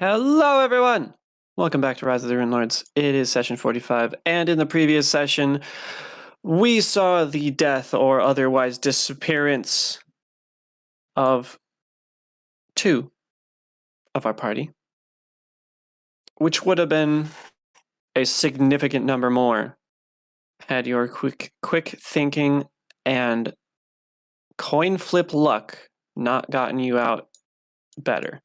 Hello, everyone! Welcome back to Rise of the Runelords. It is session 45, and in the previous session, we saw the death or otherwise disappearance of two of our party, which would have been a significant number more had your quick thinking and coin flip luck not gotten you out better.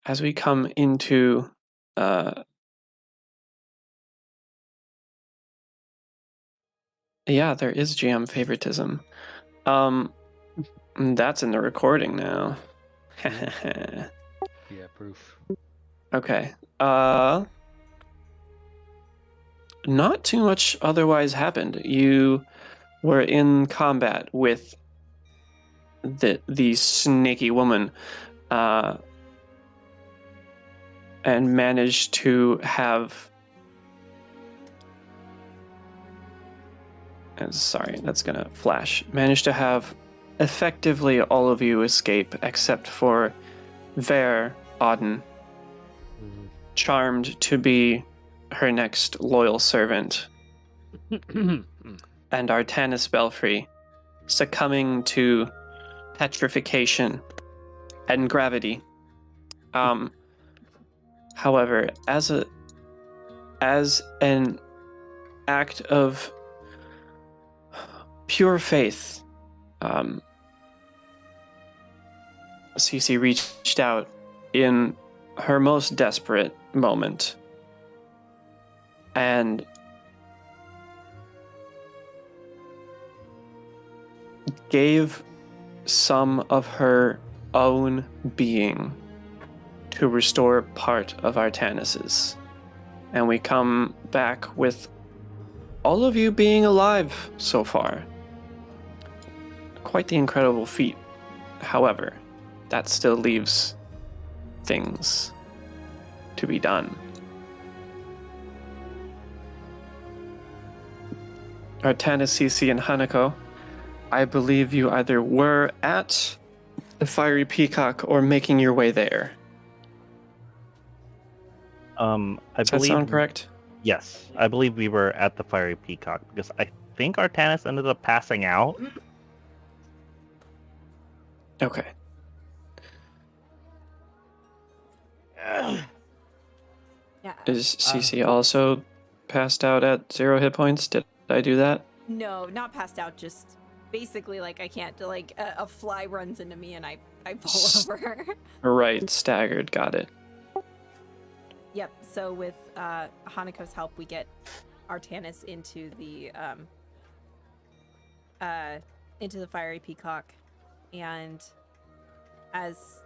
As we come into yeah, there is GM favoritism. That's in the recording now. Yeah, proof. Okay. Not too much otherwise happened. You were in combat with the snaky woman, and managed to have. Sorry, that's gonna flash. Managed to have effectively all of you escape except for Ver Auden, charmed to be her next loyal servant, and Artanis Belfry succumbing to petrification and gravity. However, as an act of pure faith, Cece reached out in her most desperate moment and gave some of her own being to restore part of Artanis's. And we come back with all of you being alive so far. Quite the incredible feat. However, that still leaves things to be done. Artanis, Cece, and Hanako, I believe you either were at the Fiery Peacock or making your way there. Does that sound correct? Yes, I believe we were at the Fiery Peacock because I think Artanis ended up passing out. Okay. Yeah. Is Cece also passed out at 0 hit points? Did I do that? No, not passed out. Just basically, like, I can't. Like, a fly runs into me and I fall over. Right, staggered. Got it. Yep. So with Hanako's help, we get Artanis into the Fiery Peacock, and as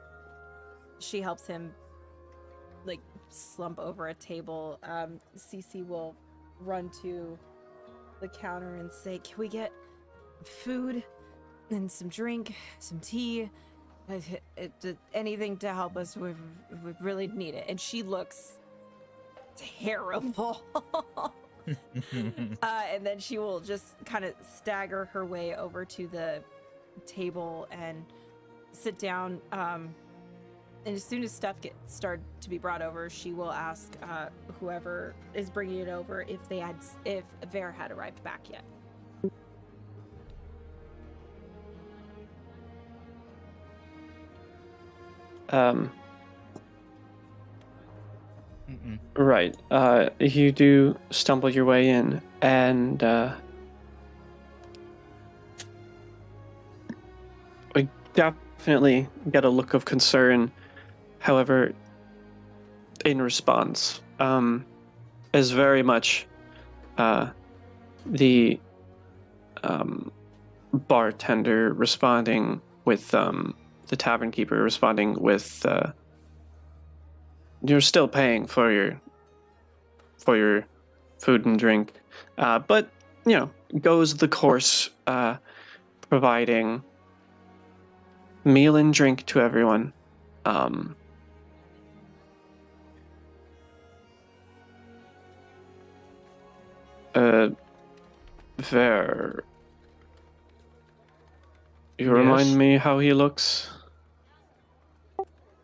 she helps him, like, slump over a table, Cece will run to the counter and say, "Can we get food and some drink, some tea, anything to help us? We really need it." And she looks terrible. And then she will just kind of stagger her way over to the table and sit down. And as soon as stuff gets started to be brought over, she will ask whoever is bringing it over if Ver had arrived back yet. Right. You do stumble your way in, and we definitely get a look of concern. However, in response, is very much the bartender responding with the tavern keeper responding with you're still paying for your food and drink, but goes the course, providing meal and drink to everyone. Ver, You remind Yes? me how he looks?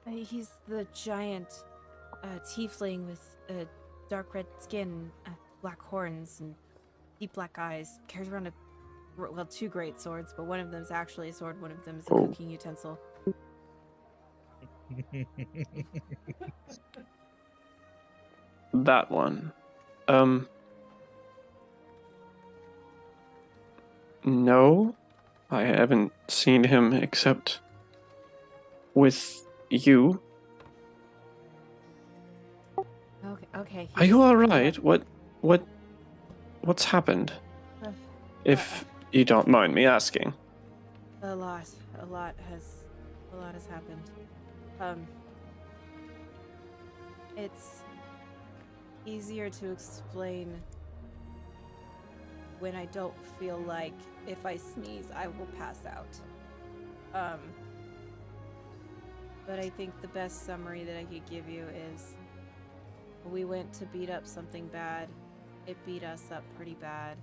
He's the giant tiefling with dark red skin, black horns, and deep black eyes. Carries around two great swords, but one of them is actually a sword, one of them is a Oh. cooking utensil. That one. No, I haven't seen him except with you. Okay. Are you all right? What's happened? If you don't mind me asking. A lot has happened. It's easier to explain when I don't feel like if I sneeze, I will pass out. But I think the best summary that I could give you is we went to beat up something bad. It beat us up pretty bad.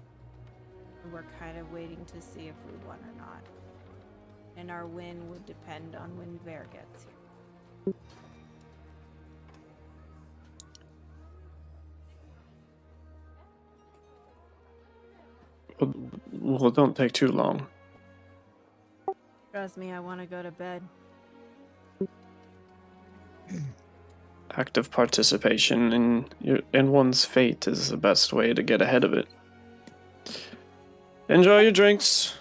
And we're kind of waiting to see if we won or not. And our win would depend on when Vare gets here. Well, don't take too long. Trust me, I want to go to bed. Active participation in one's fate is the best way to get ahead of it. Enjoy your drinks.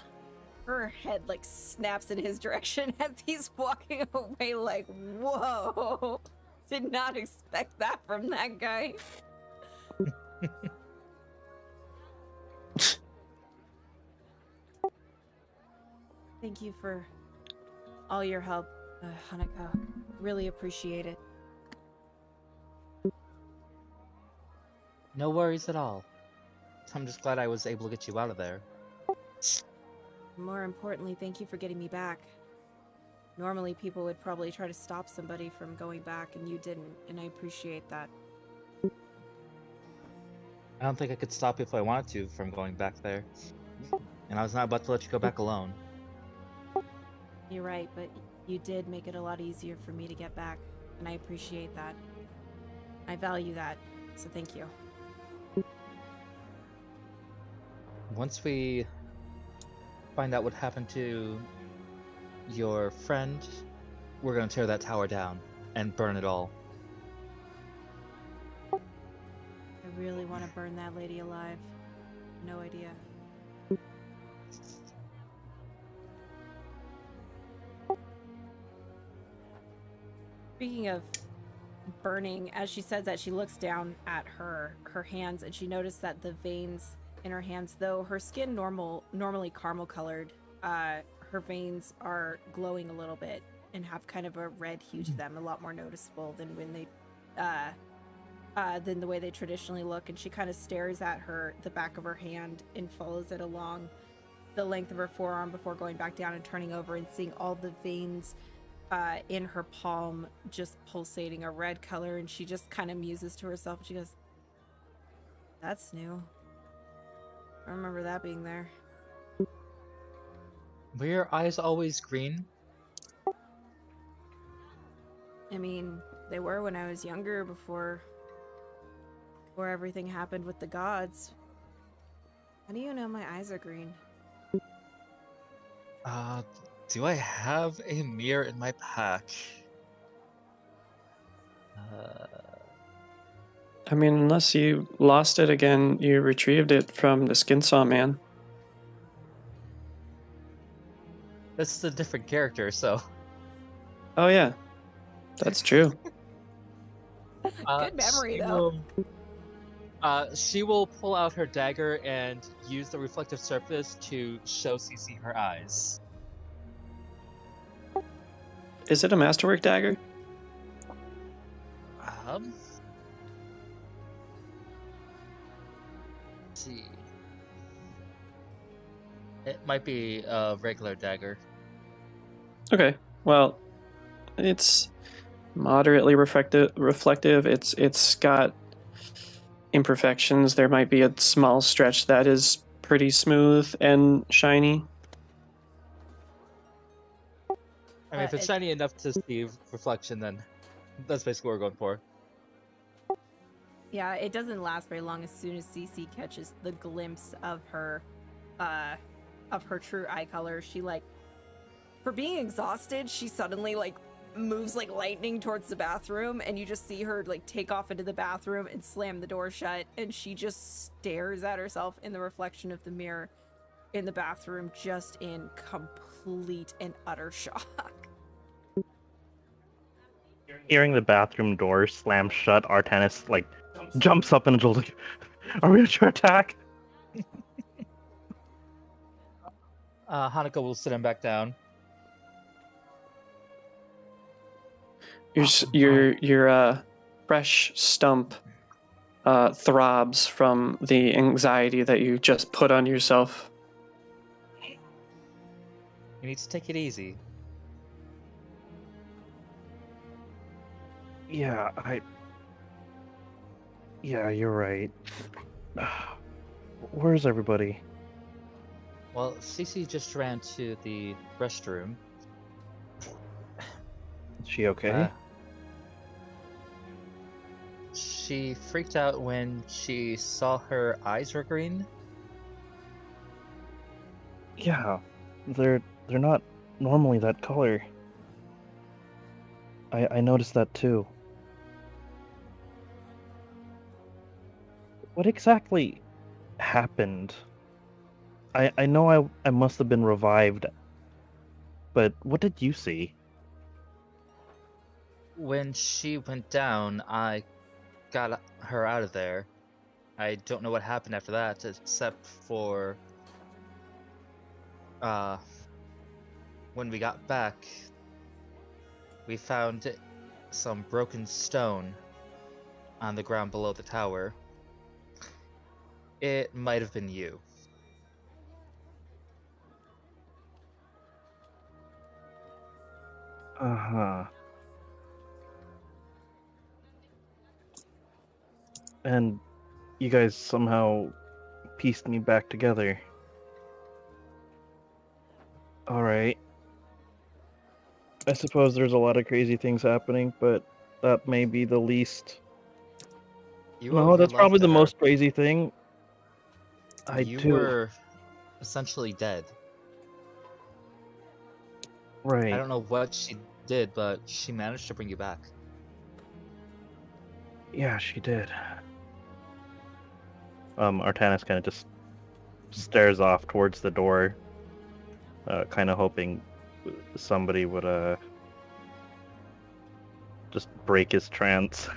Her head like snaps in his direction as he's walking away like, whoa. Did not expect that from that guy. Thank you for all your help, Hanako. Really appreciate it. No worries at all. I'm just glad I was able to get you out of there. More importantly, thank you for getting me back. Normally, people would probably try to stop somebody from going back, and you didn't, and I appreciate that. I don't think I could stop you if I wanted to from going back there. And I was not about to let you go back alone. You're right, but you did make it a lot easier for me to get back, and I appreciate that. I value that, so thank you. Once we find out what happened to your friend, we're gonna tear that tower down and burn it all. I really want to burn that lady alive. No idea. Speaking of burning, as she says that, she looks down at her hands, and she noticed that the veins in her hands, though her skin normally caramel colored, her veins are glowing a little bit and have kind of a red hue to them, a lot more noticeable than when they than the way they traditionally look. And she kind of stares at the back of her hand and follows it along the length of her forearm before going back down and turning over and seeing all the veins in her palm just pulsating a red color. And she just kind of muses to herself and she goes, "That's new. I remember that being there." Were your eyes always green? I mean, they were when I was younger, before everything happened with the gods. How do you know my eyes are green? Do I have a mirror in my pack? I mean, unless you lost it again, you retrieved it from the Skin Saw Man. This is a different character, so... Oh yeah, that's true. Good memory, though. She will pull out her dagger and use the reflective surface to show Cece her eyes. Is it a masterwork dagger? Let's see. It might be a regular dagger. Okay, well, it's moderately reflective. It's got imperfections. There might be a small stretch that is pretty smooth and shiny. I mean, if it's shiny enough to see reflection, then that's basically what we're going for. Yeah, it doesn't last very long. As soon as Cece catches the glimpse of her true eye color, she for being exhausted, she suddenly moves like lightning towards the bathroom, and you just see her take off into the bathroom and slam the door shut, and she just stares at herself in the reflection of the mirror in the bathroom, just in complete and utter shock. Hearing the bathroom door slam shut, Artanis jumps up and Joel's like, "Are we under attack?" Hanukkah will sit him back down. Your fresh stump throbs from the anxiety that you just put on yourself. You need to take it easy. Yeah, you're right. Where's everybody? Well, Cece just ran to the restroom. Is she okay? She freaked out when she saw her eyes were green. Yeah, they're not normally that color. I noticed that too. What exactly happened? I know I must have been revived, but what did you see? When she went down, I got her out of there. I don't know what happened after that, except for when we got back, we found some broken stone on the ground below the tower. It might have been you. Uh-huh. And you guys somehow pieced me back together. Alright. I suppose there's a lot of crazy things happening, but that may be the least. You No, owed your that's life probably to the her. most crazy thing. You were essentially dead. Right. I don't know what she did, but she managed to bring you back. Yeah, she did. Artanis kind of just stares off towards the door, kind of hoping somebody would just break his trance.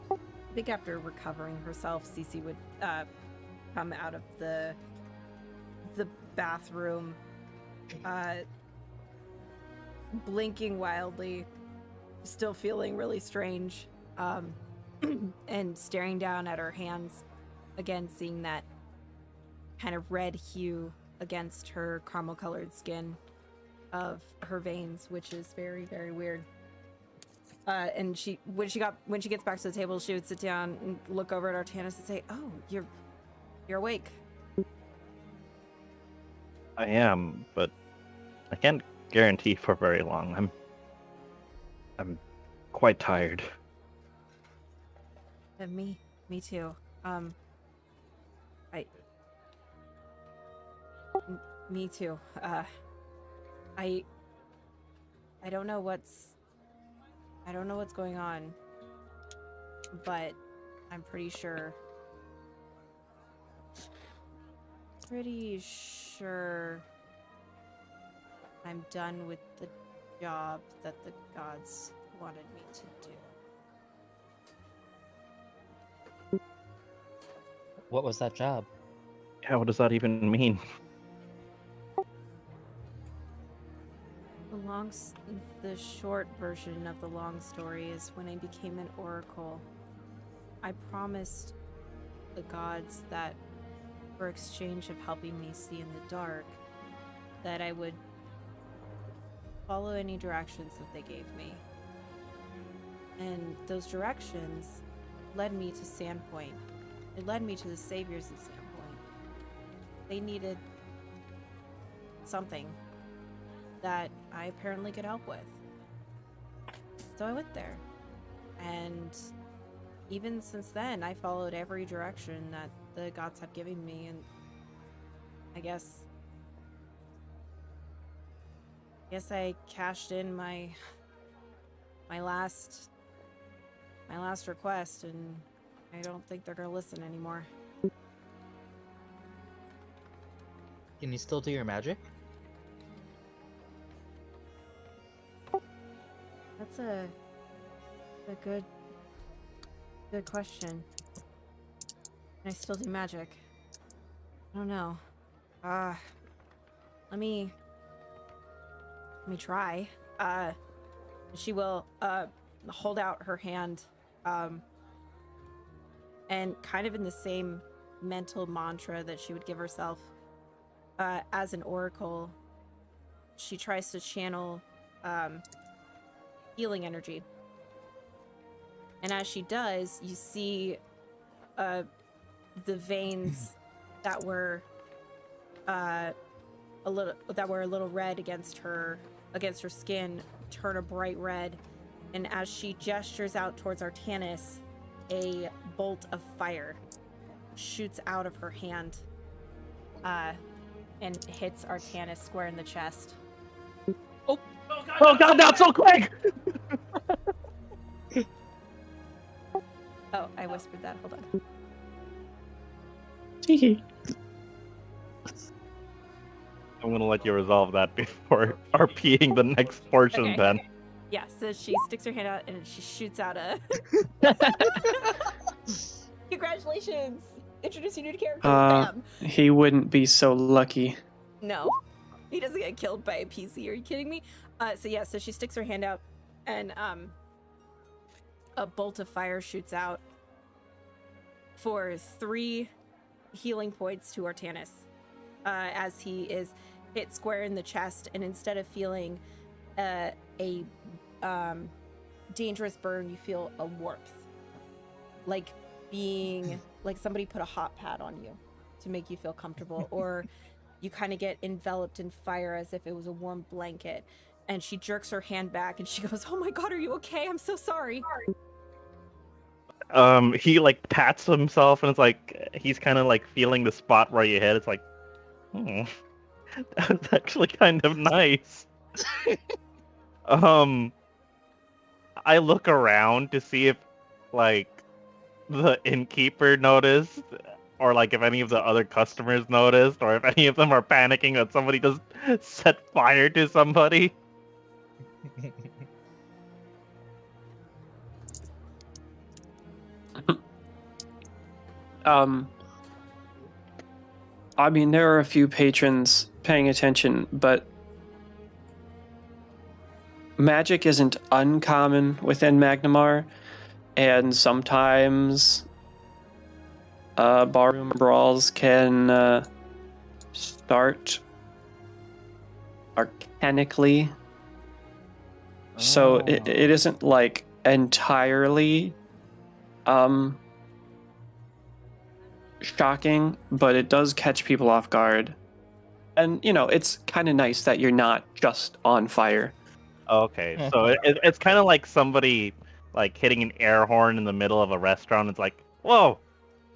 I think after recovering herself, Cece would come out of the bathroom, blinking wildly, still feeling really strange, and staring down at her hands, again seeing that kind of red hue against her caramel-colored skin of her veins, which is very, very weird. And when she gets back to the table, she would sit down and look over at Artanis and say, "Oh, you're awake." I am, but I can't guarantee for very long. I'm quite tired. Me too. Me too. I don't know what's going on, but I'm pretty sure I'm done with the job that the gods wanted me to do. What was that job? Yeah, what does that even mean? The short version of the long story is when I became an oracle, I promised the gods that for exchange of helping me see in the dark, that I would follow any directions that they gave me. And those directions led me to Sandpoint, it led me to the Saviors at some point. They needed something that I apparently could help with. So I went there. And even since then, I followed every direction that the gods have given me, and I guess I cashed in my last request, and I don't think they're gonna listen anymore. Can you still do your magic? That's a good question. Can I still do magic? I don't know. Let me try. She will hold out her hand, and kind of in the same mental mantra that she would give herself as an oracle, she tries to channel healing energy. And as she does, you see the veins that were a little red against her skin turn a bright red, and as she gestures out towards Artanis, a bolt of fire shoots out of her hand and hits Artanis square in the chest. Oh god, not so quick! Oh, I whispered that. Hold on. I'm gonna let you resolve that before RPing the next portion, Okay. then. Yeah, so she sticks her hand out and she shoots out a... Congratulations! Introduce your new character. Bam! He wouldn't be so lucky. No. He doesn't get killed by a PC. Are you kidding me? So she sticks her hand out and a bolt of fire shoots out for 3 healing points to Artanis as he is hit square in the chest, and instead of feeling a dangerous burn, you feel a warmth, like somebody put a hot pad on you to make you feel comfortable, or you kind of get enveloped in fire as if it was a warm blanket. And she jerks her hand back and she goes, "Oh my god, are you okay? I'm so sorry." He like pats himself, and it's like he's kind of like feeling the spot where you hit. It's like, that's actually kind of nice. I look around to see if like the innkeeper noticed, or like if any of the other customers noticed, or if any of them are panicking that somebody just set fire to somebody. I mean, there are a few patrons paying attention, but magic isn't uncommon within Magnamar, and sometimes barroom brawls can start arcanically. So it isn't like entirely shocking, but it does catch people off guard. And, you know, it's kind of nice that you're not just on fire. Okay, so it's kind of like somebody like hitting an air horn in the middle of a restaurant. It's like, whoa!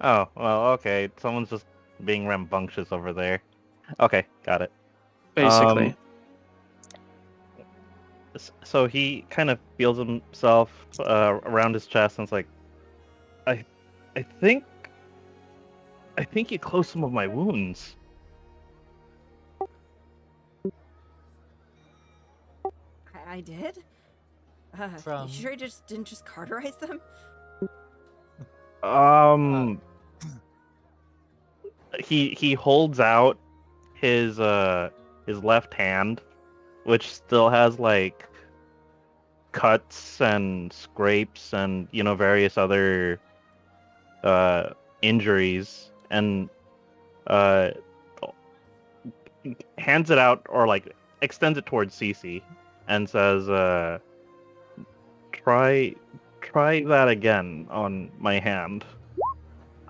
Oh, well, okay, someone's just being rambunctious over there. Okay, got it. Basically. So he kind of feels himself around his chest, and it's like, I think you closed some of my wounds. I did? You sure you didn't just cauterize them? He holds out his left hand, which still has like cuts and scrapes and various other injuries, and hands it out, or like extends it towards Cece and says, try that again on my hand.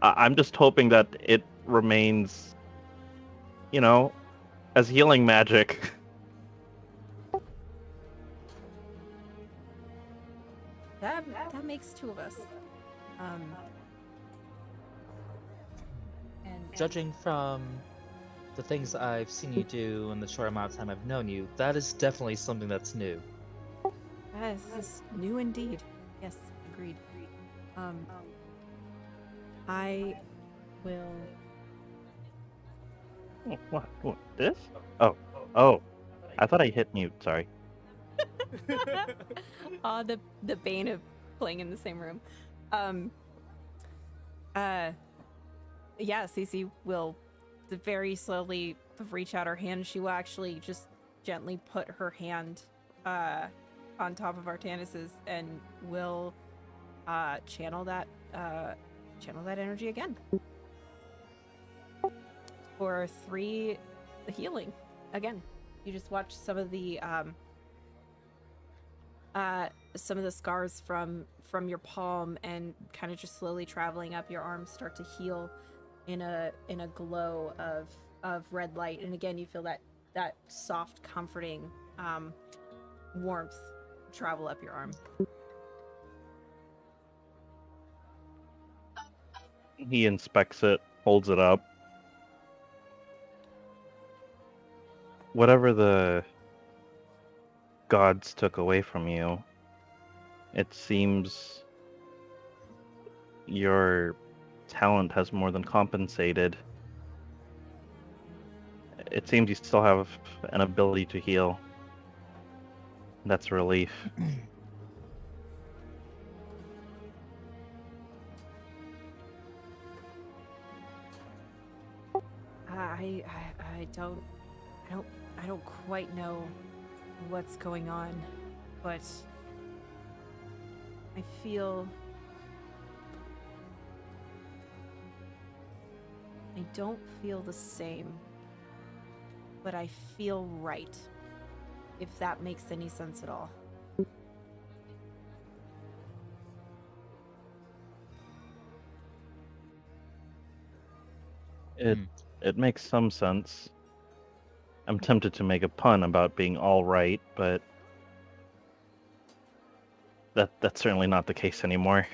I'm just hoping that it remains, as healing magic. That makes two of us. And Judging from the things I've seen you do in the short amount of time I've known you, that is definitely something that's new. this is new indeed. Yes, agreed. I will. What? This? Oh. I thought I hit mute. Sorry. The bane of playing in the same room. Yeah, Cece will very slowly reach out her hand. She will actually just gently put her hand on top of Artanis's and will channel that energy again for 3 healing. Again, you just watch some of the scars from your palm and kind of just slowly traveling up your arm start to heal in a glow of red light. And again, you feel that soft, comforting warmth travel up your arm. He inspects it, holds it up. Whatever the gods took away from you, it seems your talent has more than compensated. It seems you still have an ability to heal. That's a relief. I don't quite know what's going on, but I don't feel the same, but I feel right, if that makes any sense at all. It makes some sense. I'm tempted to make a pun about being all right, but that's certainly not the case anymore.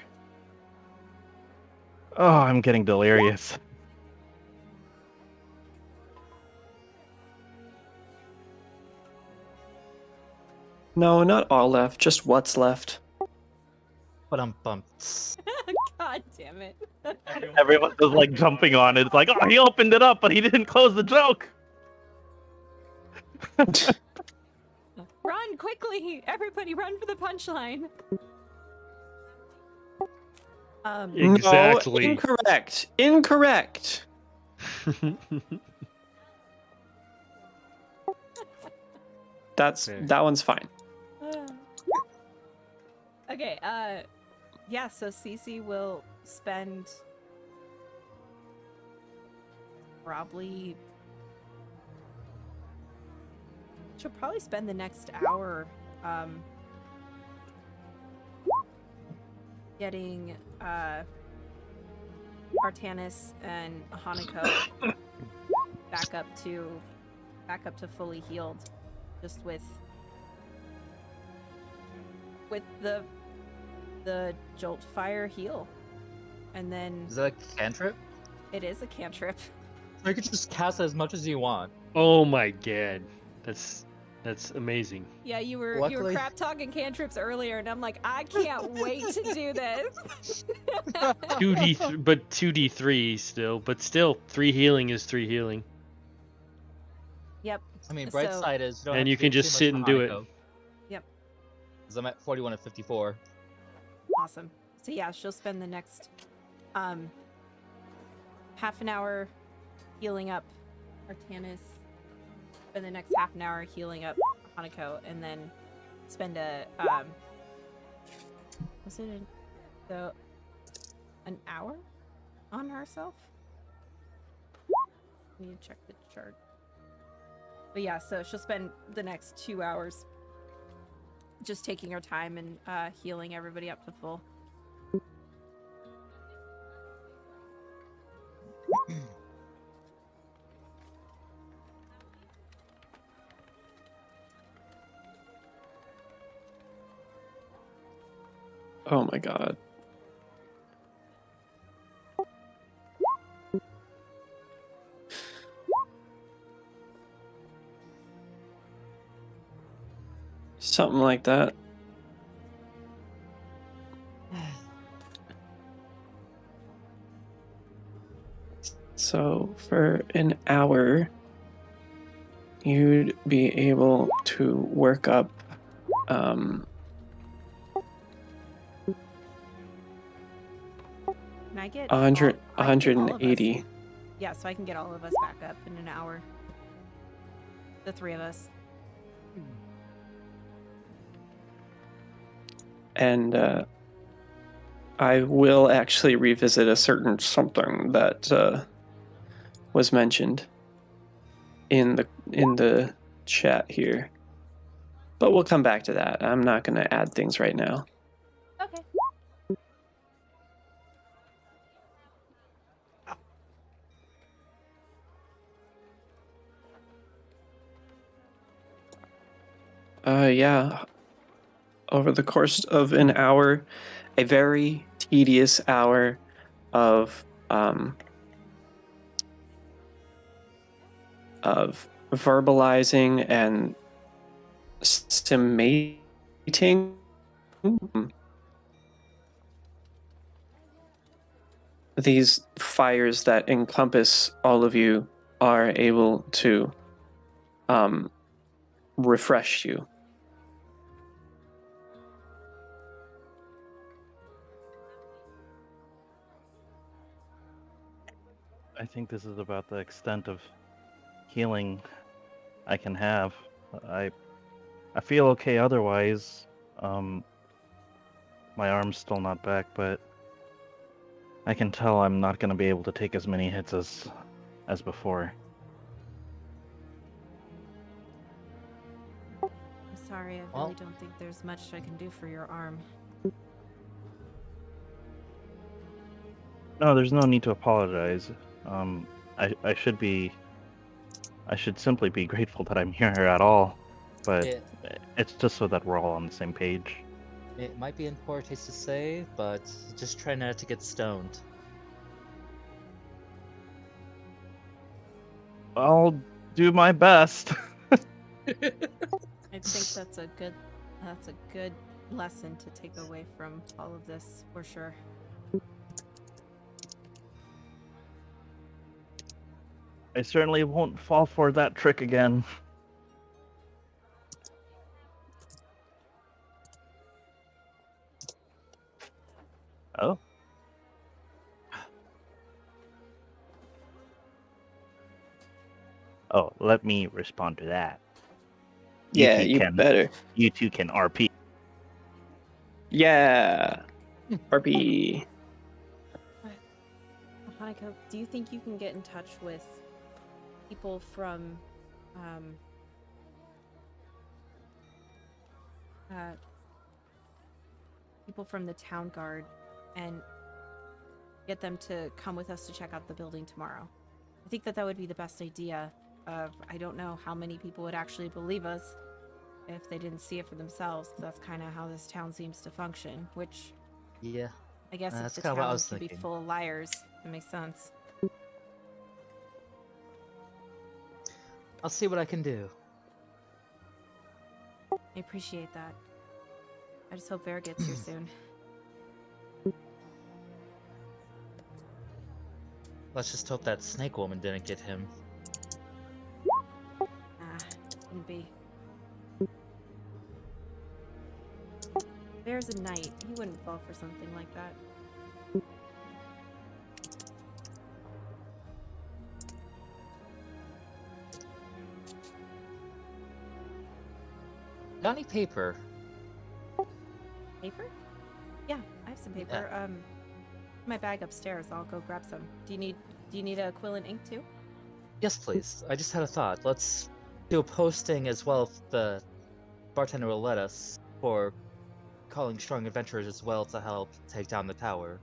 Oh, I'm getting delirious. No, not all left, just what's left. But I'm bumped. God damn it. Everyone's just like jumping on it. It's like, oh, he opened it up, but he didn't close the joke. Run quickly! Everybody run for the punchline. Exactly. No, incorrect. Fair. That one's fine. Okay, yeah, so Cece will spend she'll probably spend the next hour getting Artanis and Hanako back up to fully healed, just with the jolt fire heal. And then Is that a cantrip? it is a cantrip. Or you could just cast as much as you want. Oh my god, that's amazing. Yeah, you were Luckily- crap talking cantrips earlier, and I'm like, I can't wait to do this. 2d, but 2d3 still, but still 3 healing is 3 healing. Yep. I mean, bright So- side is you don't And have you to can do too just much sit for and do it. Hanako, Yep. 'cause I'm at 41 of 54. Awesome. So yeah, she'll spend the next half an hour healing up Artanis, spend the next half an hour healing up Hanako, and then spend an hour on herself? I need to check the chart. But yeah, so she'll spend the next 2 hours just taking her time and healing everybody up to full. Oh my god. Something like that. So for an hour, you'd be able to work up Can I get 100, I can get all of us. 180. Yeah, so I can get all of us back up in an hour. The three of us. And I will actually revisit a certain something that was mentioned in the chat here. But we'll come back to that. I'm not going to add things right now. Okay. Yeah. Over the course of an hour, a very tedious hour of verbalizing and stimmating. These fires that encompass all of you are able to refresh you. I think this is about the extent of healing I can have. I feel okay otherwise. My arm's still not back, but I can tell I'm not going to be able to take as many hits as before. I'm sorry, I Well- really don't think there's much I can do for your arm. No, there's no need to apologize. I should simply be grateful that I'm here at all, but It, it's just so that we're all on the same page. it might be in poor taste to say, but just try not to get stoned. I'll do my best. I think that's a good lesson to take away from all of this for sure. I certainly won't fall for that trick again. Oh. Oh, let me respond to that. Yeah, two you can, better. You two can RP. Yeah. RP. Hanako, do you think you can get in touch with people from the town guard and get them to come with us to check out the building tomorrow? I think that would be the best idea. I don't know how many people would actually believe us if they didn't see it for themselves. That's kind of how this town seems to function, which Yeah. I guess if That's the kinda what I town was could be thinking. full of liars, it makes sense. I'll see what I can do. I appreciate that. I just hope Vera gets here soon. Let's just hope that snake woman didn't get him. Couldn't be. Vera's a knight. He wouldn't fall for something like that. Got any paper? Paper? Yeah, I have some paper. My bag upstairs. I'll go grab some. Do you need a quill and ink too? Yes, please. I just had a thought. Let's do a posting as well if the bartender will let us for calling strong adventurers as well to help take down the tower.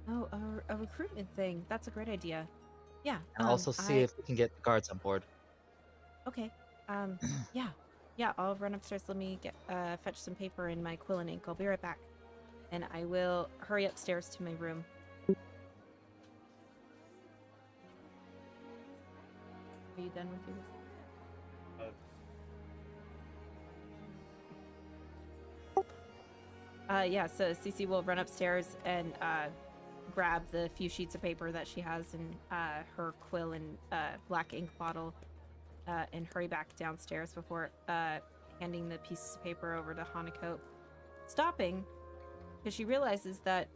Oh, a recruitment thing. That's a great idea. Yeah. And also see if we can get the guards on board. Okay. Yeah. Yeah, I'll run upstairs. Let me get fetch some paper and my quill and ink. I'll be right back. And I will hurry upstairs to my room. Are you done with yours? Yeah, so Cece will run upstairs and grab the few sheets of paper that she has in her quill and black ink bottle and hurry back downstairs before handing the pieces of paper over to Hanako. Stopping, because she realizes that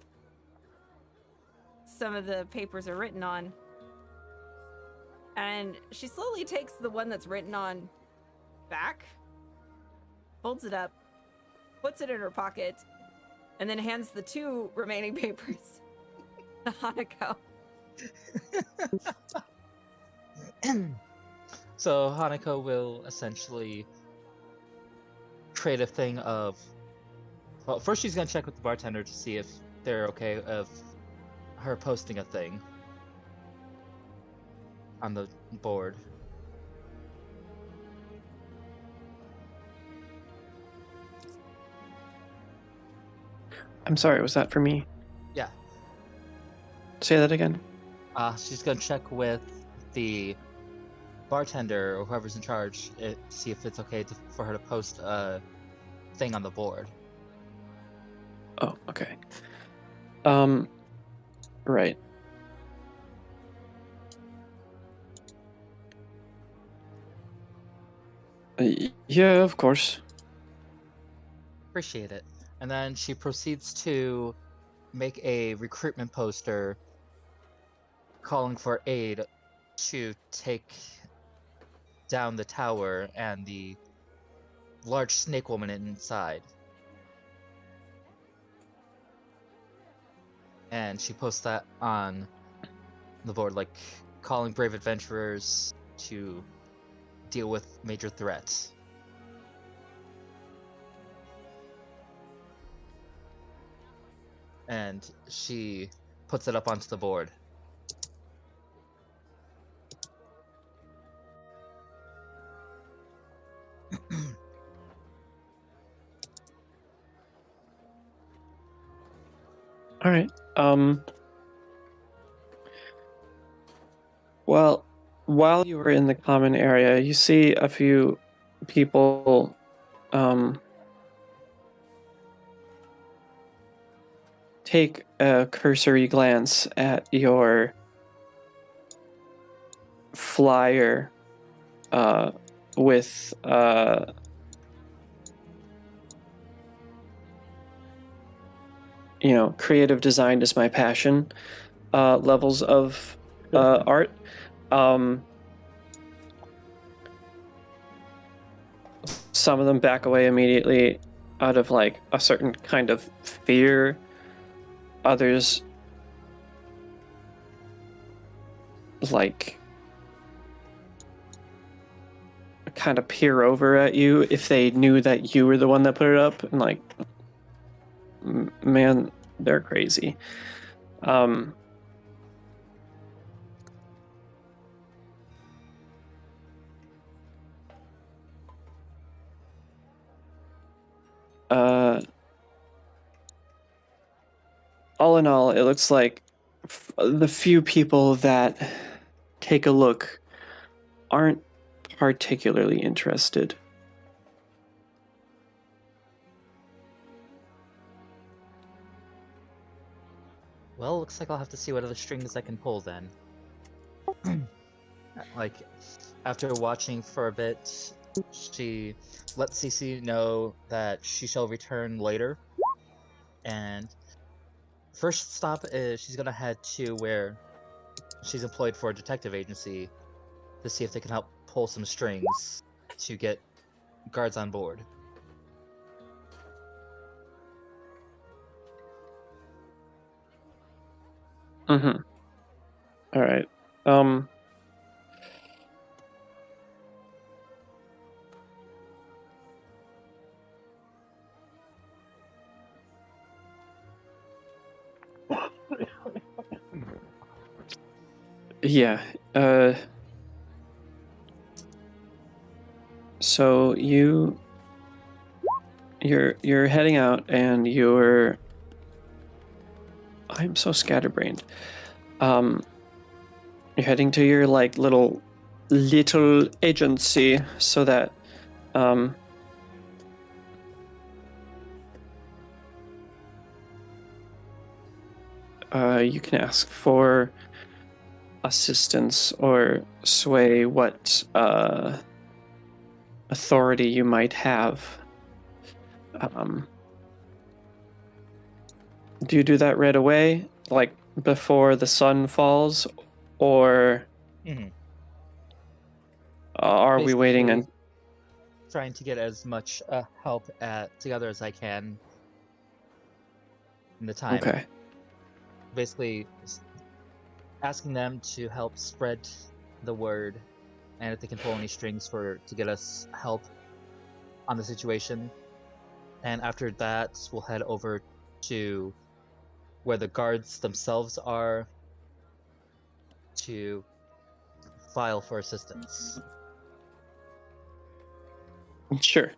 some of the papers are written on. And she slowly takes the one that's written on back, folds it up, puts it in her pocket, and then hands the 2 remaining papers to Hanako. So Hanako will essentially create a thing of. Well, first she's gonna check with the bartender to see if they're okay of her posting a thing on the board. I'm sorry, was that for me? Yeah. Say that again. She's gonna check with the bartender or whoever's in charge to see if it's okay for her to post a thing on the board. Oh, okay. Right. Yeah, of course. Appreciate it. And then she proceeds to make a recruitment poster calling for aid to take down the tower and the large snake woman inside. And she posts that on the board, like calling brave adventurers to deal with major threats. And she puts it up onto the board. All right. Well, while you were in the common area, you see a few people take a cursory glance at your flyer with creative design is my passion levels of art. Some of them back away immediately out of like a certain kind of fear. Others like kind of peer over at you if they knew that you were the one that put it up, and like, man, they're crazy. All in all, it looks like the few people that take a look aren't particularly interested. Well, looks like I'll have to see what other strings I can pull then. Like, after watching for a bit, she lets Cece know that she shall return later. And first stop is she's gonna head to where she's employed for a detective agency to see if they can help pull some strings to get guards on board. Mm-hmm. All right. Yeah. So you're heading out, and you're I'm so scatterbrained. You're heading to your like little agency so that you can ask for assistance or sway what authority you might have. Do you do that right away, like before the sun falls, or Mhm. are we waiting? Basically, And trying to get as much help together as I can in the time. okay, Basically, asking them to help spread the word, and if they can pull any strings to get us help on the situation. And after that, we'll head over to where the guards themselves are to file for assistance. sure.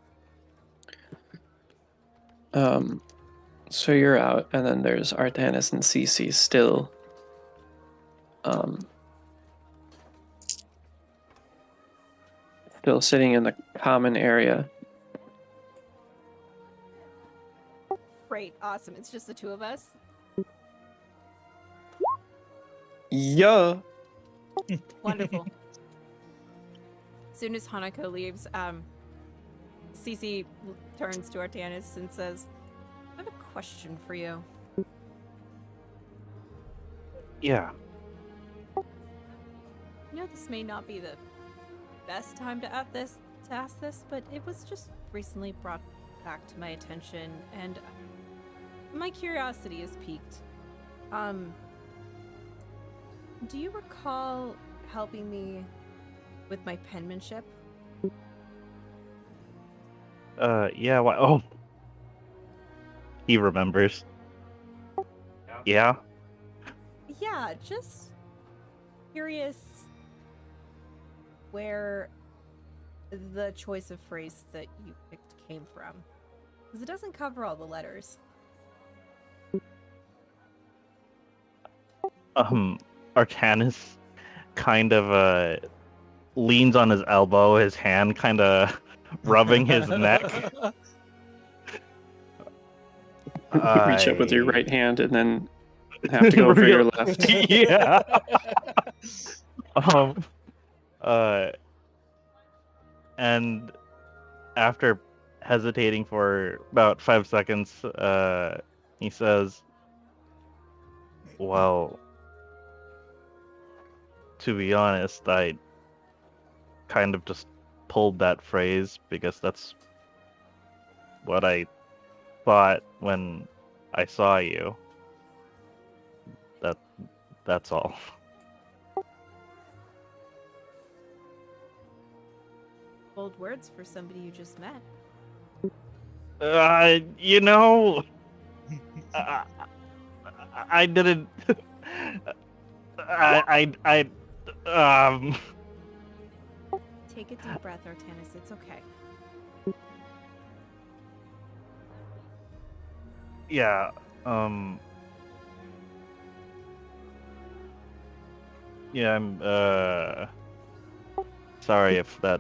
So you're out, and then there's Artanis and Cece still. Still sitting in the common area. Great, awesome. It's just the two of us. Yeah. Wonderful. As soon as Hanako leaves, Cece turns to Artanis and says, I have a question for you. Yeah. You know, this may not be the best time to ask this, but it was just recently brought back to my attention, and my curiosity is piqued. Do you recall helping me with my penmanship? Yeah, why? Oh. He remembers. Yeah? Yeah, just curious where the choice of phrase that you picked came from. Because it doesn't cover all the letters. Artanis kind of, leans on his elbow, his hand kind of rubbing his neck. Reach up with your right hand and then have to go over your left. Yeah. And after hesitating for about 5 seconds, he says, well, to be honest, I kind of just pulled that phrase because that's what I thought when I saw you. That's all. Bold words for somebody you just met. You know, I didn't. I Take a deep breath, Artanis. It's okay. yeah, yeah, I'm, sorry if that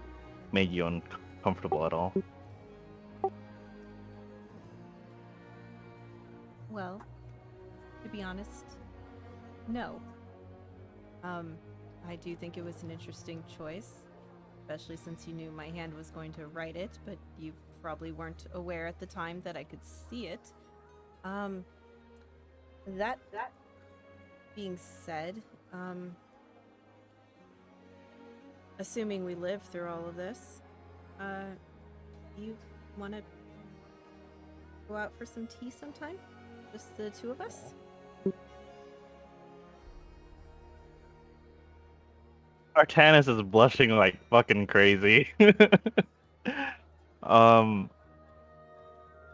made you uncomfortable at all. Well, to be honest, no. I do think it was an interesting choice, especially since you knew my hand was going to write it, but you probably weren't aware at the time that I could see it. That being said, assuming we live through all of this, you want to go out for some tea sometime? Just the two of us? Artanis is blushing like fucking crazy.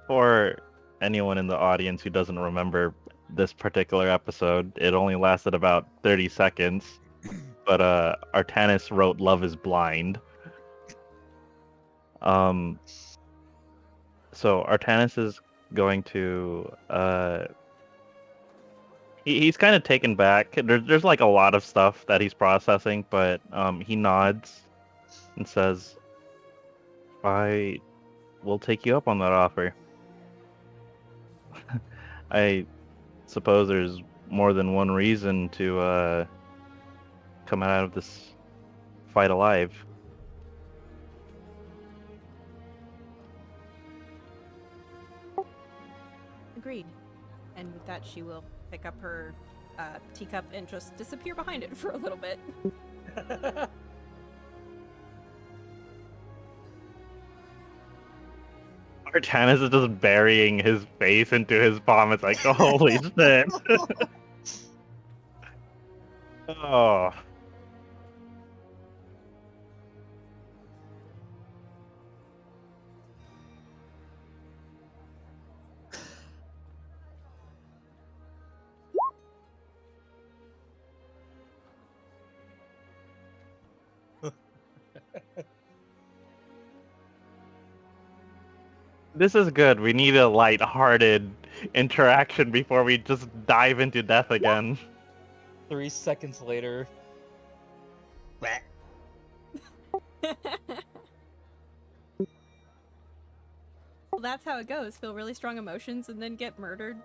For anyone in the audience who doesn't remember this particular episode, it only lasted about 30 seconds. But Artanis wrote "Love is Blind." So Artanis is going to He's kind of taken back. There's like a lot of stuff that he's processing, but he nods and says, "I will take you up on that offer." I suppose there's more than one reason to come out of this fight alive. Agreed. And with that, she will pick up her teacup and just disappear behind it for a little bit. Artanis is just burying his face into his palm. It's like, holy shit. Oh. This is good. We need a light-hearted interaction before we just dive into death again. 3 seconds later. Well, that's how it goes. Feel really strong emotions and then get murdered,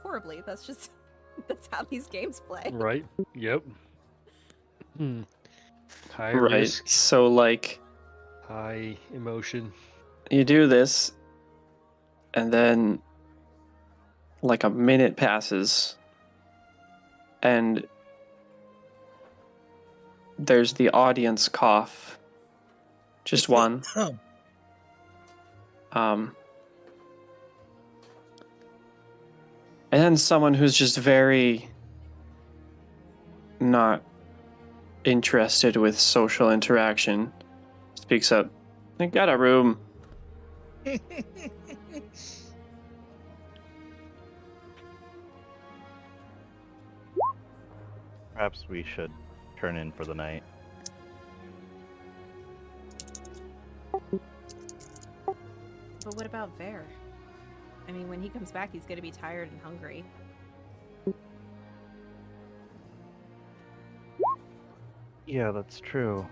horribly. That's just that's how these games play. Right. Yep. High Right. risk, So, like, high emotion. you do this, and then, like, a minute passes, and there's the audience cough. Just one. And then someone who's just very not interested with social interaction speaks up. I got a room. Perhaps we should turn in for the night. But what about Ver? I mean, when he comes back, he's gonna be tired and hungry. Yeah, that's true.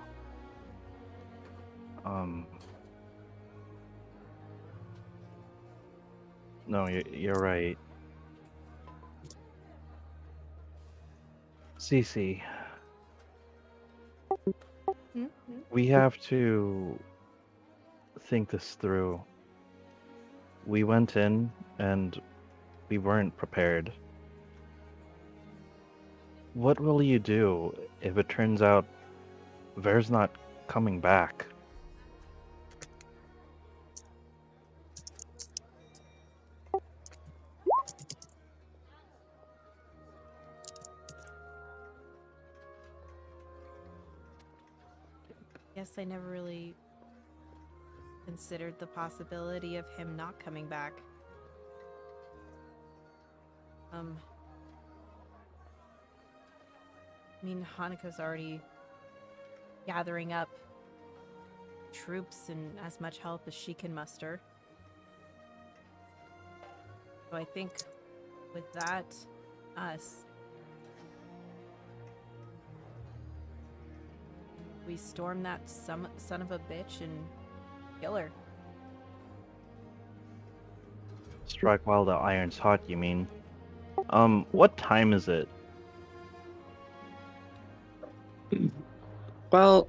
No, you're right. Cece, Mm-hmm. we have to think this through. We went in and we weren't prepared. What will you do if it turns out Ver's not coming back? Guess I never really considered the possibility of him not coming back. I mean, Hanukkah's already gathering up troops and as much help as she can muster. So I think with that, we storm that son of a bitch and kill her. Strike while the iron's hot, you mean? What time is it? Well,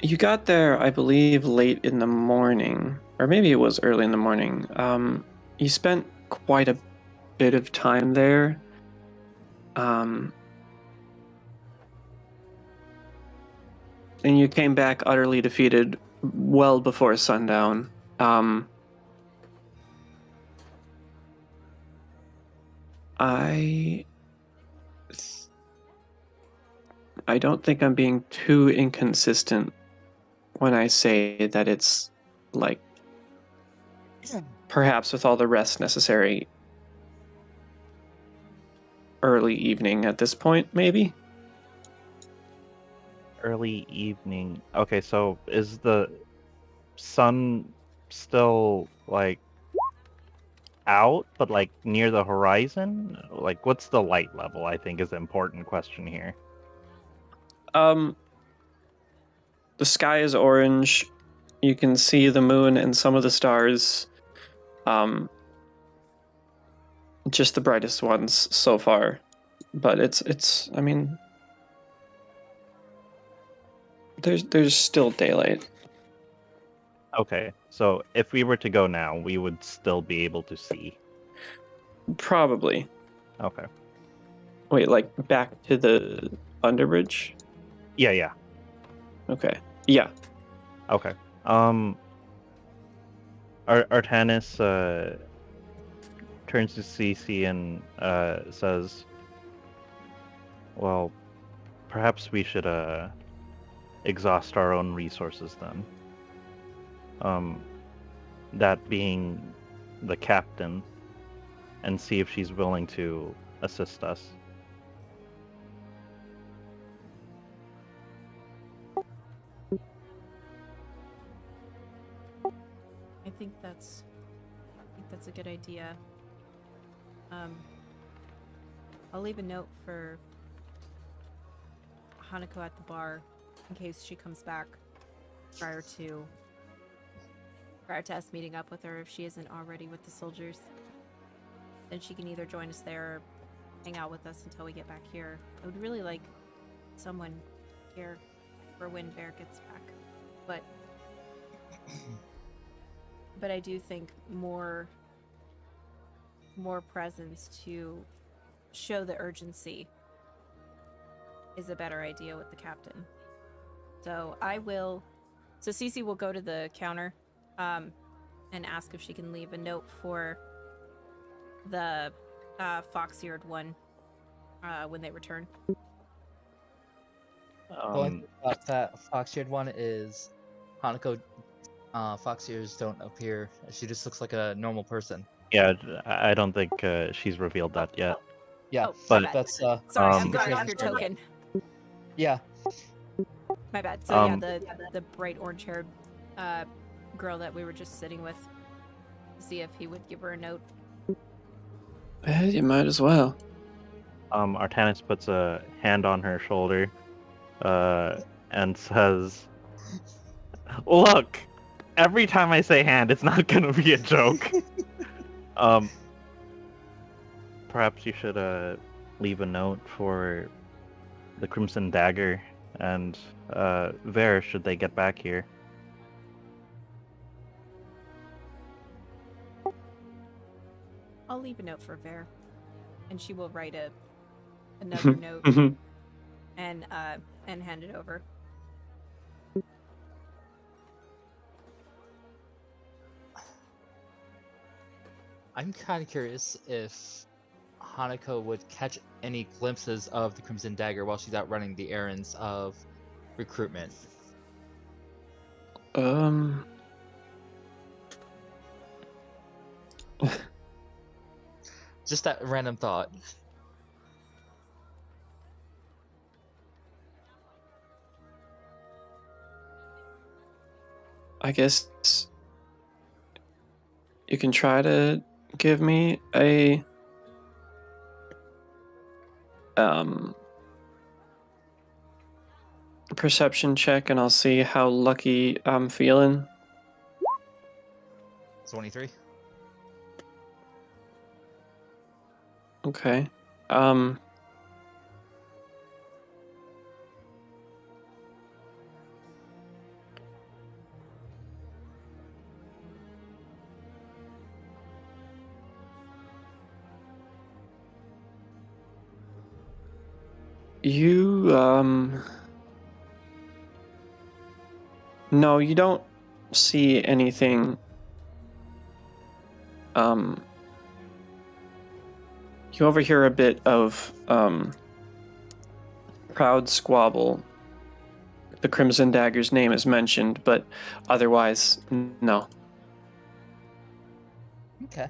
you got there, I believe, late in the morning, or maybe it was early in the morning. You spent quite a bit of time there. And you came back utterly defeated well before sundown. I don't think I'm being too inconsistent when I say that it's, like, perhaps with all the rest necessary, early evening at this point, maybe? Early evening. Okay, so is the sun still, like, out, but like near the horizon? Like, what's the light level? I think is the important question here. The sky is orange. You can see the moon and some of the stars. Just the brightest ones so far. But it's I mean there's still daylight. Okay, so if we were to go now, we would still be able to see. Probably. Okay. Wait, like back to the underbridge? Yeah. Okay. Yeah. Okay. Artanis turns to Cece and says, "Well, perhaps we should exhaust our own resources then. That being the captain, and see if she's willing to assist us." I think that's a good idea. I'll leave a note for Hanako at the bar in case she comes back prior to us meeting up with her if she isn't already with the soldiers. Then she can either join us there or hang out with us until we get back here. I would really like someone here for when Bear gets back. But I do think more presence to show the urgency is a better idea with the captain. So Cece will go to the counter and ask if she can leave a note for the fox-eared one when they return. The only thing about that fox-eared one is Hanako. Fox ears don't appear. She just looks like a normal person. Yeah, I don't think she's revealed that yet. Yeah, Oh, but my bad. that's Sorry, I'm because going off your she's- token. Yeah. My bad. So yeah, the bright orange-haired girl that we were just sitting with. See if he would give her a note. You might as well. Artanis puts a hand on her shoulder and says, "Look, every time I say hand, it's not gonna be a joke. Perhaps you should leave a note for the Crimson Dagger and Ver should they get back here." I'll leave a note for Ver, and she will write another note and hand it over. I'm kind of curious if Hanako would catch any glimpses of the Crimson Dagger while she's out running the errands of recruitment. Just that random thought. I guess you can try to give me a perception check and I'll see how lucky I'm feeling. 23. Okay. You no, you don't see anything. You overhear a bit of proud squabble. The Crimson Dagger's name is mentioned, but otherwise, no. Okay.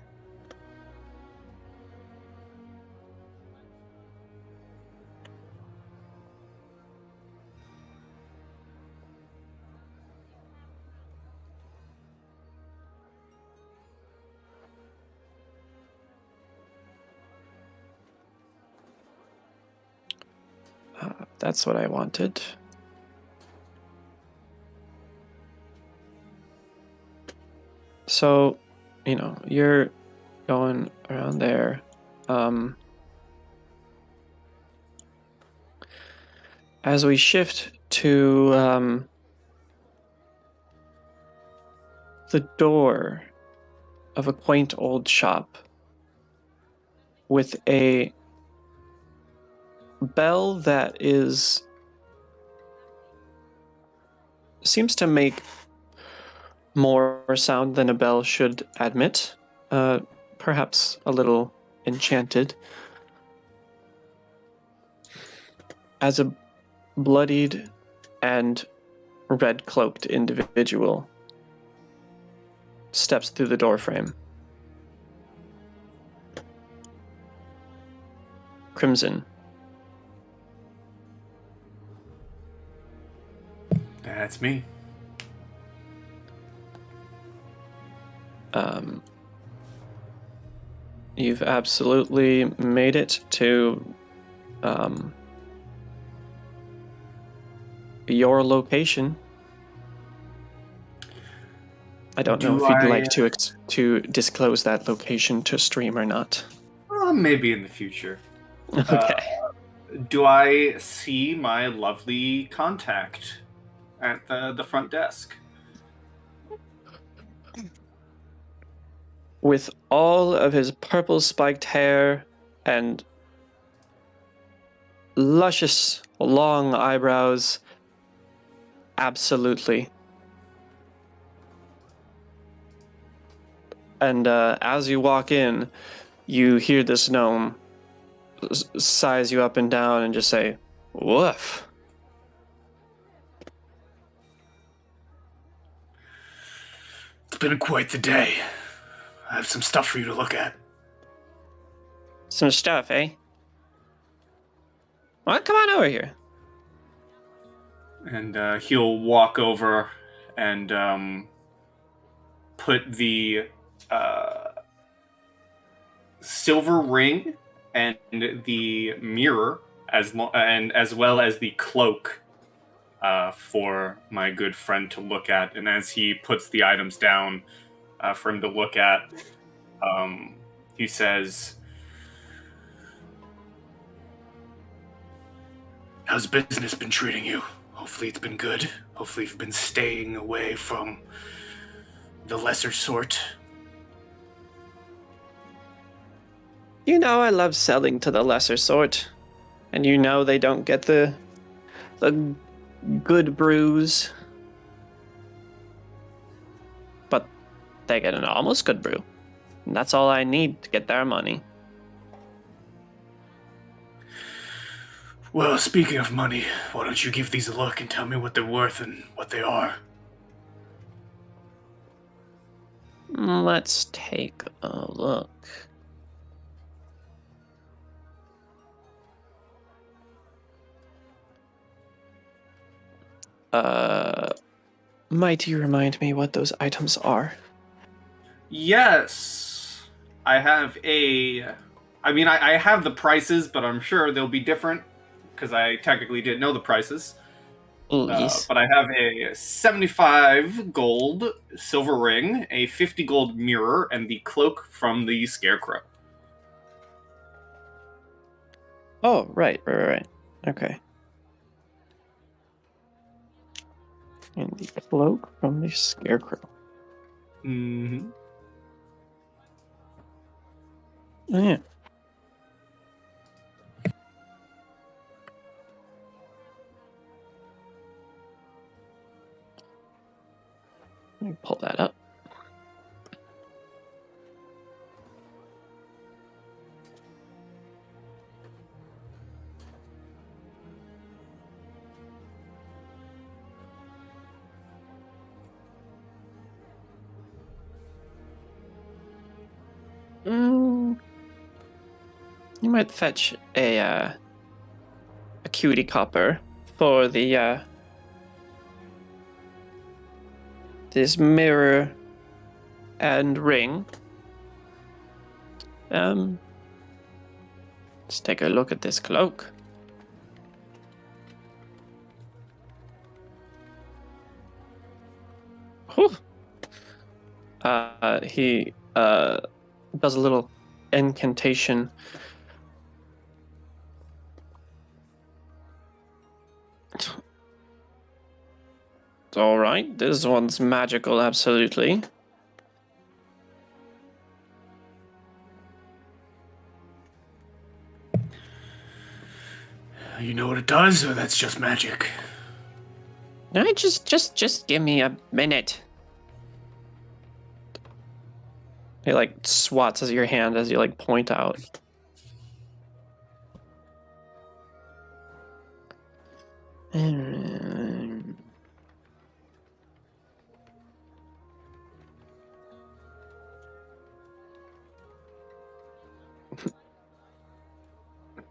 That's what I wanted. So, you're going around there. As we shift to the door of a quaint old shop with a bell that seems to make more sound than a bell should admit. Perhaps a little enchanted. As a bloodied and red-cloaked individual steps through the doorframe. Crimson. That's me. You've absolutely made it to your location. I don't know if you'd like to disclose that location to stream or not. Well, maybe in the future. Okay. Do I see my lovely contact at the front desk? With all of his purple spiked hair and luscious long eyebrows, absolutely. And as you walk in, you hear this gnome size you up and down and just say, "Woof." It's been quite the day. I have some stuff for you to look at. Some stuff, eh? Well, come on over here. And he'll walk over and put the silver ring and the mirror, as well as the cloak, for my good friend to look at. And as he puts the items down for him to look at, he says, "How's business been treating you? Hopefully it's been good. Hopefully you've been staying away from the lesser sort." You know I love selling to the lesser sort. And you know they don't get the good brews. But they get an almost good brew. And that's all I need to get their money. Well, speaking of money, why don't you give these a look and tell me what they're worth and what they are? Let's take a look. Might you remind me what those items are? Yes. I have I have the prices, but I'm sure they'll be different because I technically didn't know the prices. Yes. But I have a 75 gold silver ring, a 50 gold mirror, and the cloak from the scarecrow. Oh, right. Okay. And the cloak from the scarecrow. Mm-hmm. Oh, yeah. Let me pull that up. You might fetch a cutie copper for the this mirror and ring. Let's take a look at this cloak. He does a little incantation. All right, this one's magical, absolutely. You know what it does, or that's just magic? No, just give me a minute. He like swats at your hand as you like point out.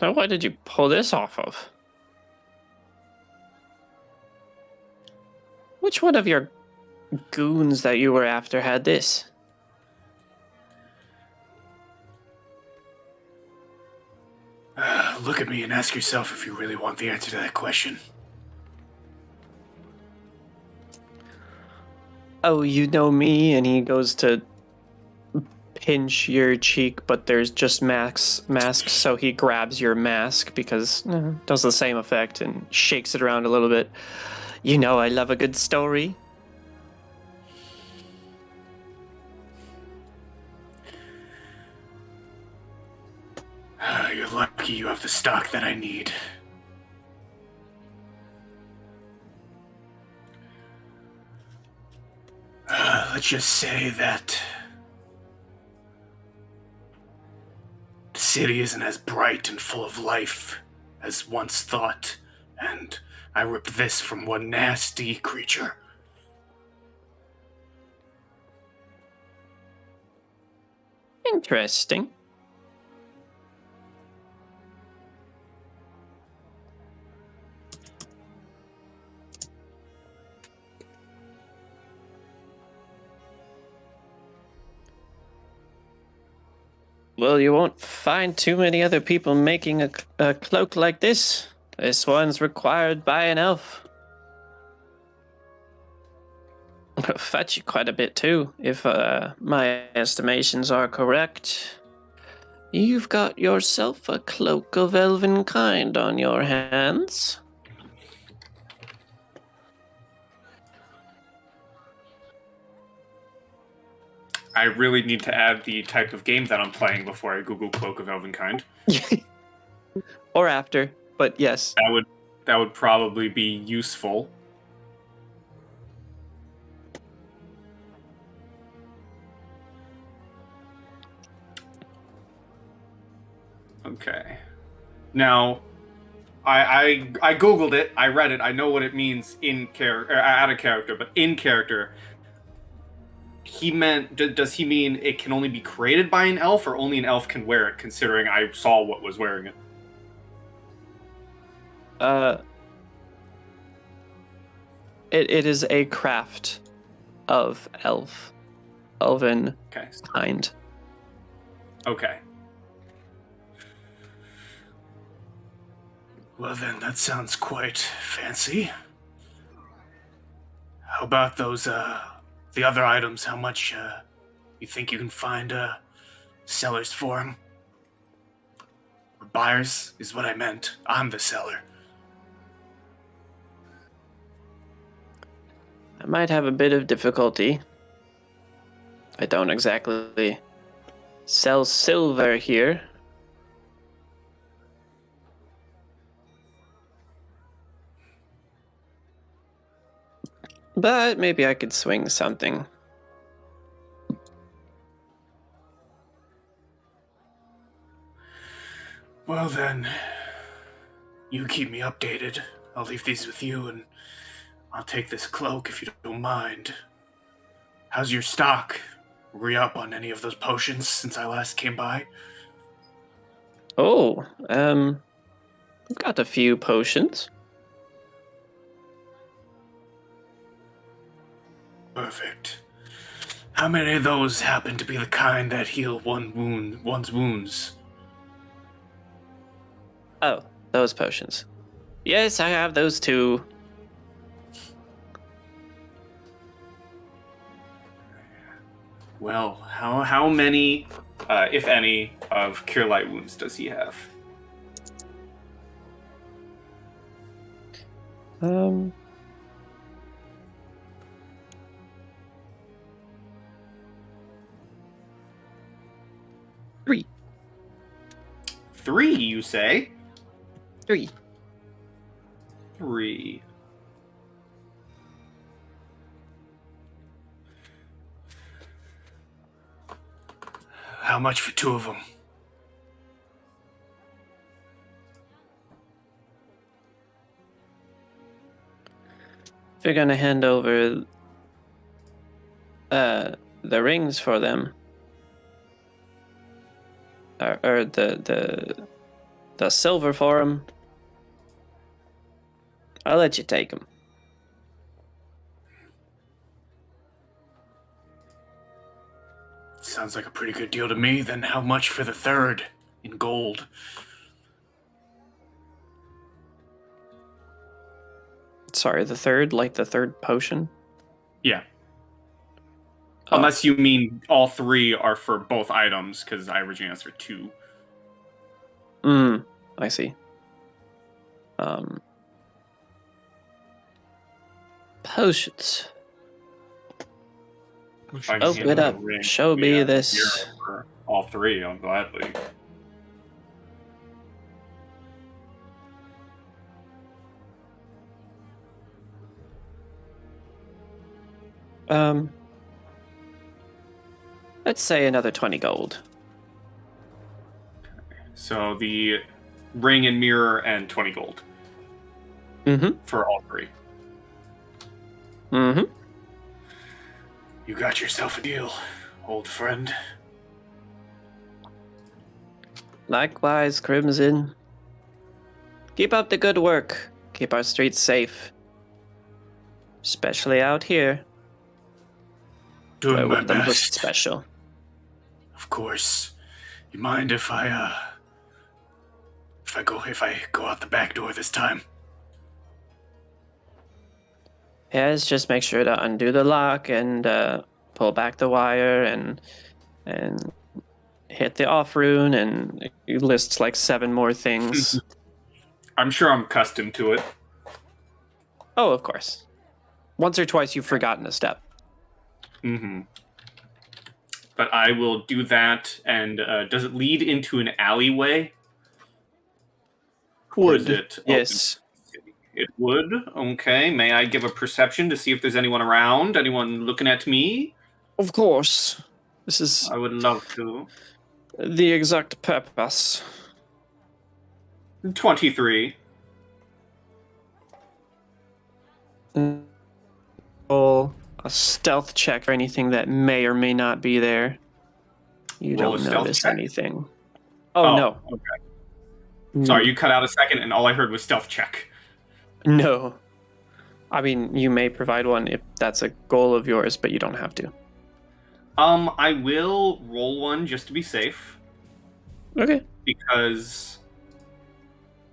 Now, why did you pull this off of? Which one of your goons that you were after had this? Look at me and ask yourself if you really want the answer to that question. Oh, you know me, and he goes to pinch your cheek, but there's just masks, so he grabs your mask because it does the same effect and shakes it around a little bit. You know I love a good story. You're lucky you have the stock that I need. Let's just say that the city isn't as bright and full of life as once thought, and I ripped this from one nasty creature. Interesting. Well, you won't find too many other people making a cloak like this. This one's required by an elf. It'll fetch you quite a bit too, if my estimations are correct. You've got yourself a cloak of elven kind on your hands. I really need to add the type of game that I'm playing before I Google Cloak of Elvenkind. Or after, but yes. That would probably be useful. Okay. Now, I googled it. I read it. I know what it means in character, out of character, but in character. He meant, does he mean it can only be created by an elf, or only an elf can wear it, considering I saw what was wearing it? It is a craft of elven Okay. kind. Okay. Well then, that sounds quite fancy. How about those, the other items? How much, you think you can find, sellers for them? Or buyers, is what I meant. I'm the seller. I might have a bit of difficulty. I don't exactly sell silver here. But maybe I could swing something. Well then, you keep me updated. I'll leave these with you, and I'll take this cloak if you don't mind. How's your stock? Were you up on any of those potions since I last came by? Oh, I've got a few potions. Perfect. How many of those happen to be the kind that heal one's wounds? Oh, those potions. Yes, I have those too. Well, how many, if any, of Cure Light Wounds does he have? Three. 3, you say? 3. 3. How much for 2 of them? If you're gonna hand over the rings for them, or the silver for them, I'll let you take them. Sounds like a pretty good deal to me. Then how much for the 3rd in gold? Sorry, the 3rd, like the 3rd potion? Yeah. Oh. Unless you mean all 3 are for both items, because I originally asked for 2. I see. Potions. If I can Open handle it up. a ring, Show me yeah, this. here for all 3, I'll gladly. Let's say another 20 gold. So the ring and mirror and 20 gold Mm-hmm. for all 3. Mm-hmm. You got yourself a deal, old friend. Likewise, Crimson. Keep up the good work. Keep our streets safe. Especially out here, Doing where my we're the most best. special. Of course. You mind if I go out the back door this time? Yes, just make sure to undo the lock and pull back the wire and hit the off rune, and it lists like 7 more things. I'm sure I'm accustomed to it. Oh, of course. Once or twice you've forgotten a step. Mm-hmm. But I will do that, and does it lead into an alleyway? Or is it Yes. It would. Okay. May I give a perception to see if there's anyone around? Anyone looking at me? Of course. This is I would love to. the exact purpose. 23. Roll a stealth check for anything that may or may not be there. You Roll a don't stealth notice check? anything. Oh, no. Okay. Sorry, you cut out a second, and all I heard was stealth check. No. I mean, you may provide one if that's a goal of yours, but you don't have to. I will roll one just to be safe, Okay. because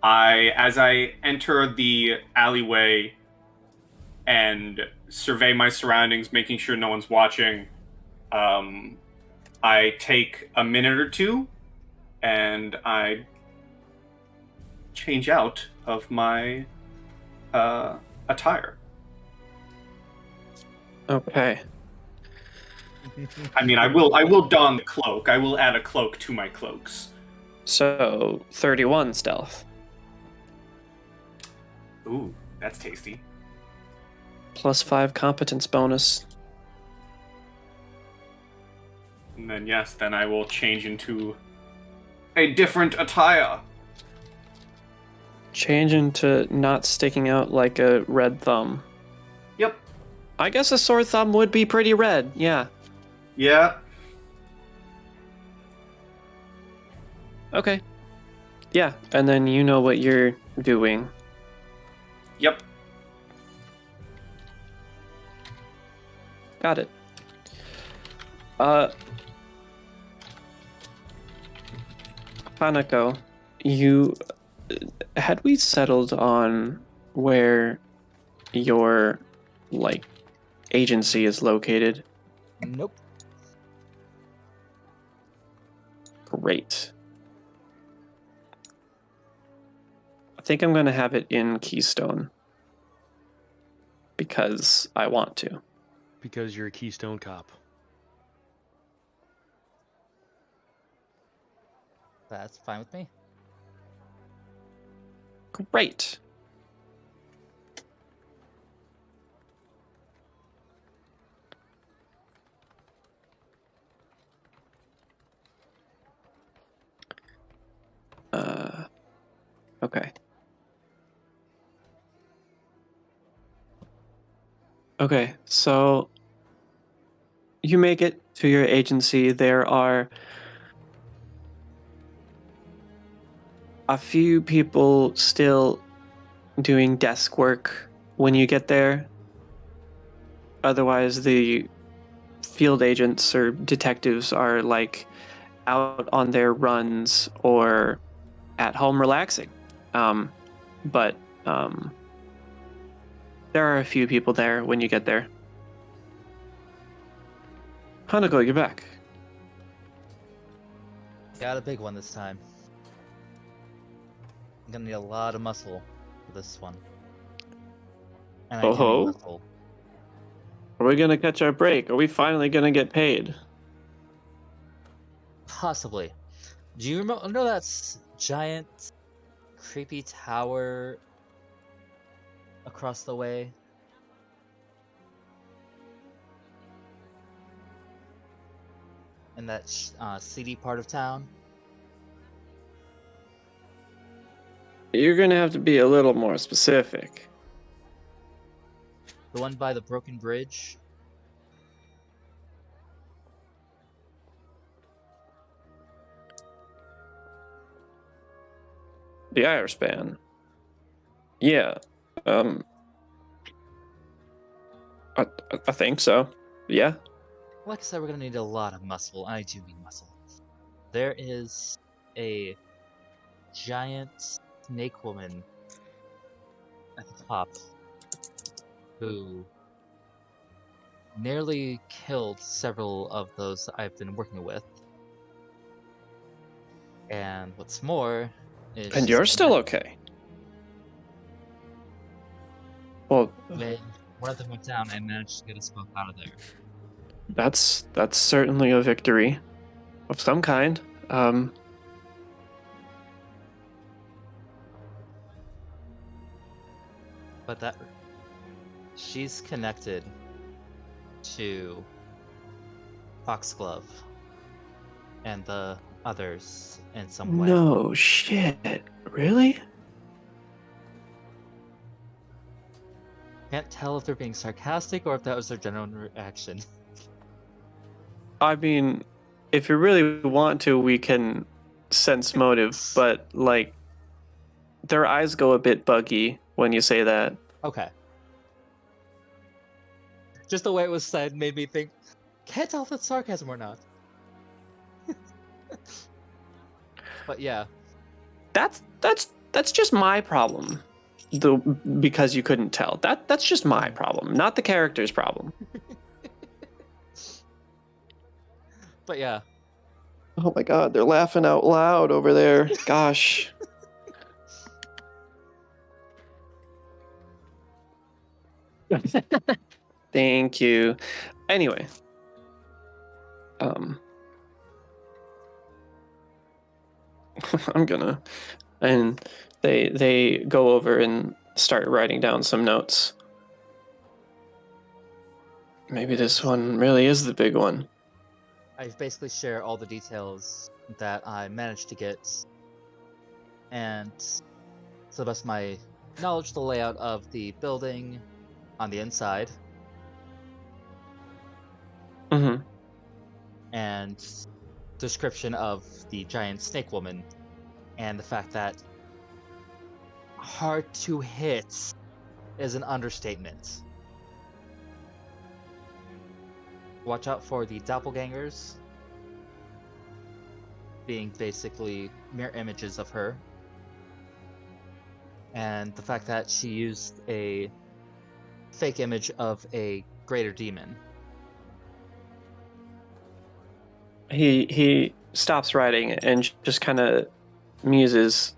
as I enter the alleyway and survey my surroundings, making sure no one's watching, I take a minute or two, and I change out of my attire. Okay. I mean, I will don the cloak. I will add a cloak to my cloaks. So, 31 stealth. Ooh, that's tasty. Plus 5 competence bonus. And then yes, then I will change into a different attire. Change into not sticking out like a red thumb. Yep. I guess a sore thumb would be pretty red, yeah. Yeah. Okay. Yeah, and then you know what you're doing. Yep. Got it. Hanako, had we settled on where your, like, agency is located? Nope. Great. I think I'm going to have it in Keystone because I want to. Because you're a Keystone Cop. That's fine with me. Great. Okay. Okay, so you make it to your agency. There are a few people still doing desk work when you get there. Otherwise, the field agents or detectives are like out on their runs or at home relaxing. But there are a few people there when you get there. Hanako, you're back. Got a big one this time. I'm gonna need a lot of muscle for this one. And I do Oh-ho. need muscle. Are we gonna catch our break? Are we finally gonna get paid? Possibly. Do you know that giant, creepy tower across the way? In that seedy part of town? You're gonna have to be a little more specific. The one by the broken bridge? The Irish band. Yeah. I think so. Yeah. Like I said, we're gonna need a lot of muscle, and I do need muscle. There is a giant snake woman at the top who nearly killed several of those I've been working with. And what's more is And she's you're still connected. okay. Well, When one of them went down, I managed to get us both out of there. that's certainly a victory of some kind. But that she's connected to Foxglove and the others in some way. No shit. Really? Can't tell if they're being sarcastic or if that was their general reaction. I mean, if you really want to, we can sense motive, but like their eyes go a bit buggy when you say that. Okay. Just the way it was said made me think, can't tell if it's sarcasm or not. But yeah. That's just my problem. Because you couldn't tell. That's just my problem, not the character's problem. But yeah. Oh my god, they're laughing out loud over there. Gosh. Thank you. Anyway. I'm gonna. And they go over and start writing down some notes. Maybe this one really is the big one. I basically share all the details that I managed to get, and to the best of my knowledge, the layout of the building on the inside, Mm-hmm. and description of the giant snake woman, and the fact that hard to hit is an understatement. Watch out for the doppelgangers, being basically mirror images of her. And the fact that she used a fake image of a greater demon. He stops writing and just kind of muses.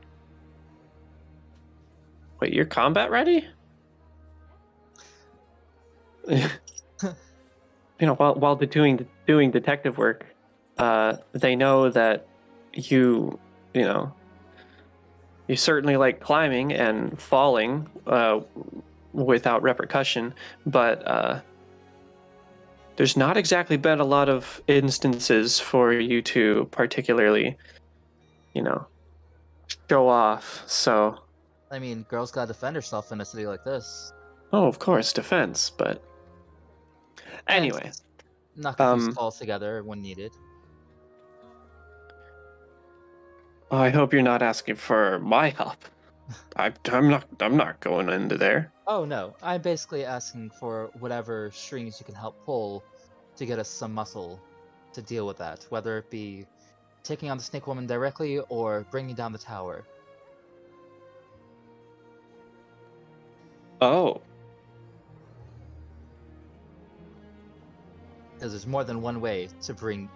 Wait, you're combat ready? While they're doing detective work, they know that you certainly like climbing and falling without repercussion, but there's not exactly been a lot of instances for you to particularly, show off. So, I mean, girls gotta defend herself in a city like this. oh, of course, defense, but anyway. Knock a few skulls together when needed. I hope you're not asking for my help. I'm not going into there. Oh no, I'm basically asking for whatever strings you can help pull to get us some muscle to deal with that, whether it be taking on the Snake Woman directly or bringing down the tower. Oh. Because there's more than one way to bring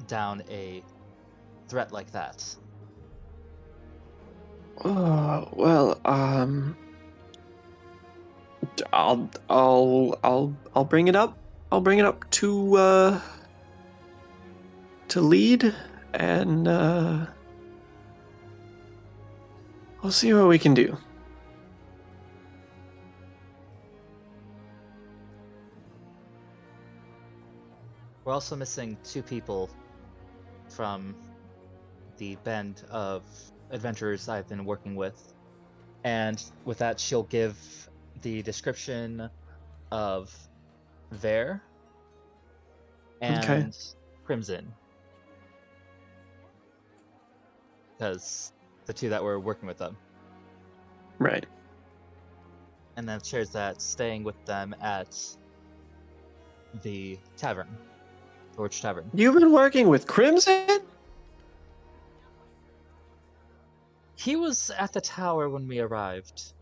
down a threat like that. Well, I'll bring it up. I'll bring it up to lead, and we'll see what we can do. We're also missing 2 people from the band of adventurers I've been working with. And with that, she'll give the description of Vare and Crimson. Because the 2 that were working with them. Right. And then shares that staying with them at the tavern. Torch Tavern. You've been working with Crimson? He was at the tower when we arrived.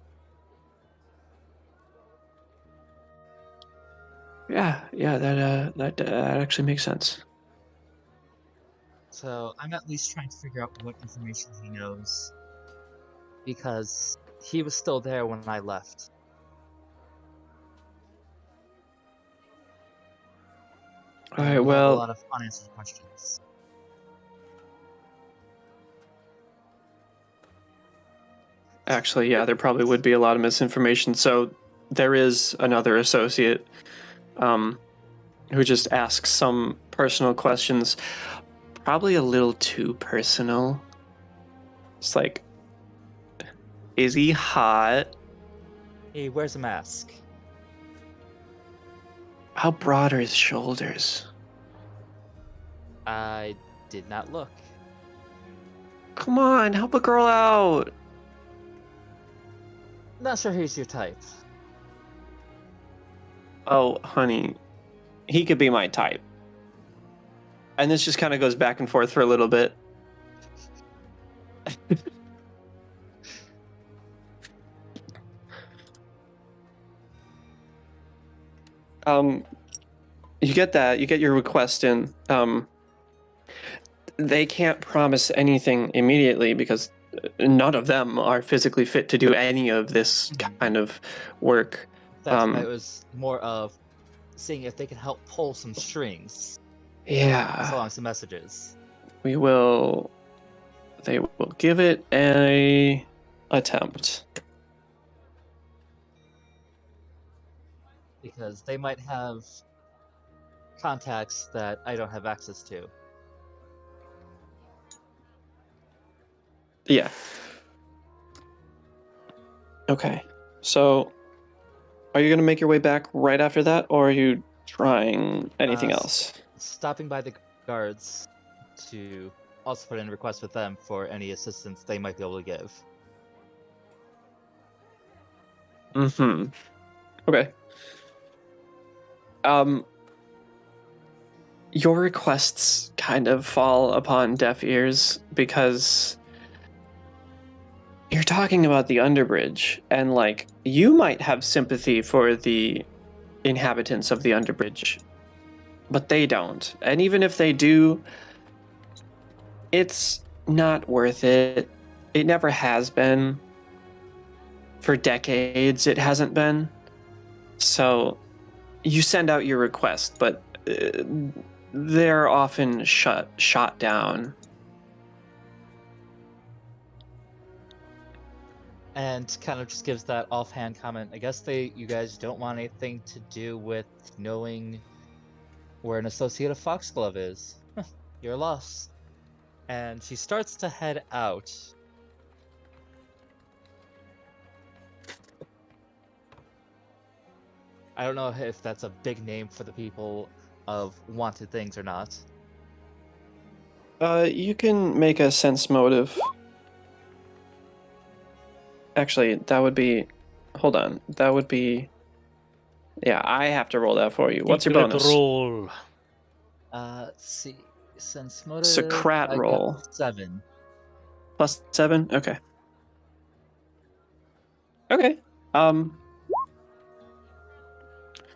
Yeah, that actually makes sense. So I'm at least trying to figure out what information he knows. Because he was still there when I left. All right, We have well, a lot of unanswered questions. actually, yeah, there probably would be a lot of misinformation. So there is another associate who just asks some personal questions, probably a little too personal. It's like, is he hot? He wears a mask. How broad are his shoulders? I did not look. Come on, help a girl out. Not sure he's your type. Oh, honey, he could be my type. And this just kind of goes back and forth for a little bit. You get that, you get your request in. They can't promise anything immediately because none of them are physically fit to do any of this kind of work. That's why it was more of seeing if they can help pull some strings. Yeah. Along some messages. They will give it a attempt. Because they might have contacts that I don't have access to. Yeah. Okay. So, are you going to make your way back right after that, or are you trying anything else? Stopping by the guards to also put in a request with them for any assistance they might be able to give. Mm-hmm. Okay. Your requests kind of fall upon deaf ears because you're talking about the underbridge, and like you might have sympathy for the inhabitants of the underbridge, but they don't. And even if they do, It's not worth it. It never has been. For decades, it hasn't been. So you send out your request, but they're often shot down. And kind of just gives that offhand comment. I guess you guys don't want anything to do with knowing where an associate of Foxglove is. You're lost. And she starts to head out. I don't know if that's a big name for the people of wanted things or not. You can make a sense motive. Actually, that would be... Hold on. That would be... Yeah, I have to roll that for you. What's your Secret bonus? roll. Let's see. Sense motive. Socrat I got roll. 7. Plus 7? Okay. Okay.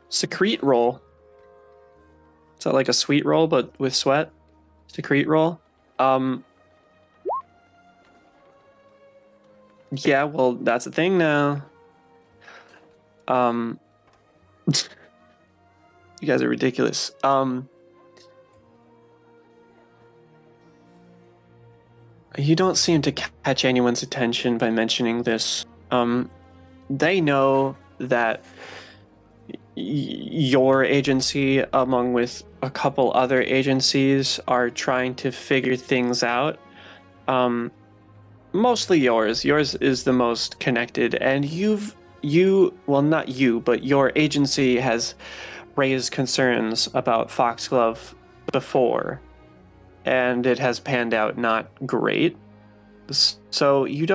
Secrete roll. Is that like a sweet roll, but with sweat? Secrete roll? Yeah, well, that's a thing now. You guys are ridiculous. You don't seem to catch anyone's attention by mentioning this. They know that your agency, along with a couple other agencies, are trying to figure things out. Mostly yours. Yours is the most connected, and well, not you, but your agency has raised concerns about Foxglove before, and it has panned out not great. So you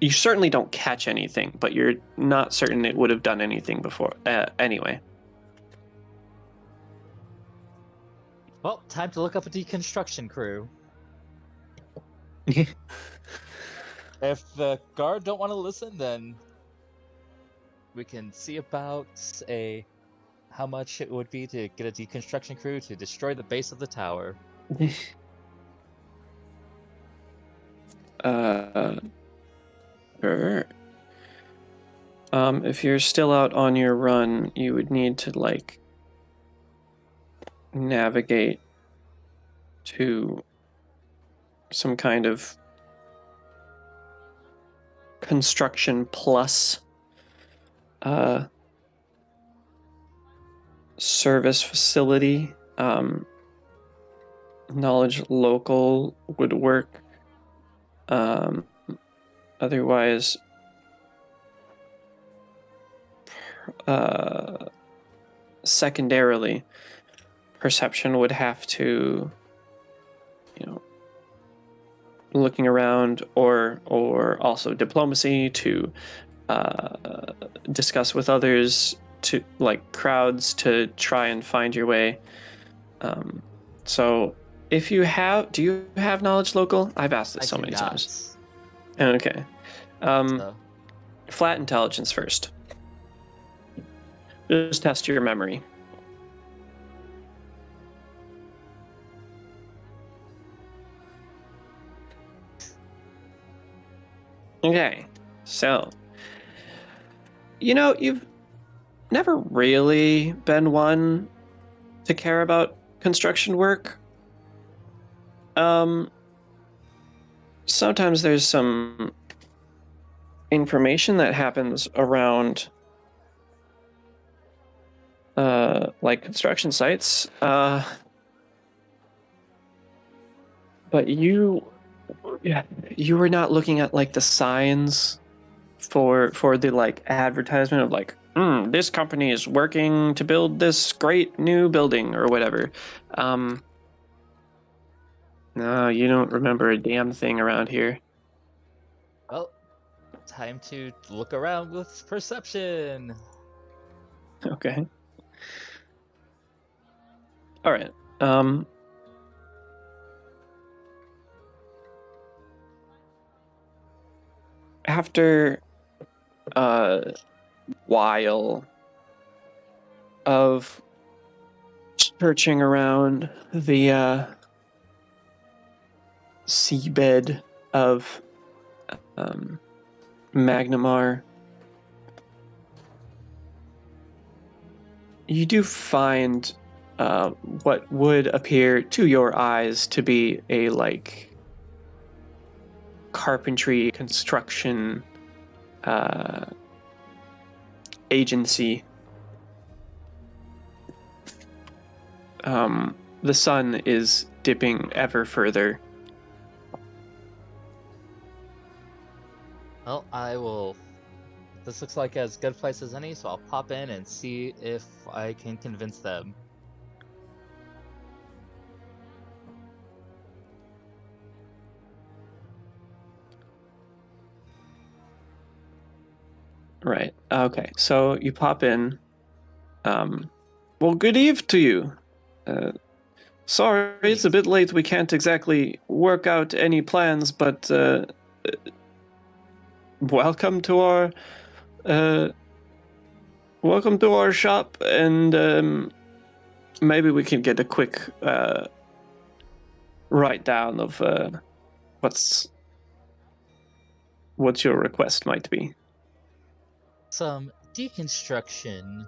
certainly don't catch anything, but you're not certain it would have done anything before. Anyway. Well, time to look up a deconstruction crew. If the guard don't want to listen, then we can see about how much it would be to get a deconstruction crew to destroy the base of the tower. Sure. If you're still out on your run, you would need to navigate to some kind of construction plus service facility. Knowledge local would work. Otherwise, secondarily, perception would have to, looking around, or also diplomacy to discuss with others, to crowds, to try and find your way. So if you do you have knowledge local? I've asked this so many times. Okay. Flat intelligence first. Just test your memory. Okay, so you've never really been one to care about construction work. Sometimes there's some information that happens around construction sites, but you were not looking at the signs for the advertisement of this company is working to build this great new building or whatever. No, you don't remember a damn thing around here. Well, time to look around with perception. Okay. All right. After a while of searching around the seabed of Magnamar, you do find what would appear to your eyes to be a carpentry construction agency. The sun is dipping ever further. Well, I will. This looks like as good a place as any, so I'll pop in and see if I can convince them. Right. Okay. So you pop in. Well, good eve to you. Sorry, it's a bit late. We can't exactly work out any plans, but welcome to our shop, and maybe we can get a quick write down of what your request might be. Some deconstruction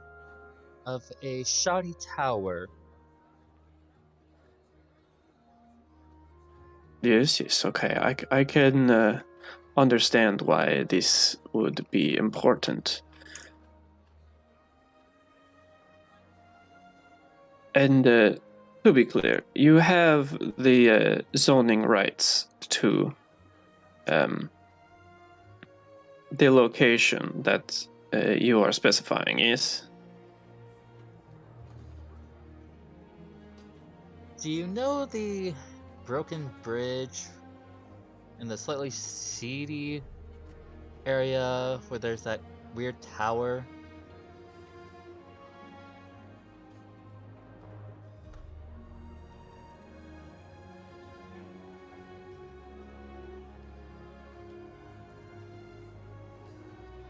of a shoddy tower. Yes, okay. I can understand why this would be important. And to be clear, you have the zoning rights to the location that you are specifying, yes? Do you know the broken bridge in the slightly seedy area where there's that weird tower?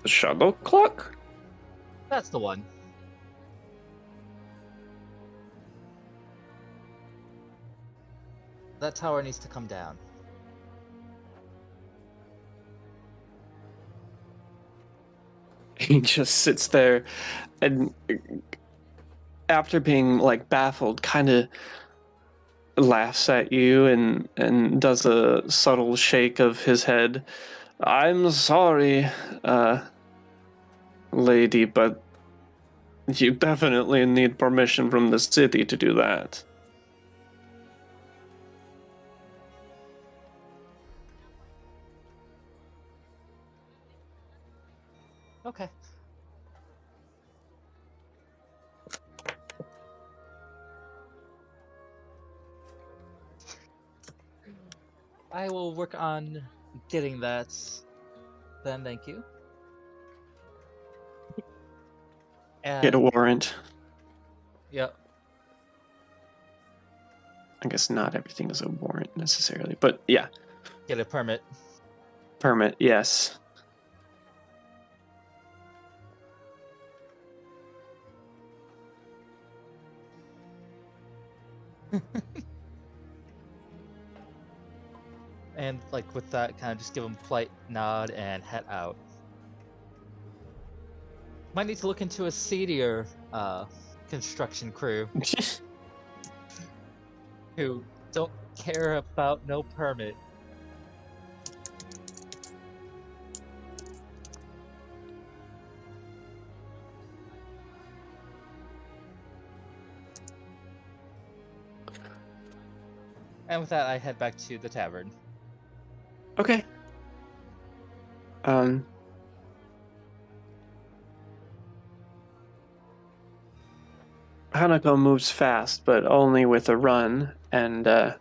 The shadow clock? That's the one. That tower needs to come down. He just sits there and, after being baffled, kind of laughs at you and does a subtle shake of his head. I'm sorry, lady, but you definitely need permission from the city to do that. Okay. I will work on getting that. Then, thank you. Get a And, warrant. yep. I guess not everything is a warrant necessarily, but yeah. Get a permit. Permit, yes. And with that, kind of just give him a polite nod and head out. Might need to look into a seedier construction crew who don't care about no permit. And with that, I head back to the tavern. Okay. Hanako moves fast, but only with a run, and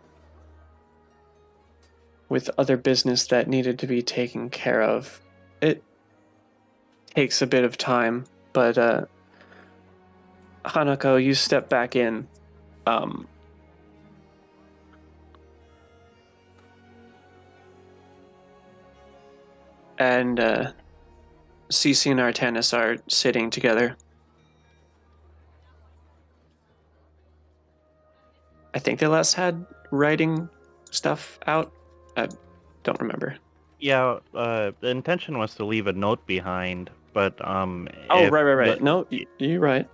with other business that needed to be taken care of. It takes a bit of time, but Hanako, you step back in. And Cece and Artanis are sitting together. I think they last had writing stuff out I don't remember. Yeah, the intention was to leave a note behind, but Oh, if right. the- No, you're right.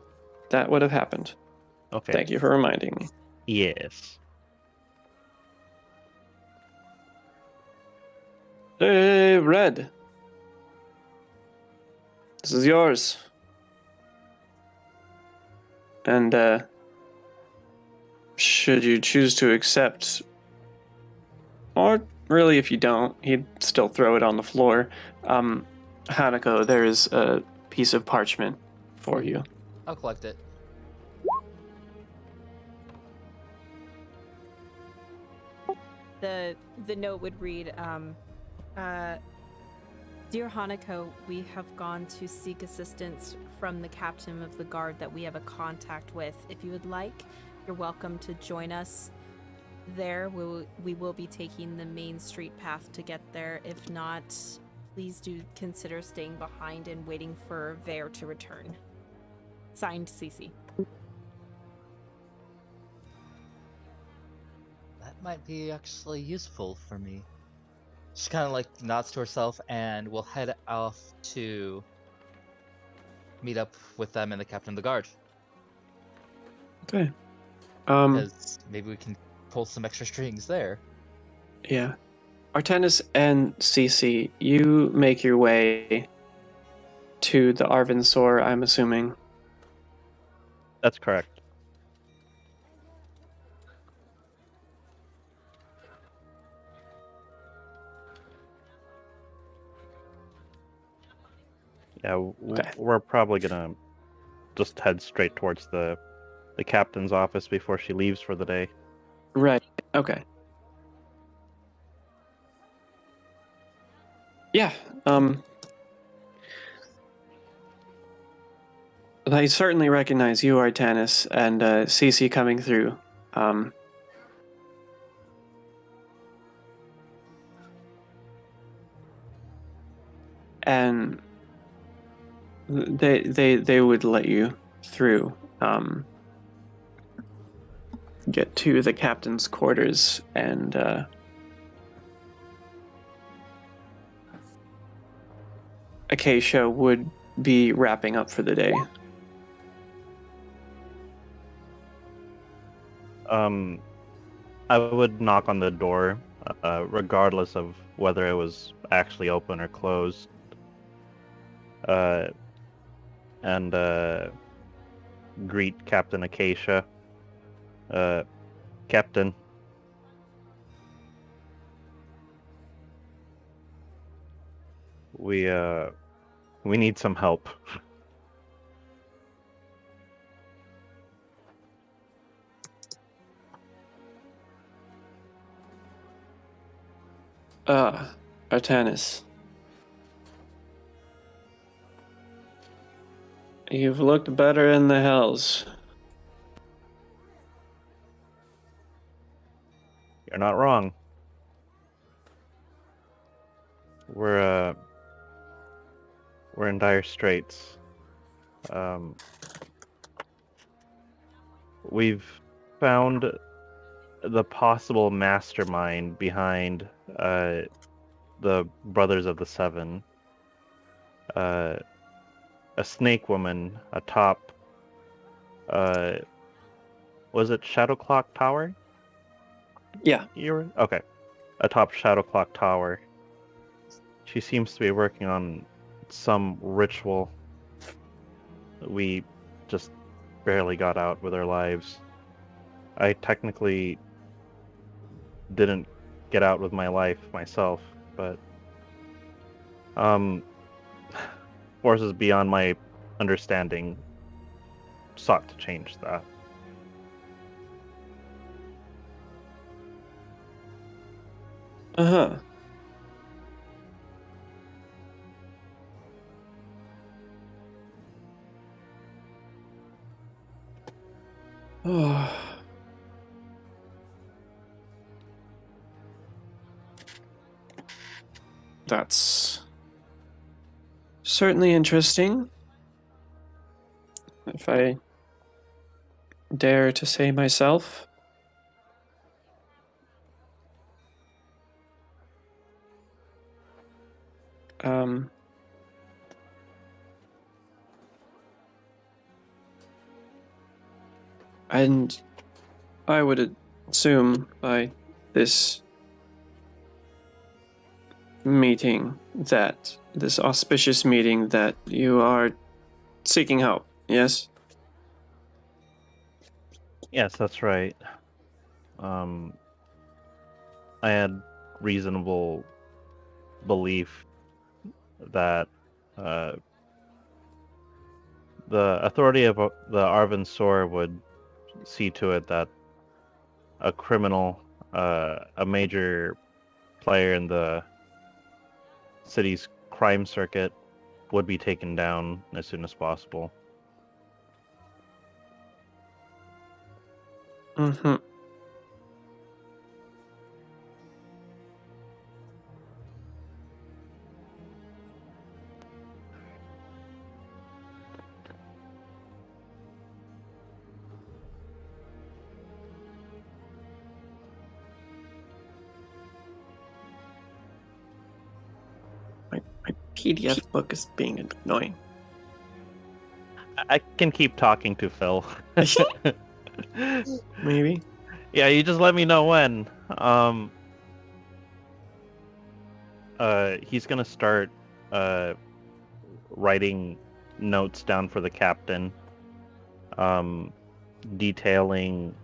That would have happened. Okay. Thank you for reminding me. Yes. Hey, Red. This is yours. And, should you choose to accept, or really if you don't, he'd still throw it on the floor. Hanako, there is a piece of parchment for you. I'll collect it. The note would read, Dear Hanako, we have gone to seek assistance from the captain of the guard that we have a contact with. If you would like, you're welcome to join us there. We will be taking the main street path to get there. If not, please do consider staying behind and waiting for Vare to return. Signed, Cece. That might be actually useful for me. She kind of like nods to herself and will head off to meet up with them and the captain of the guard. Okay. Because maybe we can pull some extra strings there. Yeah. Artenis and Cece, you make your way to the Arvinsor, I'm assuming. That's correct. Yeah, Okay. we're probably gonna just head straight towards the captain's office before she leaves for the day. Right. Okay. Yeah. I certainly recognize you, Artanis, and Cece coming through. And they would let you through. Get to the captain's quarters, and Acacia would be wrapping up for the day. I would knock on the door, regardless of whether it was actually open or closed. And greet Captain Acacia. Captain. We need some help. Artanis. You've looked better in the hells. You're not wrong. We're in dire straits. We've found the possible mastermind behind the Brothers of the Seven. A snake woman atop was it Shadow Clock Tower? Yeah. Okay. Atop Shadow Clock Tower. She seems to be working on some ritual. We just barely got out with our lives. I technically didn't get out with my life myself, but forces beyond my understanding sought to change that. Uh-huh. Oh. That's certainly interesting, if I dare to say myself. Um, and I would assume by this meeting this auspicious meeting that you are seeking help, yes? Yes, that's right. I had reasonable belief that the authority of the Arvin Sor would see to it that a criminal, a major player in the city's crime circuit, would be taken down as soon as possible. Mm-hmm. My PDF book is being annoying. I can keep talking to Phil. Maybe. Yeah, you just let me know when. He's gonna start writing notes down for the captain, detailing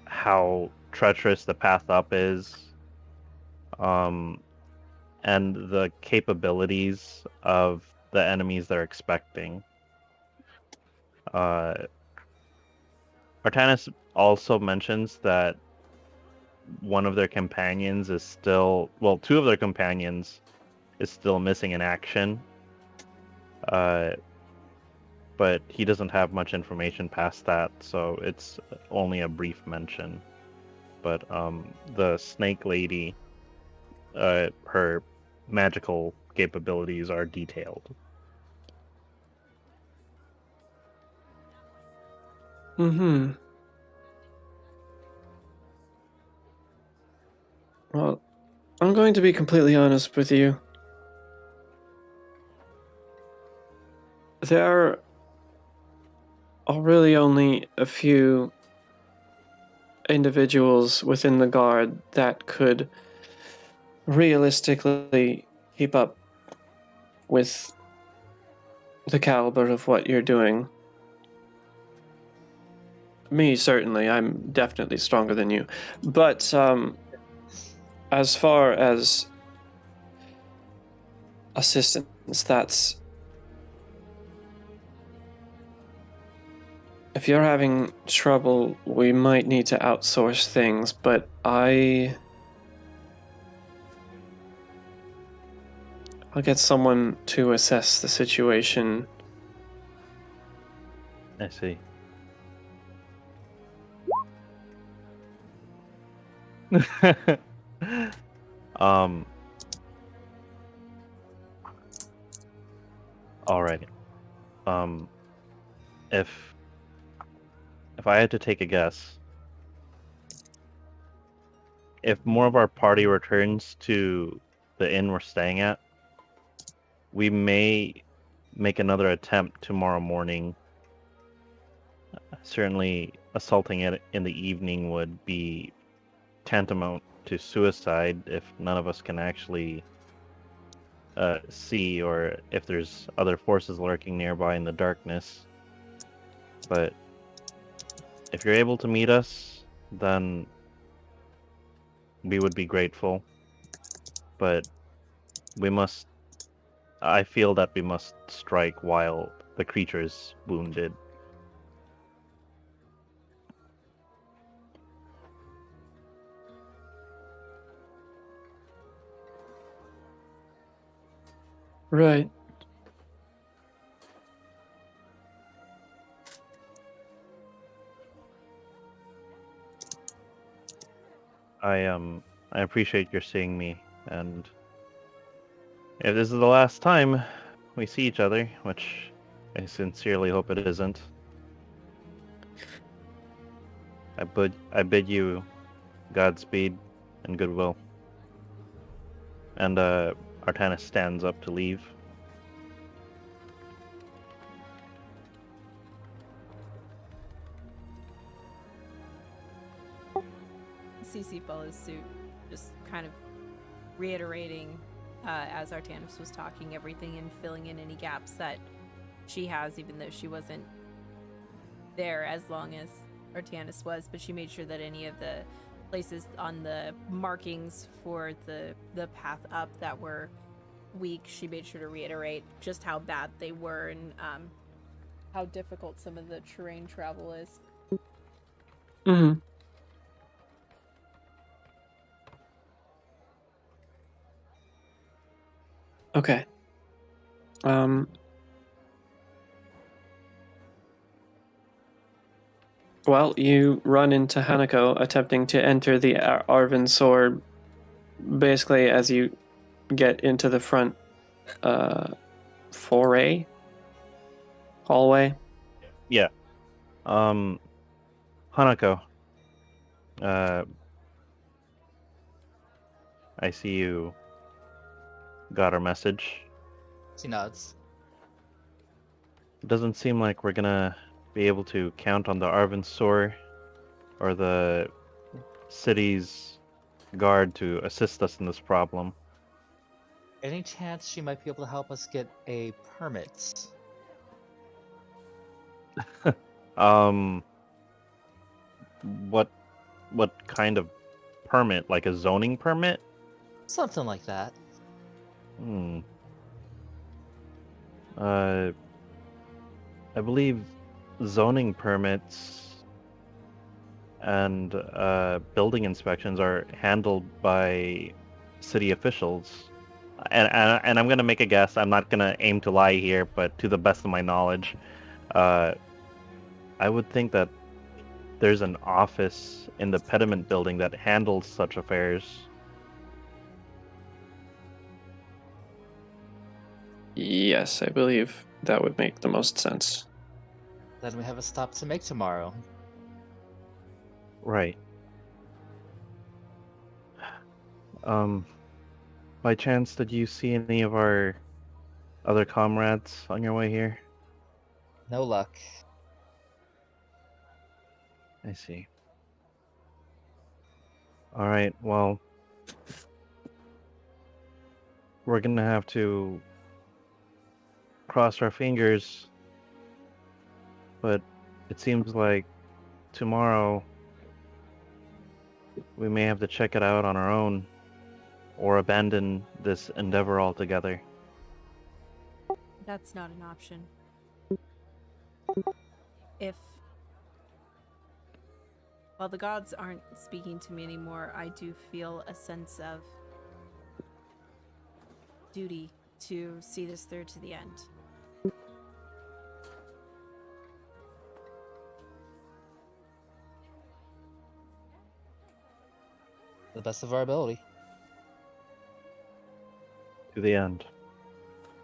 how treacherous the path up is, and the capabilities of the enemies they're expecting. Artanis also mentions that one of their companions is still, well, two of their companions is still missing in action. But he doesn't have much information past that, so it's only a brief mention. But the snake lady, her magical capabilities are detailed. Mm-hmm. Well, I'm going to be completely honest with you. There are really only a few individuals within the guard that could realistically keep up with the caliber of what you're doing. Me, certainly. I'm definitely stronger than you. But as far as assistance, that's... If you're having trouble, we might need to outsource things, but I'll get someone to assess the situation. I see. um. Alright. If I had to take a guess, if more of our party returns to the inn we're staying at, we may make another attempt tomorrow morning. Certainly, assaulting it in the evening would be tantamount to suicide if none of us can actually see, or if there's other forces lurking nearby in the darkness. But if you're able to meet us, then we would be grateful. But I feel that we must strike while the creature is wounded. Right. I appreciate your seeing me, and if this is the last time we see each other, which I sincerely hope it isn't, I bid you Godspeed and goodwill. And Artanis stands up to leave. CC follows suit, just kind of reiterating as Artanis was talking everything and filling in any gaps that she has, even though she wasn't there as long as Artanis was. But she made sure that any of the places on the markings for the path up that were weak, she made sure to reiterate just how bad they were and how difficult some of the terrain travel is. Mm-hmm. Okay. Well, you run into Hanako attempting to enter the Arvin sword basically as you get into the front foray hallway. Yeah. Hanako. I see you got our message. She nods. It doesn't seem like we're gonna be able to count on the Arvinsor or the city's guard to assist us in this problem. Any chance she might be able to help us get a permit? What kind of permit? Like a zoning permit? Something like that. I believe zoning permits and building inspections are handled by city officials. And I'm gonna make a guess. I'm not gonna aim to lie here, but to the best of my knowledge, I would think that there's an office in the pediment building that handles such affairs. Yes, I believe that would make the most sense. Then we have a stop to make tomorrow. Right. By chance, did you see any of our other comrades on your way here? No luck. I see. Alright, well, we're gonna have to cross our fingers, but it seems like tomorrow we may have to check it out on our own or abandon this endeavor altogether. That's not an option. While the gods aren't speaking to me anymore, I do feel a sense of duty to see this through to the end. The best of our ability. To the end.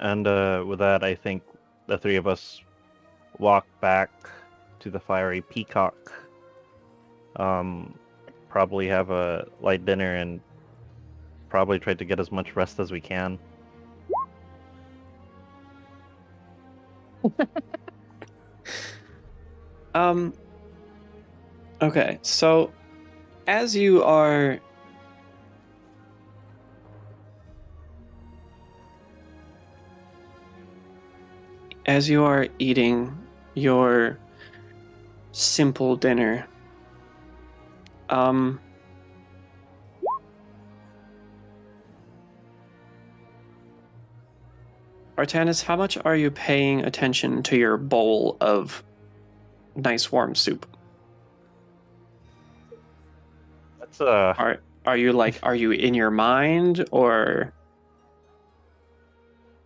And with that, I think the three of us walk back to the fiery peacock. Probably have a light dinner and probably try to get as much rest as we can. Okay, so as you are eating your simple dinner, Artanis, how much are you paying attention to your bowl of nice warm soup? That's Are you in your mind, or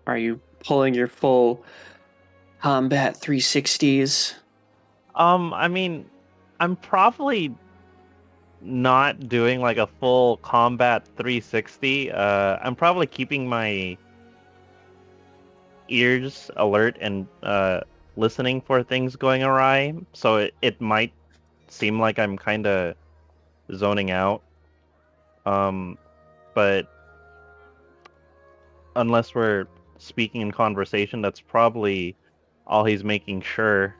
are you pulling your full combat 360s? I mean, I'm probably not doing like a full combat 360. I'm probably keeping my ears alert and listening for things going awry. So it might seem like I'm kind of zoning out. But unless we're speaking in conversation, that's probably all he's making sure.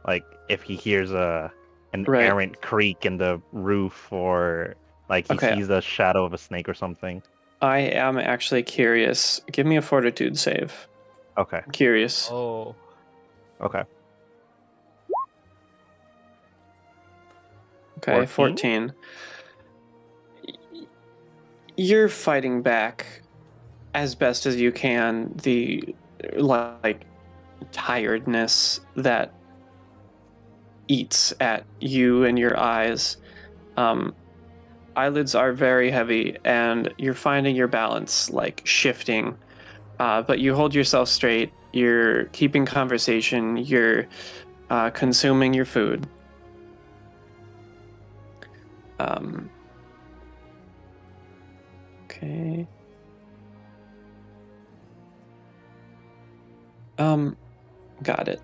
Like if he hears an Right. errant creak in the roof, or like he Okay. sees the shadow of a snake or something. I am actually curious. Give me a fortitude save. Okay. I'm curious. Oh. Okay. Okay, 14? 14. You're fighting back as best as you can the like tiredness that eats at you and your eyes. Eyelids are very heavy, and you're finding your balance like shifting. But you hold yourself straight. You're keeping conversation. You're consuming your food. Okay. Got it.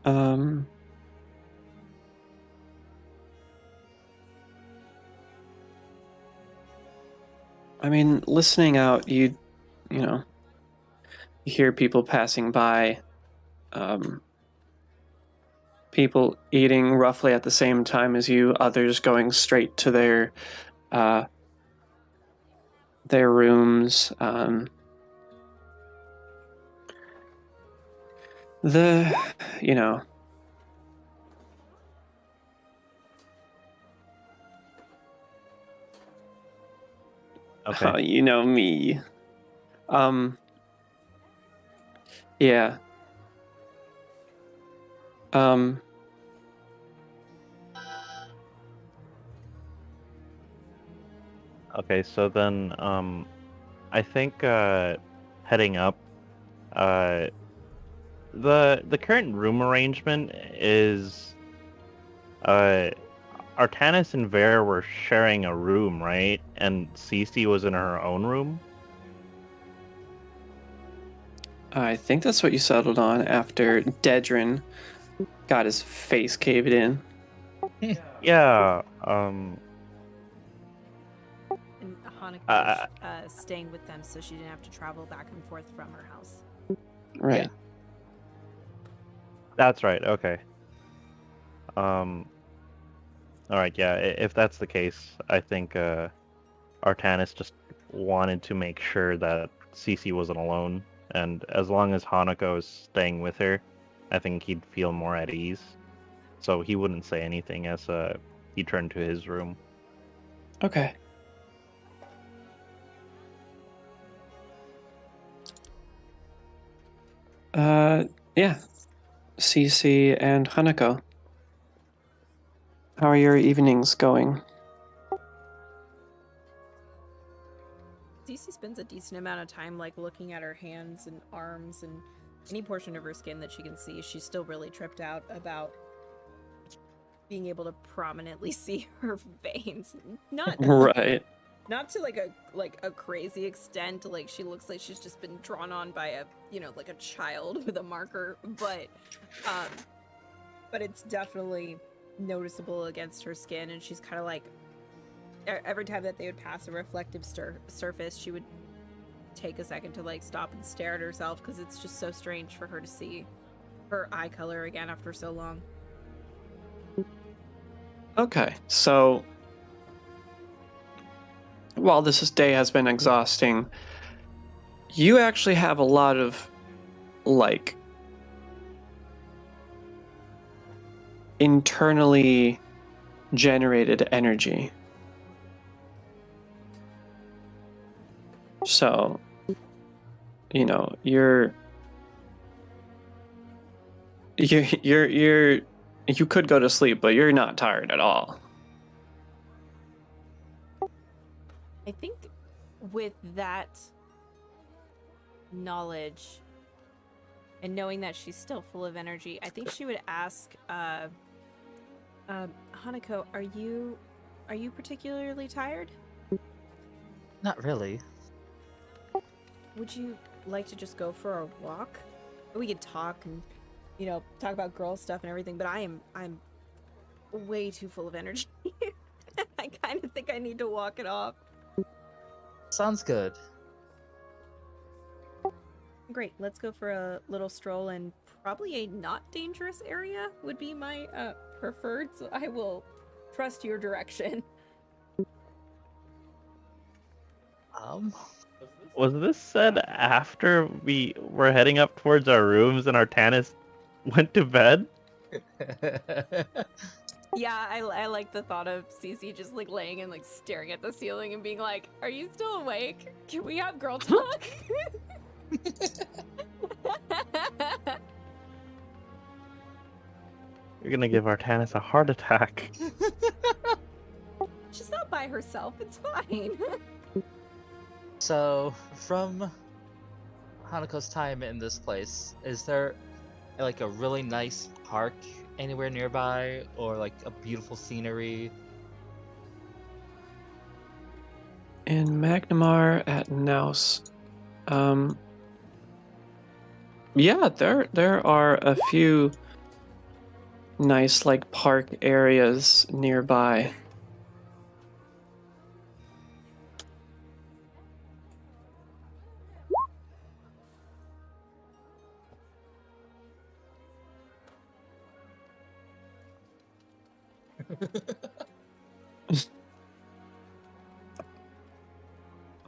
Um, I mean, listening out, you know, you hear people passing by, people eating roughly at the same time as you, others going straight to their rooms. The, you know, Okay. you know me. Yeah. Okay, so then I think heading up, uh the current room arrangement is Artanis and Ver were sharing a room, right? And Cece was in her own room? I think that's what you settled on after Dedrin got his face caved in. Yeah, And Hanukkah was staying with them, so she didn't have to travel back and forth from her house. Right. Yeah. that's right, okay. Alright, yeah, if that's the case, I think Artanis just wanted to make sure that Cece wasn't alone, and as long as Hanako is staying with her, I think he'd feel more at ease. So he wouldn't say anything as he turned to his room. Okay. Yeah. Cece and Hanako. How are your evenings going? Cece spends a decent amount of time like looking at her hands and arms and any portion of her skin that she can see. She's still really tripped out about being able to prominently see her veins. Not Right. not to like a crazy extent, like she looks like she's just been drawn on by a, like a child with a marker, but it's definitely noticeable against her skin, and she's kind of like every time that they would pass a reflective surface, she would take a second to like stop and stare at herself, because it's just so strange for her to see her eye color again after so long. Okay. So while this day has been exhausting, you actually have a lot of like internally generated energy. So, you could go to sleep, but you're not tired at all. I think with that knowledge and knowing that she's still full of energy, I think she would ask Hanako, are you particularly tired? Not really. Would you like to just go for a walk? We could talk and, talk about girl stuff and everything, but I'm way too full of energy. I kind of think I need to walk it off. Sounds good. Great, let's go for a little stroll, and probably a not dangerous area would be my preferred, so I will trust your direction. Was this said after we were heading up towards our rooms and our Tannis went to bed? Yeah, I like the thought of Cece just like laying and like staring at the ceiling and being like, "Are you still awake? Can we have girl talk?" You're gonna give our Tannis a heart attack. She's not by herself. It's fine. So, from Hanako's time in this place, is there like a really nice park anywhere nearby, or like a beautiful scenery? In Magnamar at Naus, yeah, there are a few nice like park areas nearby.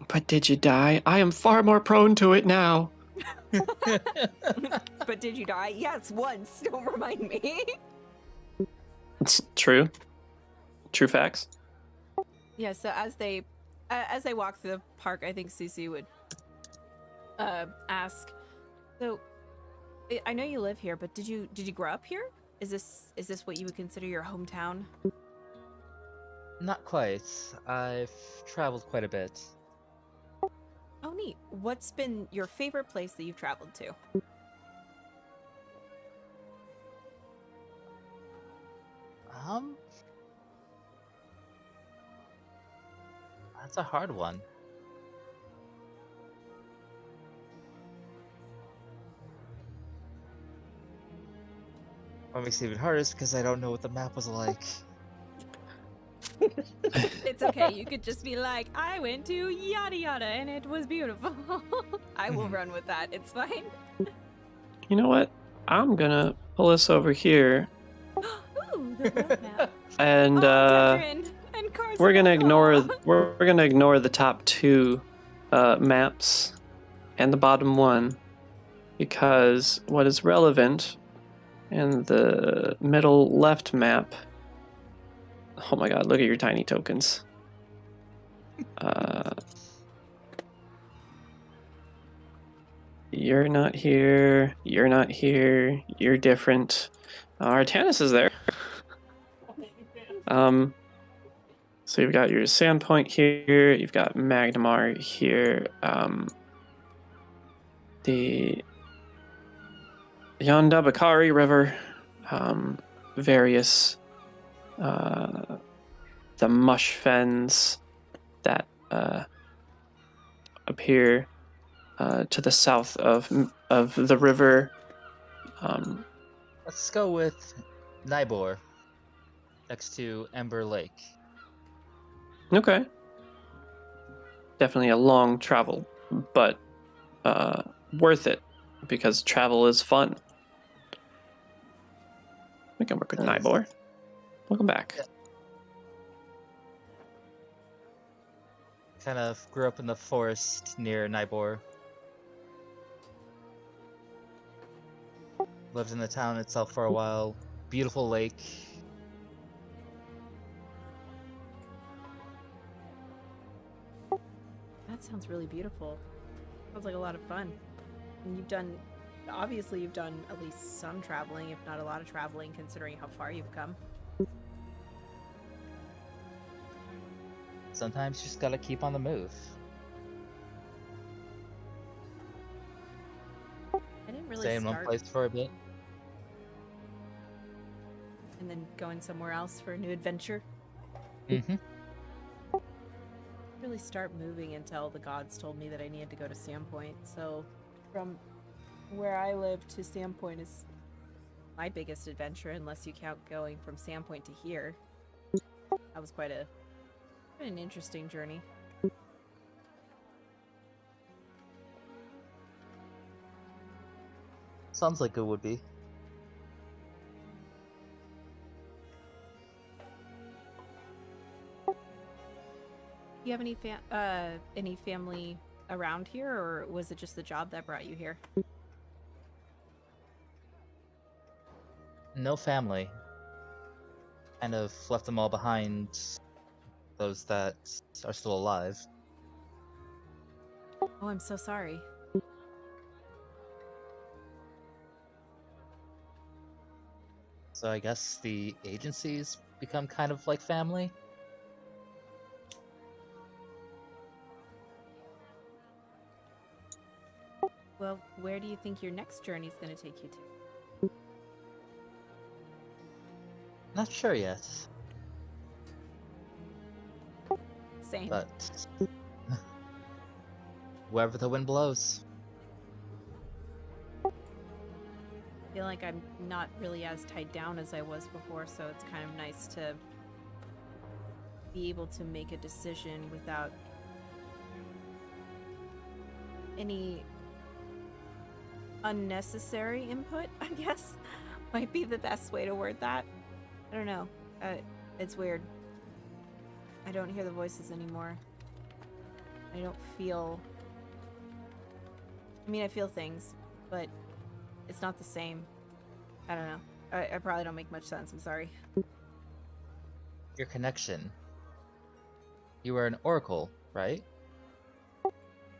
But did you die? I am far more prone to it now. But did you die? Yes, once. Don't remind me. It's true. True facts. Yeah. So as they walk through the park, I think Cece would ask. So, I know you live here, but did you grow up here? Is this what you would consider your hometown? Not quite. I've traveled quite a bit. Oh, neat. What's been your favorite place that you've traveled to? That's a hard one. What makes it even harder is because I don't know what the map was like. It's okay. You could just be like, I went to yada yada and it was beautiful. I will run with that. It's fine. You know what? I'm gonna pull us over here, Ooh, the roadmap. and Tetrin and cars. we're gonna and ignore we're gonna ignore the top two maps and the bottom one, because what is relevant in the middle left map. Oh my god, look at your tiny tokens. You're not here, you're not here, you're different. Artanis is there. So you've got your Sandpoint here, you've got Magnamar here, the Yonda Bakari River, various the mush fens that appear to the south of the river. Let's go with Nybor, next to Ember Lake. Okay. Definitely a long travel, but worth it because travel is fun. We can work with Nybor. Welcome back. Yeah. Kind of grew up in the forest near Nybor. Lived in the town itself for a while. Beautiful lake. That sounds really beautiful. Sounds like a lot of fun. And obviously you've done at least some traveling, if not a lot of traveling, considering how far you've come. Sometimes you just gotta keep on the move. I didn't really Stay in one place for a bit. and then going somewhere else for a new adventure. Mm-hmm. Really start moving until the gods told me that I needed to go to Sandpoint. So from where I live to Sandpoint is my biggest adventure, unless you count going from Sandpoint to here. That was quite an interesting journey. Sounds like it would be. Do you have any family around here, or was it just the job that brought you here? No family. Kind of left them all behind. Those that are still alive. Oh, I'm so sorry. So I guess the agencies become kind of like family. Well, where do you think your next journey is going to take you to? Not sure yet, Same. but wherever the wind blows. I feel like I'm not really as tied down as I was before, so it's kind of nice to be able to make a decision without any unnecessary input, I guess. Might be the best way to word that. I don't know. It's weird. I don't hear the voices anymore. I don't feel... I mean, I feel things, but it's not the same. I don't know. I probably don't make much sense. I'm sorry. Your connection. You were an oracle, right?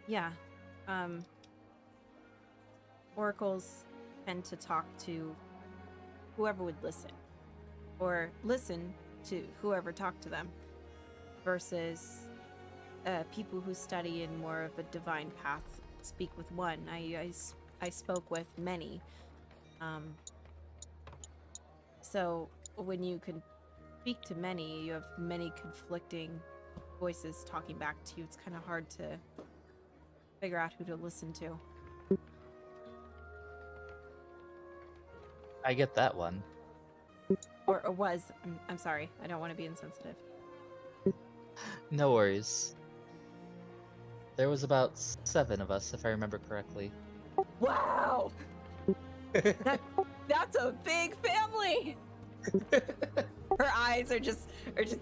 Yeah. Oracles tend to talk to whoever would listen, or listen to whoever talked to them, versus people who study in more of a divine path speak with one. I spoke with many. So when you can speak to many, you have many conflicting voices talking back to you. It's kind of hard to figure out who to listen to. I get that one. Or was. I'm sorry. I don't want to be insensitive. No worries. There was about 7 of us, if I remember correctly. Wow! That's a big family! Her eyes are just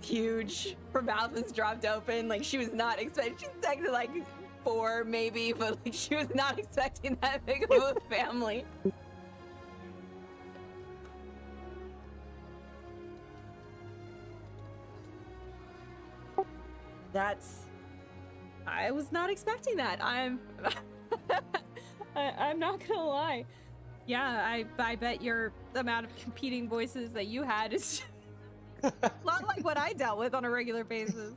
huge. Her mouth is dropped open. Like, she was not expecting. She expected like 4 maybe, but like she was not expecting that big of a family. I was not expecting that. I'm not gonna lie. Yeah, I bet your amount of competing voices that you had is a lot like what I dealt with on a regular basis.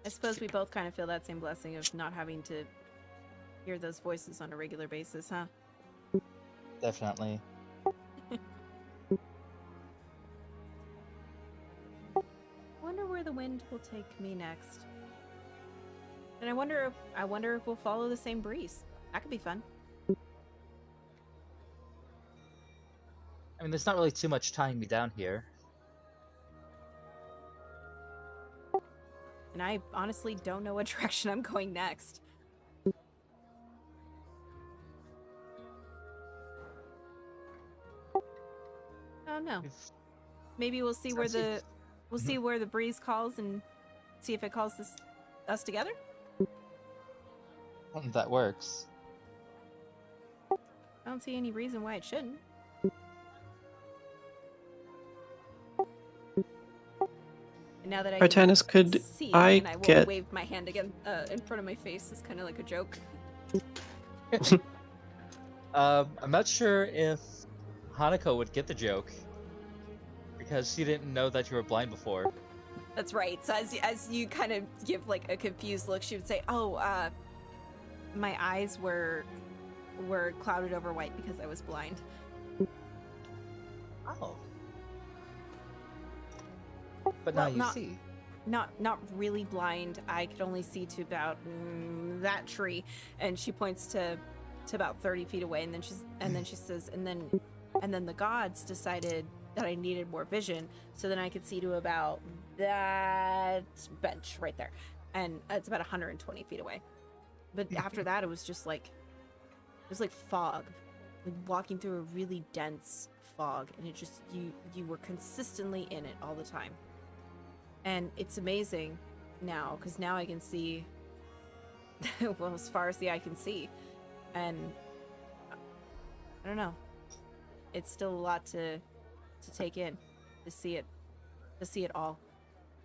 I suppose we both kind of feel that same blessing of not having to hear those voices on a regular basis, huh? Definitely. Wonder where the wind will take me next. And I wonder if we'll follow the same breeze. That could be fun. I mean, there's not really too much tying me down here. And I honestly don't know what direction I'm going next. I don't know. Maybe we'll see where the breeze calls and see if it calls us together. That works. I don't see any reason why it shouldn't. And now that I Artanis, could see, I and I will get... wave my hand again in front of my face. It's kind of like a joke. I'm not sure if Hanako would get the joke, because she didn't know that you were blind before. That's right. So as you kind of give like a confused look, she would say, "Oh, my eyes were were clouded over white because I was blind. Oh. But Well, now you not- see. Not really blind. I could only see to about that tree, and she points to about 30 feet away, and then she says, and then the gods decided that I needed more vision, so then I could see to about that bench right there, and it's about 120 feet away. But after that, it was like fog, like walking through a really dense fog, and it just you were consistently in it all the time. And it's amazing now, because now I can see, well, as far as the eye can see. And I don't know. It's still a lot to take in, to see it all,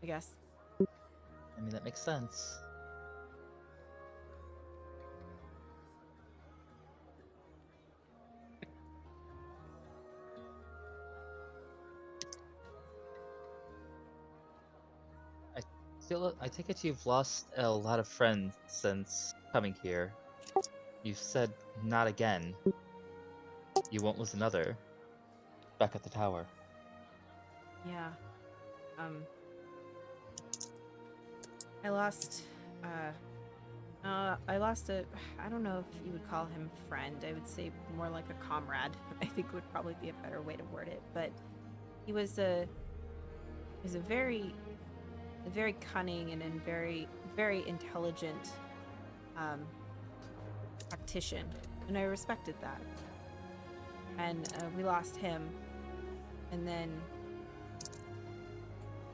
I guess. I mean, that makes sense. I take it you've lost a lot of friends since coming here. You said not again. You won't lose another. Back at the tower. Yeah. I lost I don't know if you would call him friend. I would say more like a comrade. I think would probably be a better way to word it. But he was a very cunning and very, very intelligent tactician, and I respected that. And we lost him, and then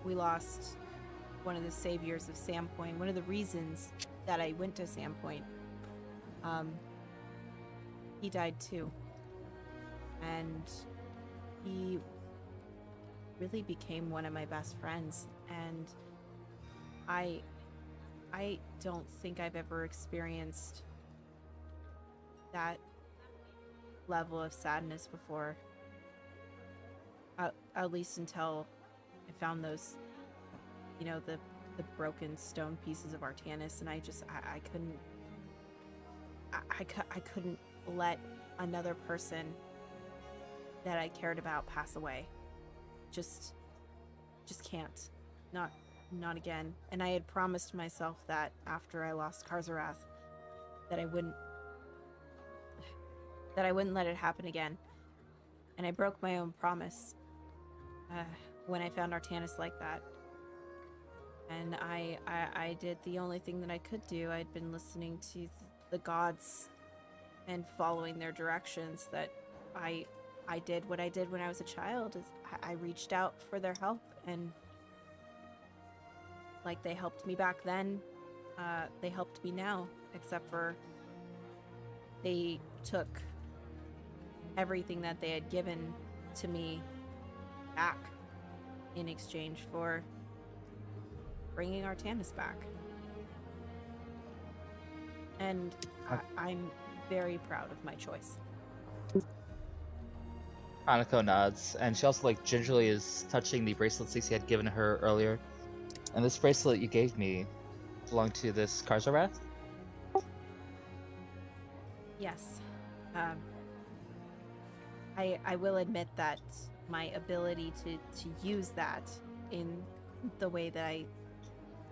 we lost one of the saviors of Sandpoint. One of the reasons that I went to Sandpoint. He died too, and he really became one of my best friends. And I don't think I've ever experienced that level of sadness before. At least until I found those, the broken stone pieces of Artanis, and I couldn't let another person that I cared about pass away. Just can't. Not again. And I had promised myself that after I lost Karzarath, that I wouldn't let it happen again. And I broke my own promise when I found Artanis like that. And I did the only thing that I could do. I'd been listening to the gods and following their directions. That I did what I did when I was a child. Is I reached out for their help, and like they helped me back then, they helped me now, except for they took everything that they had given to me back in exchange for bringing Artanis back. And I'm very proud of my choice. Hanako nods, and she also gingerly is touching the bracelet Cece had given her earlier. And this bracelet you gave me belonged to this Karzarath? Yes. I will admit that my ability to use that in the way that I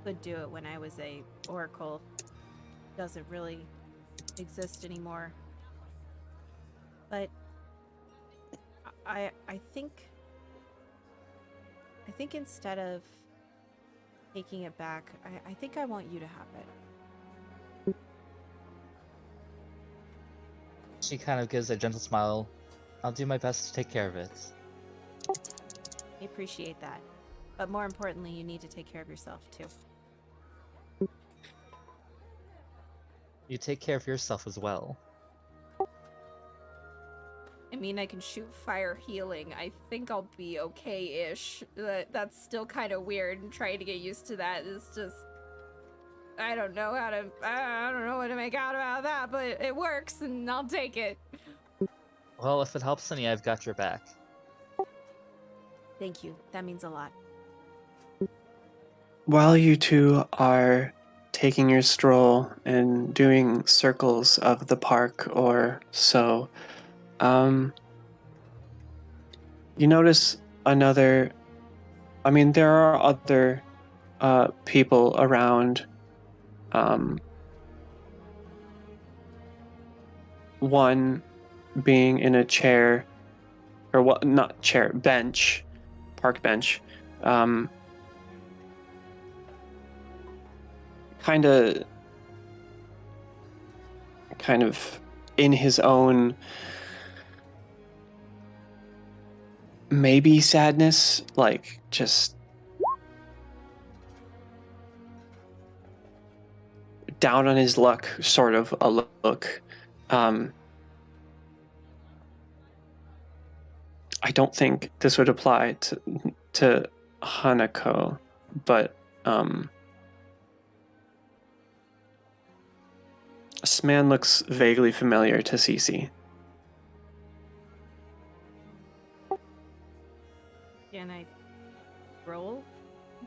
could do it when I was a oracle doesn't really exist anymore. But I think instead of taking it back, I think I want you to have it. She kind of gives a gentle smile. I'll do my best to take care of it. I appreciate that. But more importantly, you need to take care of yourself too. You take care of yourself as well. I mean, I can shoot fire healing. I think I'll be okay-ish. That's still kind of weird, and trying to get used to that is just... I don't know what to make out about that, but it works, and I'll take it. Well, if it helps any, I've got your back. Thank you. That means a lot. While you two are taking your stroll and doing circles of the park or so, you notice another. I mean, there are other people around. One being in a chair, or what? Not chair, bench, park bench. Kind of in his own maybe sadness, like just down on his luck, sort of a look. I don't think this would apply to Hanako, but this man looks vaguely familiar to Cece. Can I roll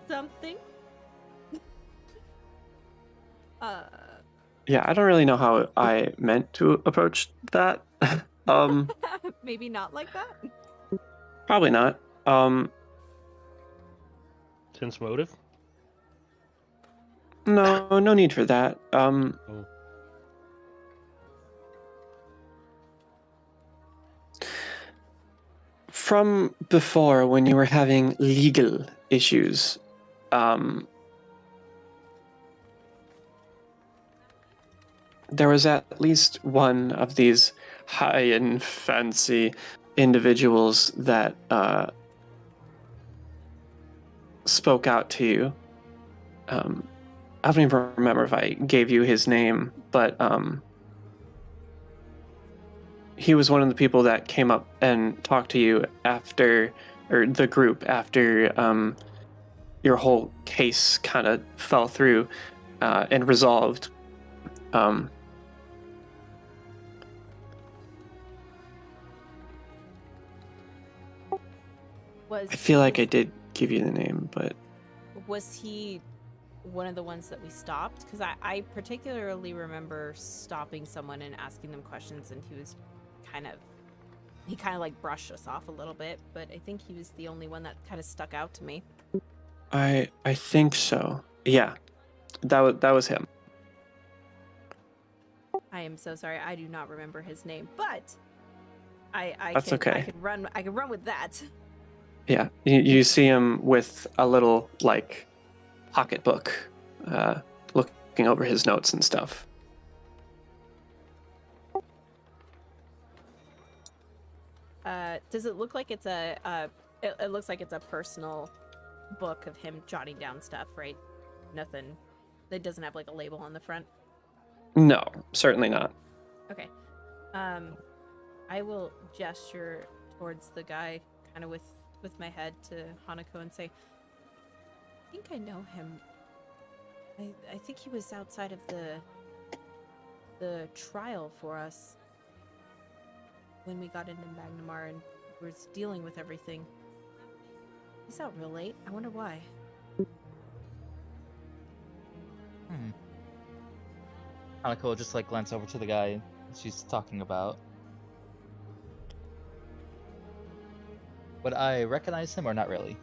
something? Yeah, I don't really know how I meant to approach that. Maybe not like that. Probably not. Sense motive? No need for that. Oh. From before, when you were having legal issues, there was at least one of these high and fancy individuals that spoke out to you. I don't even remember if I gave you his name, but he was one of the people that came up and talked to you after, or the group after your whole case kind of fell through and resolved. I feel like I did give you the name, but Was he one of the ones that we stopped? Because I particularly remember stopping someone and asking them questions, and he kind of like brushed us off a little bit, but I think he was the only one that kind of stuck out to me. I think so. Yeah, that was him. I am so sorry, I do not remember his name, but That's okay. I could run with that. Yeah, you see him with a little like pocketbook, looking over his notes and stuff. Does it look like it's it looks like it's a personal book of him jotting down stuff, right? Nothing. It doesn't have like a label on the front. No, certainly not. Okay. I will gesture towards the guy, kind of with my head to Hanako, and say, I think I know him. I think he was outside of the trial for us when we got into Magnamar and was dealing with everything. He's out real late. I wonder why. Hanako will just like glance over to the guy she's talking about. Would I recognize him or not really?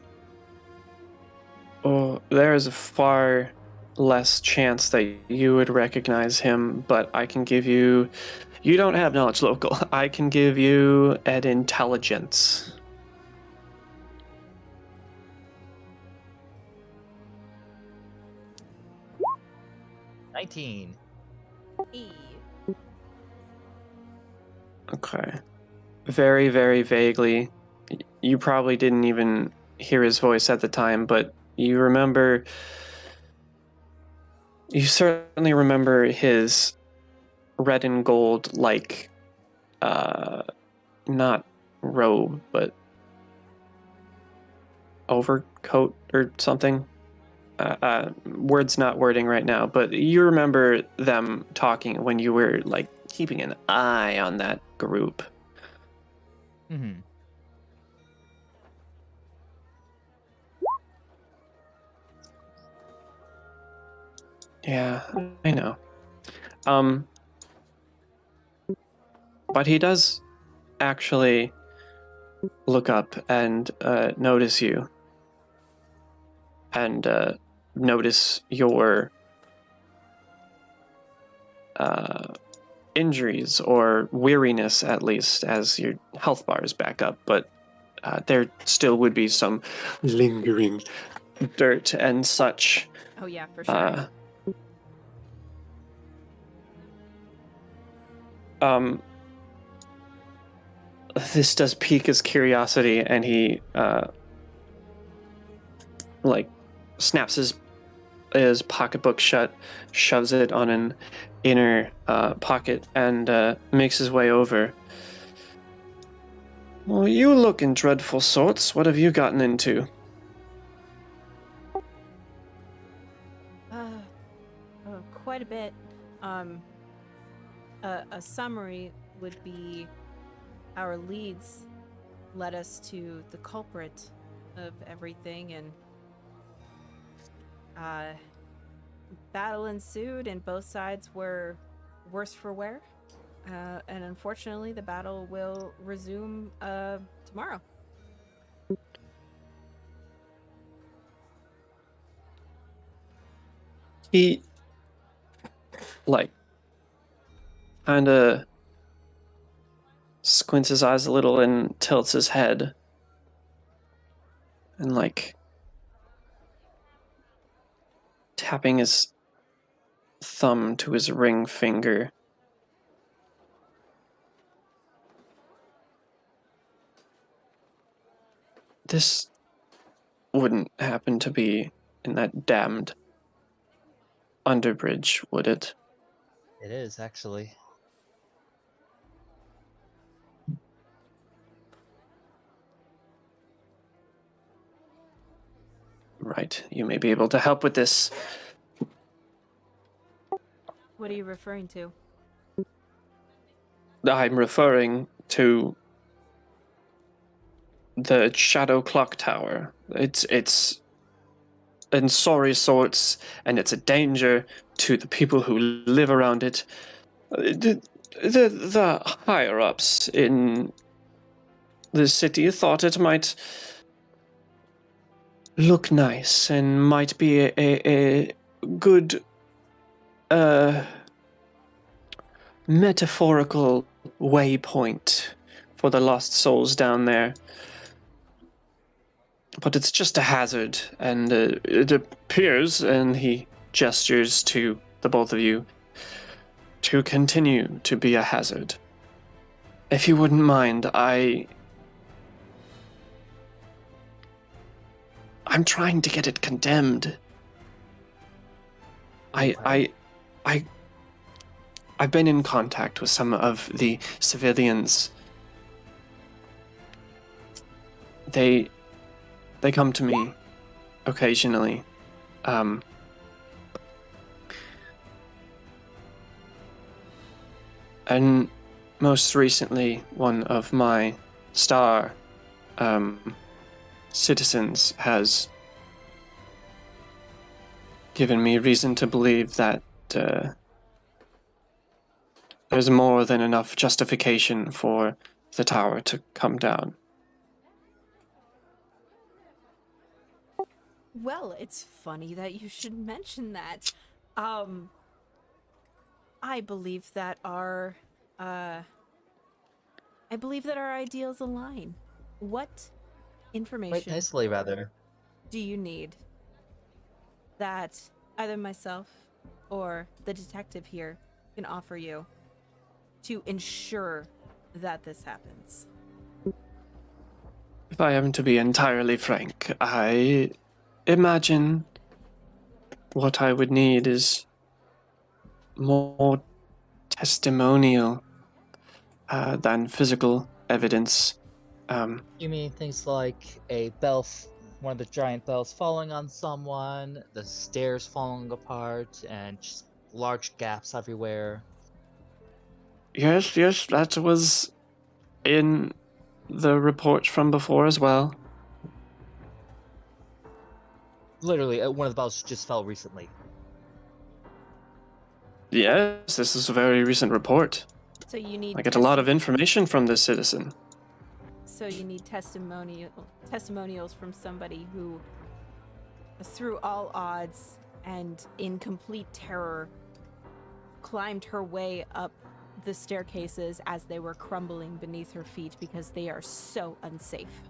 Oh, there is a far less chance that you would recognize him, but I can give you. You don't have knowledge local. I can give you an intelligence. $19. E. Okay. Very, very vaguely. You probably didn't even hear his voice at the time, but you remember. You certainly remember his red and gold, like, not robe, but overcoat or something. Words not wording right now, but you remember them talking when you were, like, keeping an eye on that group. Mm-hmm. Yeah, I know. But he does actually look up and notice you, and notice your injuries or weariness, at least, as your health bar is back up. But there still would be some lingering dirt and such. Oh yeah, for sure. This does pique his curiosity, and he snaps his pocketbook shut, shoves it on an inner pocket, and makes his way over. Well, you look in dreadful sorts. What have you gotten into? Quite a bit. A summary would be our leads led us to the culprit of everything, and battle ensued, and both sides were worse for wear. And unfortunately, the battle will resume tomorrow. He, kind of squints his eyes a little and tilts his head. And, tapping his thumb to his ring finger. This wouldn't happen to be in that damned underbridge, would it? It is, actually. Right. You may be able to help with this. What are you referring to? I'm referring to the Shadow Clock Tower. It's in sorry sorts, and it's a danger to the people who live around it. The higher-ups in the city thought it might look nice and might be a good metaphorical waypoint for the lost souls down there. But it's just a hazard, and it appears, and he gestures to the both of you, to continue to be a hazard. If you wouldn't mind, I'm trying to get it condemned. I've been in contact with some of the civilians. They come to me occasionally. And most recently, one of my star citizens has given me reason to believe that there's more than enough justification for the tower to come down. Well, it's funny that you should mention that. I believe that our ideals align. What information Quite nicely, rather. do you need that either myself or the detective here can offer you to ensure that this happens? If I am to be entirely frank, I imagine what I would need is more testimonial than physical evidence. You mean things like a bell, one of the giant bells falling on someone, the stairs falling apart, and just large gaps everywhere? Yes, that was in the report from before as well. Literally, one of the bells just fell recently. Yes, this is a very recent report. So you need. I get a lot of information from this citizen. So you need testimonials from somebody who, through all odds and in complete terror, climbed her way up the staircases as they were crumbling beneath her feet because they are so unsafe.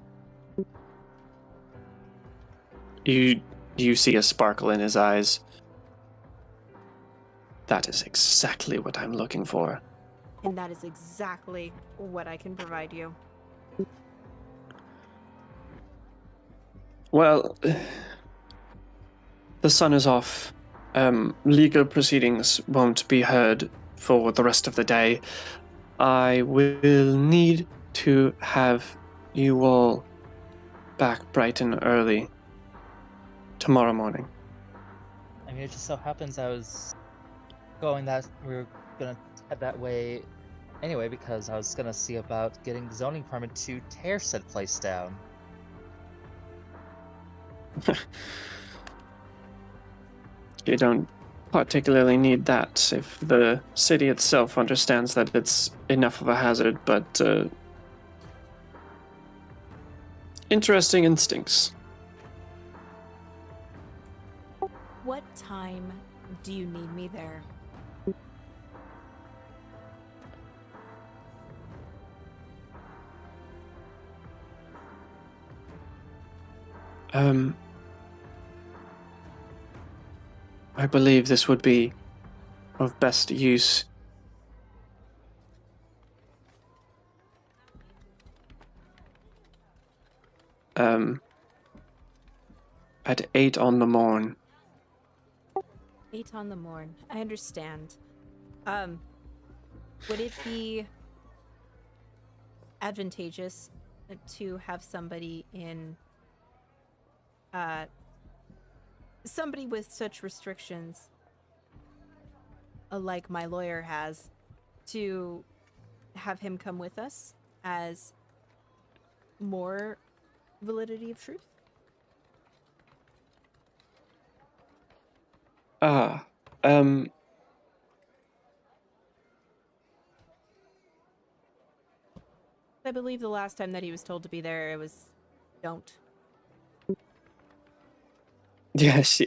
You see a sparkle in his eyes. That is exactly what I'm looking for. And that is exactly what I can provide you. Well, the sun is off. Legal proceedings won't be heard for the rest of the day. I will need to have you all back bright and early tomorrow morning. I mean, it just so happens I was we were gonna head that way anyway because I was gonna see about getting the zoning permit to tear said place down. You don't particularly need that if the city itself understands that it's enough of a hazard, but interesting instincts. What time do you need me there? I believe this would be of best use. At 8 on the morn. 8 on the morn. I understand. Would it be advantageous to have somebody somebody with such restrictions, like my lawyer has, to have him come with us as more validity of truth? I believe the last time that he was told to be there, it was don't. Yes,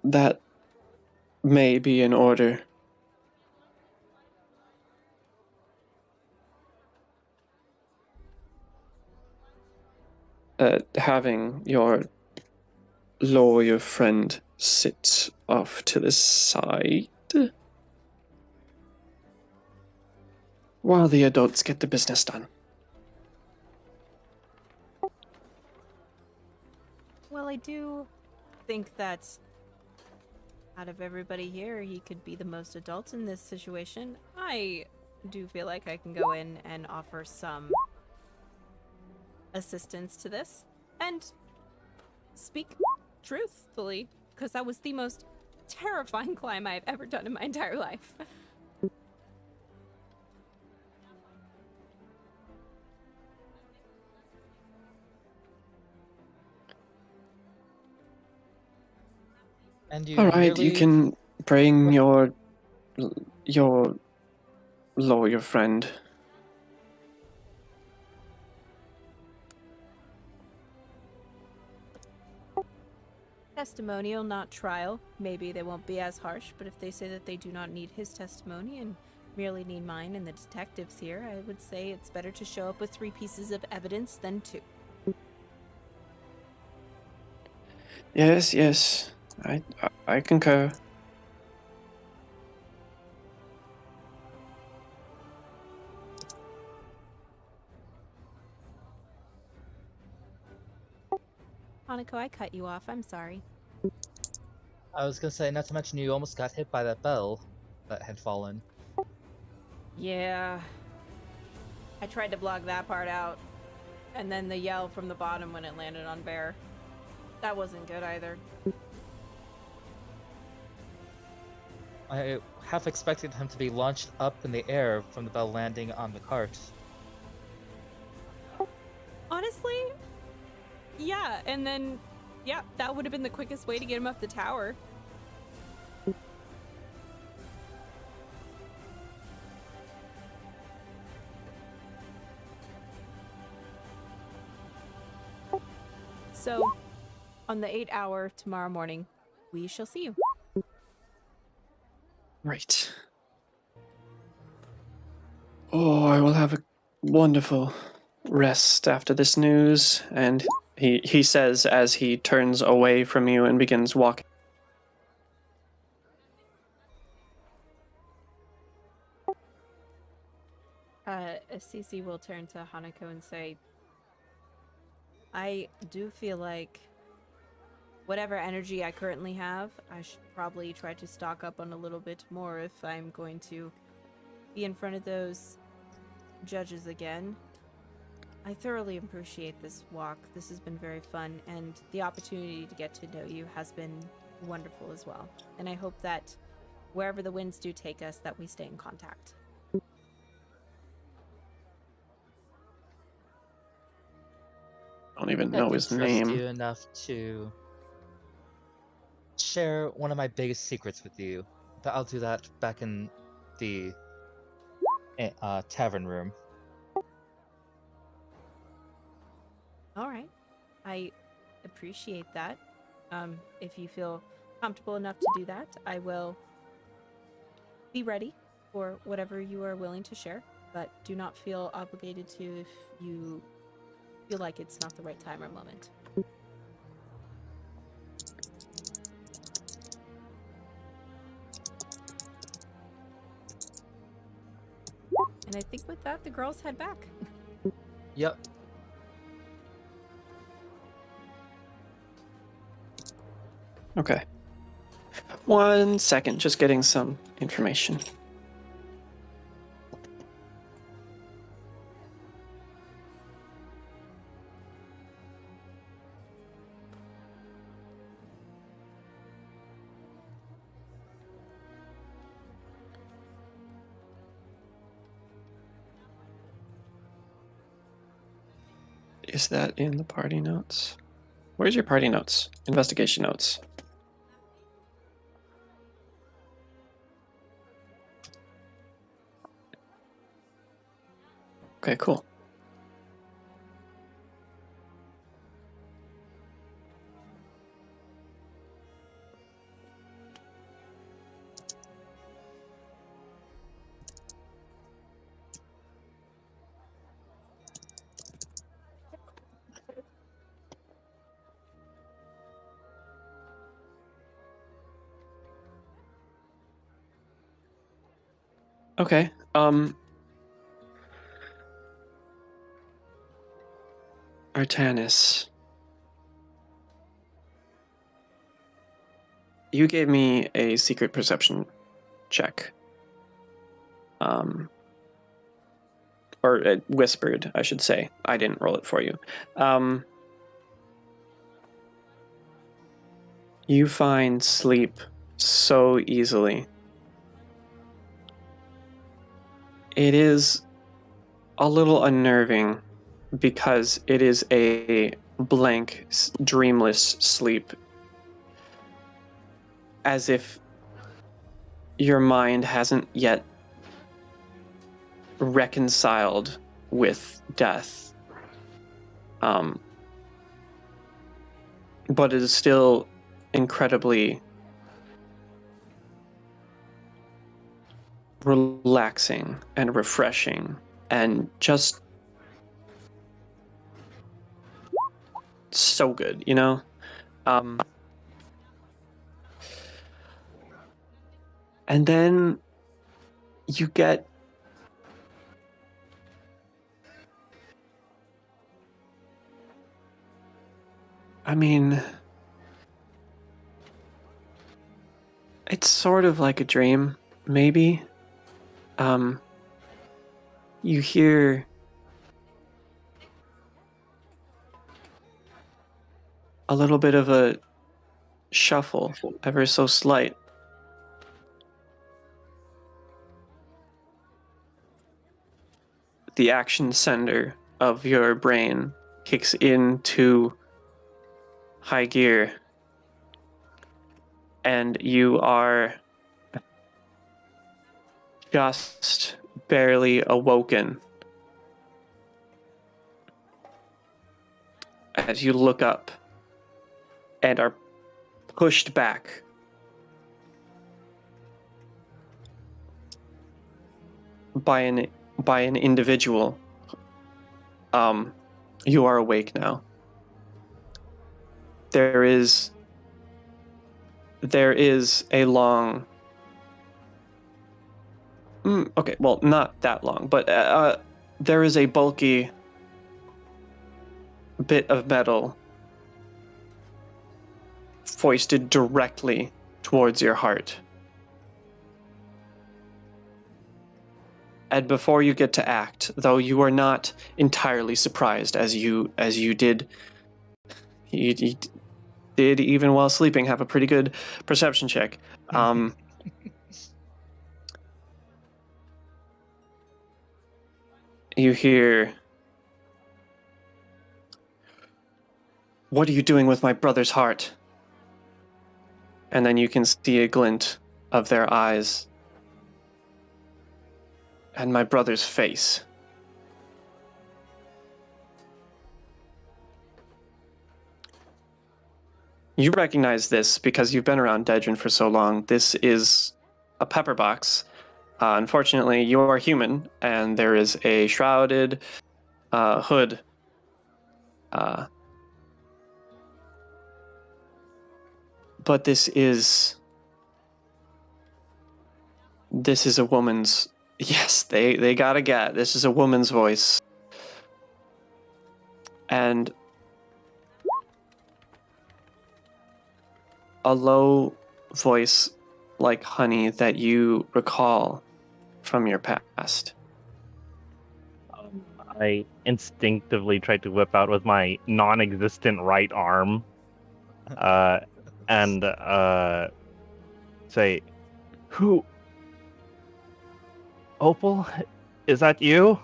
that may be in order. Having your lawyer friend sit off to the side while the adults get the business done. Well, I do think that out of everybody here, he could be the most adult in this situation. I do feel like I can go in and offer some assistance to this and speak truthfully, because that was the most terrifying climb I've ever done in my entire life. And you All right, you really- can bring your lawyer friend. Testimonial, not trial. Maybe they won't be as harsh, but if they say that they do not need his testimony and merely need mine and the detectives here, I would say it's better to show up with 3 pieces of evidence than 2. Yes, I concur. Hanako, I cut you off. I'm sorry. I was gonna say, not to mention you almost got hit by that bell that had fallen. Yeah. I tried to block that part out. And then the yell from the bottom when it landed on Bear. That wasn't good either. I half expected him to be launched up in the air from the bell landing on the cart. Honestly, yeah, and then, yeah, that would have been the quickest way to get him up the tower. So, on the 8-hour tomorrow morning, we shall see you. Right. Oh, I will have a wonderful rest after this news. And he says as he turns away from you and begins walking. Cece will turn to Hanako and say, I do feel like whatever energy I currently have, I should probably try to stock up on a little bit more if I'm going to be in front of those judges again. I thoroughly appreciate this walk. This has been very fun, and the opportunity to get to know you has been wonderful as well. And I hope that wherever the winds do take us, that we stay in contact. I don't even I know can his trust name. you enough to share one of my biggest secrets with you, but I'll do that back in the tavern room. All right. I appreciate that. If you feel comfortable enough to do that, I will be ready for whatever you are willing to share, but do not feel obligated to if you feel like it's not the right time or moment. And I think with that, the girls head back. Yep. Okay. 1 second, just getting some information. Is that in the party notes? Where's your party notes? Investigation notes. Okay, cool. Okay. Artanis. You gave me a secret perception check. Or whispered, I should say. I didn't roll it for you. You find sleep so easily. It is a little unnerving because it is a blank, dreamless sleep. As if your mind hasn't yet reconciled with death. But it is still incredibly relaxing and refreshing and just so good, you know? And then you get it's sort of like a dream, maybe. You hear a little bit of a shuffle, ever so slight. The action center of your brain kicks into high gear, and you are just barely awoken as you look up and are pushed back. By an individual. You are awake now. There is a long. Okay, well, not that long, but there is a bulky bit of metal foisted directly towards your heart. And before you get to act, though you are not entirely surprised, as you did, you did even while sleeping have a pretty good perception check. You hear, "What are you doing with my brother's heart?" And then you can see a glint of their eyes and my brother's face. You recognize this because you've been around Dedrin for so long. This is a pepper box. Unfortunately, you are human, and there is a shrouded hood. But this is a woman's. Yes, they got a get. This is a woman's voice. And a low voice like honey that you recall from your past. I instinctively tried to whip out with my non-existent right arm, and say, "Who? Opal? Is that you?"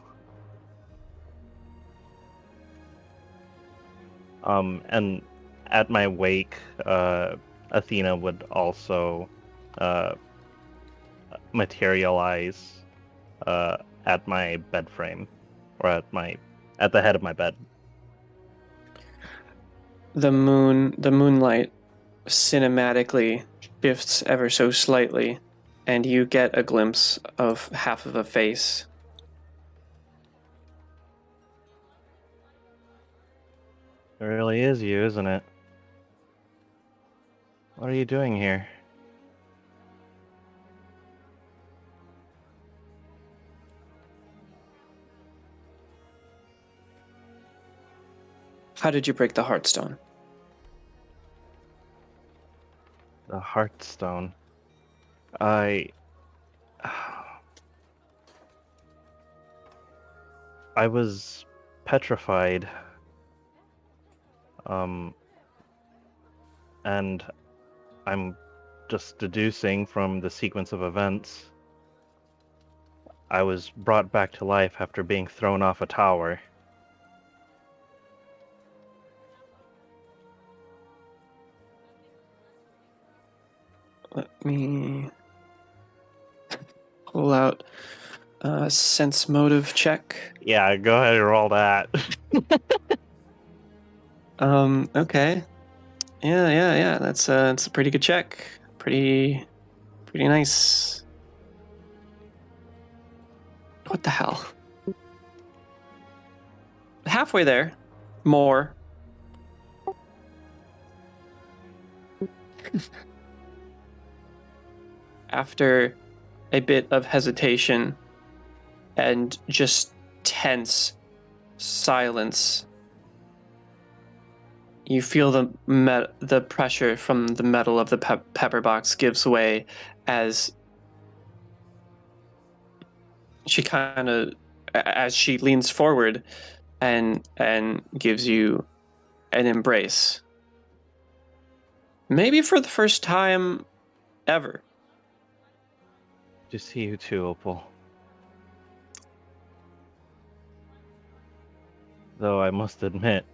And at my wake, Athena would also materialize at my bed frame, or at the head of my bed. The moonlight cinematically shifts ever so slightly, and you get a glimpse of half of a face. It really is you, isn't it? What are you doing here? How did you break the Heartstone? The Heartstone. I was petrified. And I'm just deducing from the sequence of events. I was brought back to life after being thrown off a tower. Let me pull out a sense motive check. Yeah, go ahead and roll that. Okay. Yeah. That's a pretty good check. Pretty nice. What the hell? Halfway there. More. After a bit of hesitation and just tense silence, you feel the pressure from the metal of the pepper box gives way as she leans forward and gives you an embrace. Maybe for the first time ever. To see you too, Opal. Though I must admit,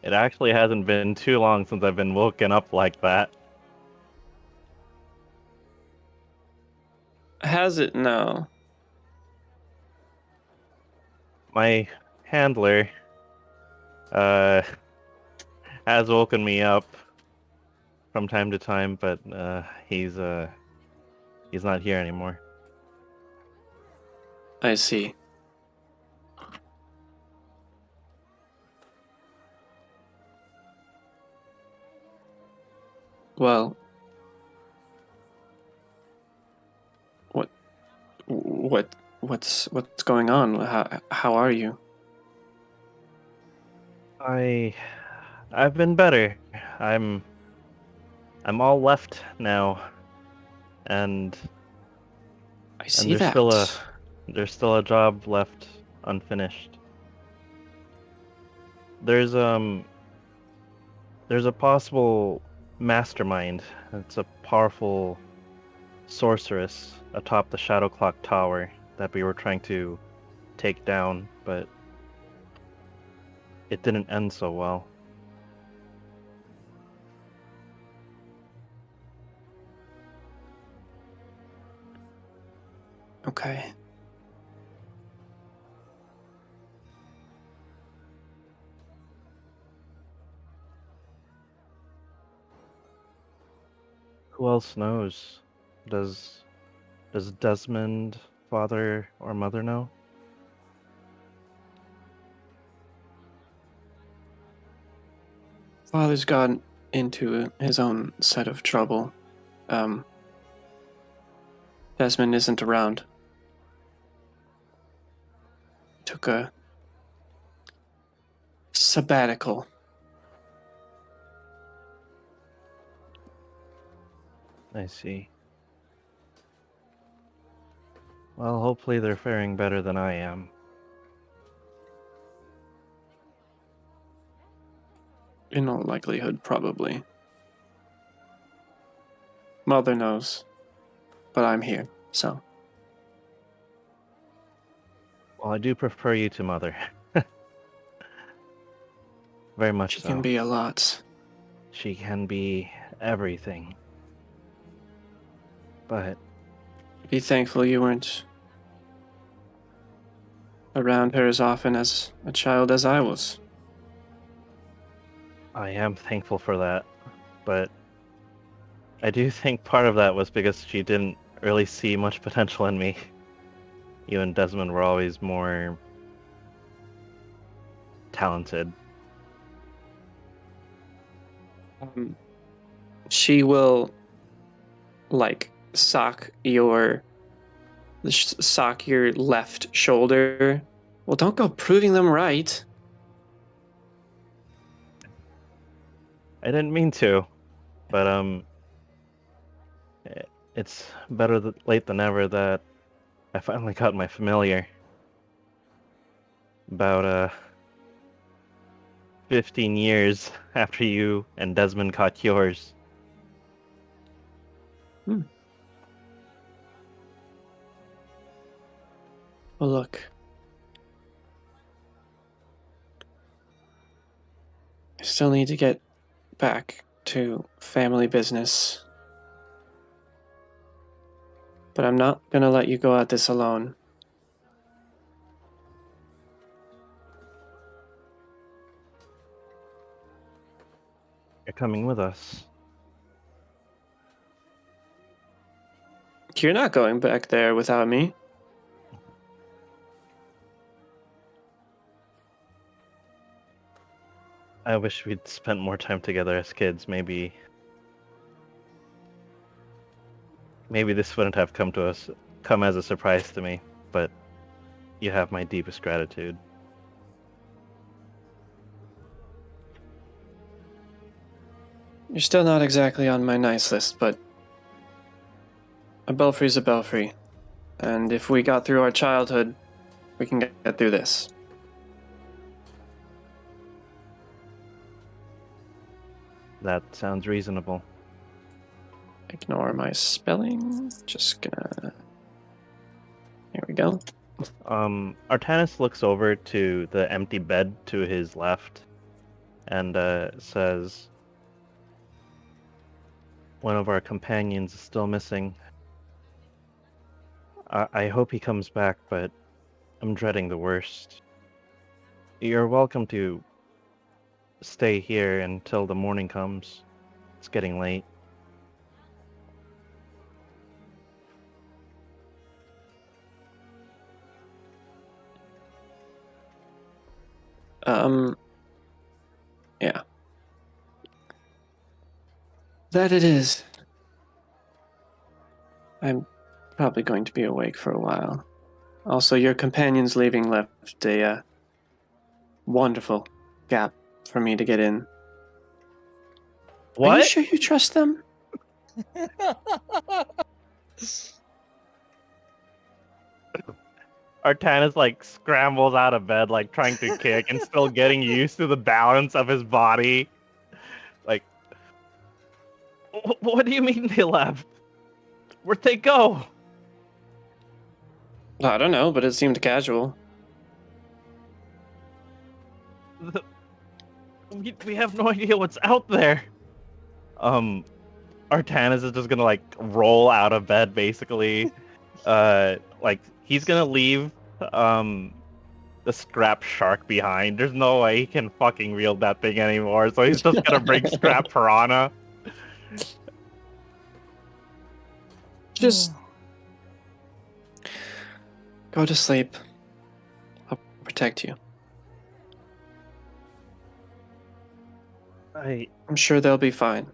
it actually hasn't been too long since I've been woken up like that. Has it? No. My handler has woken me up from time to time, but he's not here anymore. I see. Well, what's going on? How are you? I've been better. I'm all left now, and I see there's that. still a job left unfinished. There's a possible mastermind. It's a powerful sorceress atop the Shadow Clock Tower that we were trying to take down, but it didn't end so well. Okay. Who else knows? Does Desmond, father or mother, know? Father's gone into his own set of trouble. Desmond isn't around. Took a sabbatical. I see. Well, hopefully they're faring better than I am. In all likelihood, probably. Mother knows, but I'm here, so. Well, I do prefer you to mother. Very much She so. can be a lot. She can be everything. But Be thankful you weren't around her as often as a child as I was. I am thankful for that. But I do think part of that was because she didn't really see much potential in me. You and Desmond were always more talented. She will, like, sock your left shoulder. Well, don't go proving them right. I didn't mean to, but it's better late than never that I finally got my familiar. About 15 years after you and Desmond caught yours. Well, look. I still need to get back to family business. But I'm not gonna let you go at this alone. You're coming with us. You're not going back there without me. I wish we'd spent more time together as kids. Maybe this wouldn't have come as a surprise to me, but you have my deepest gratitude. You're still not exactly on my nice list, but a belfry's a belfry. And if we got through our childhood, we can get through this. That sounds reasonable. Ignore my spelling. Just gonna... Here we go. Artanis looks over to the empty bed to his left and says, "One of our companions is still missing. I hope he comes back, but I'm dreading the worst. You're welcome to stay here until the morning comes. It's getting late. Yeah. That it is. I'm probably going to be awake for a while. Also, your companions leaving left a wonderful gap for me to get in. Are you What? sure you trust them? Artanis like scrambles out of bed, like trying to kick and still getting used to the balance of his body. Like, what do you mean they left? Where'd they go? I don't know, but it seemed casual. We have no idea what's out there. Artanis is just gonna like roll out of bed basically. Like he's gonna leave the scrap shark behind. There's no way he can fucking wield that thing anymore, so he's just gonna bring scrap piranha. Just go to sleep. I'll protect you. I'm sure they'll be fine.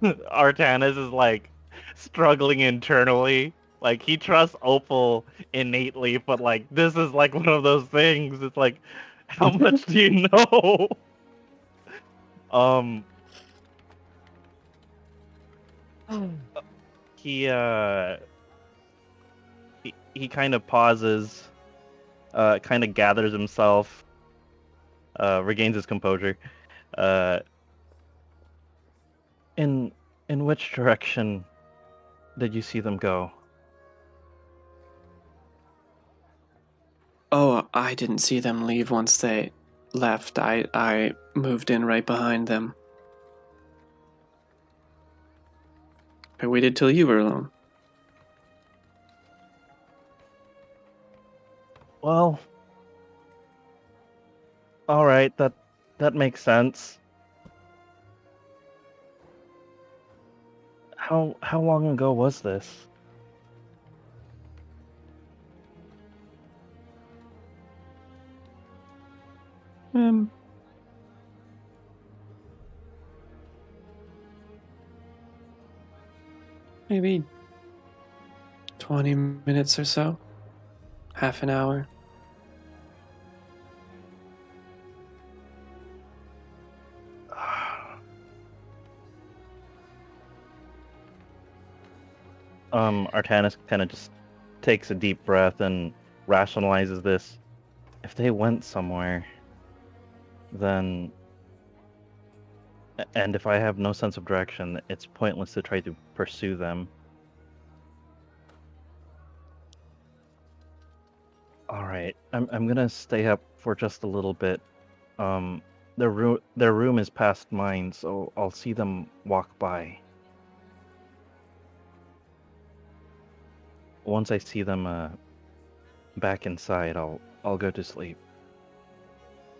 Artanis is like struggling internally. Like he trusts Opal innately, but like this is like one of those things. It's like, how much do you know? Um, he he kind of pauses, kind of gathers himself, regains his composure. In which direction did you see them go? Oh, I didn't see them leave once they left. I moved in right behind them. I waited till you were alone. Well, all right, that makes sense. How long ago was this? Maybe 20 minutes or so. Half an hour. Artanis kind of just takes a deep breath and rationalizes this. If they went somewhere, then... And if I have no sense of direction, it's pointless to try to pursue them. Alright, I'm gonna stay up for just a little bit. Their room is past mine, so I'll see them walk by. Once I see them back inside, I'll go to sleep.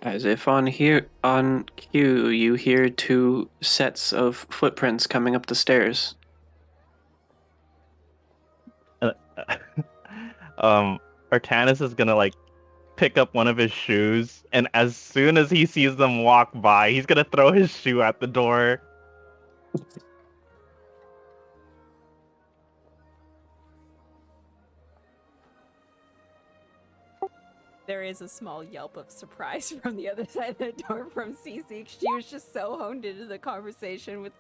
As if on cue, you hear two sets of footprints coming up the stairs. Artanis is gonna like pick up one of his shoes, and as soon as he sees them walk by, he's gonna throw his shoe at the door. There is a small yelp of surprise from the other side of the door from Cece. She was just so honed into the conversation with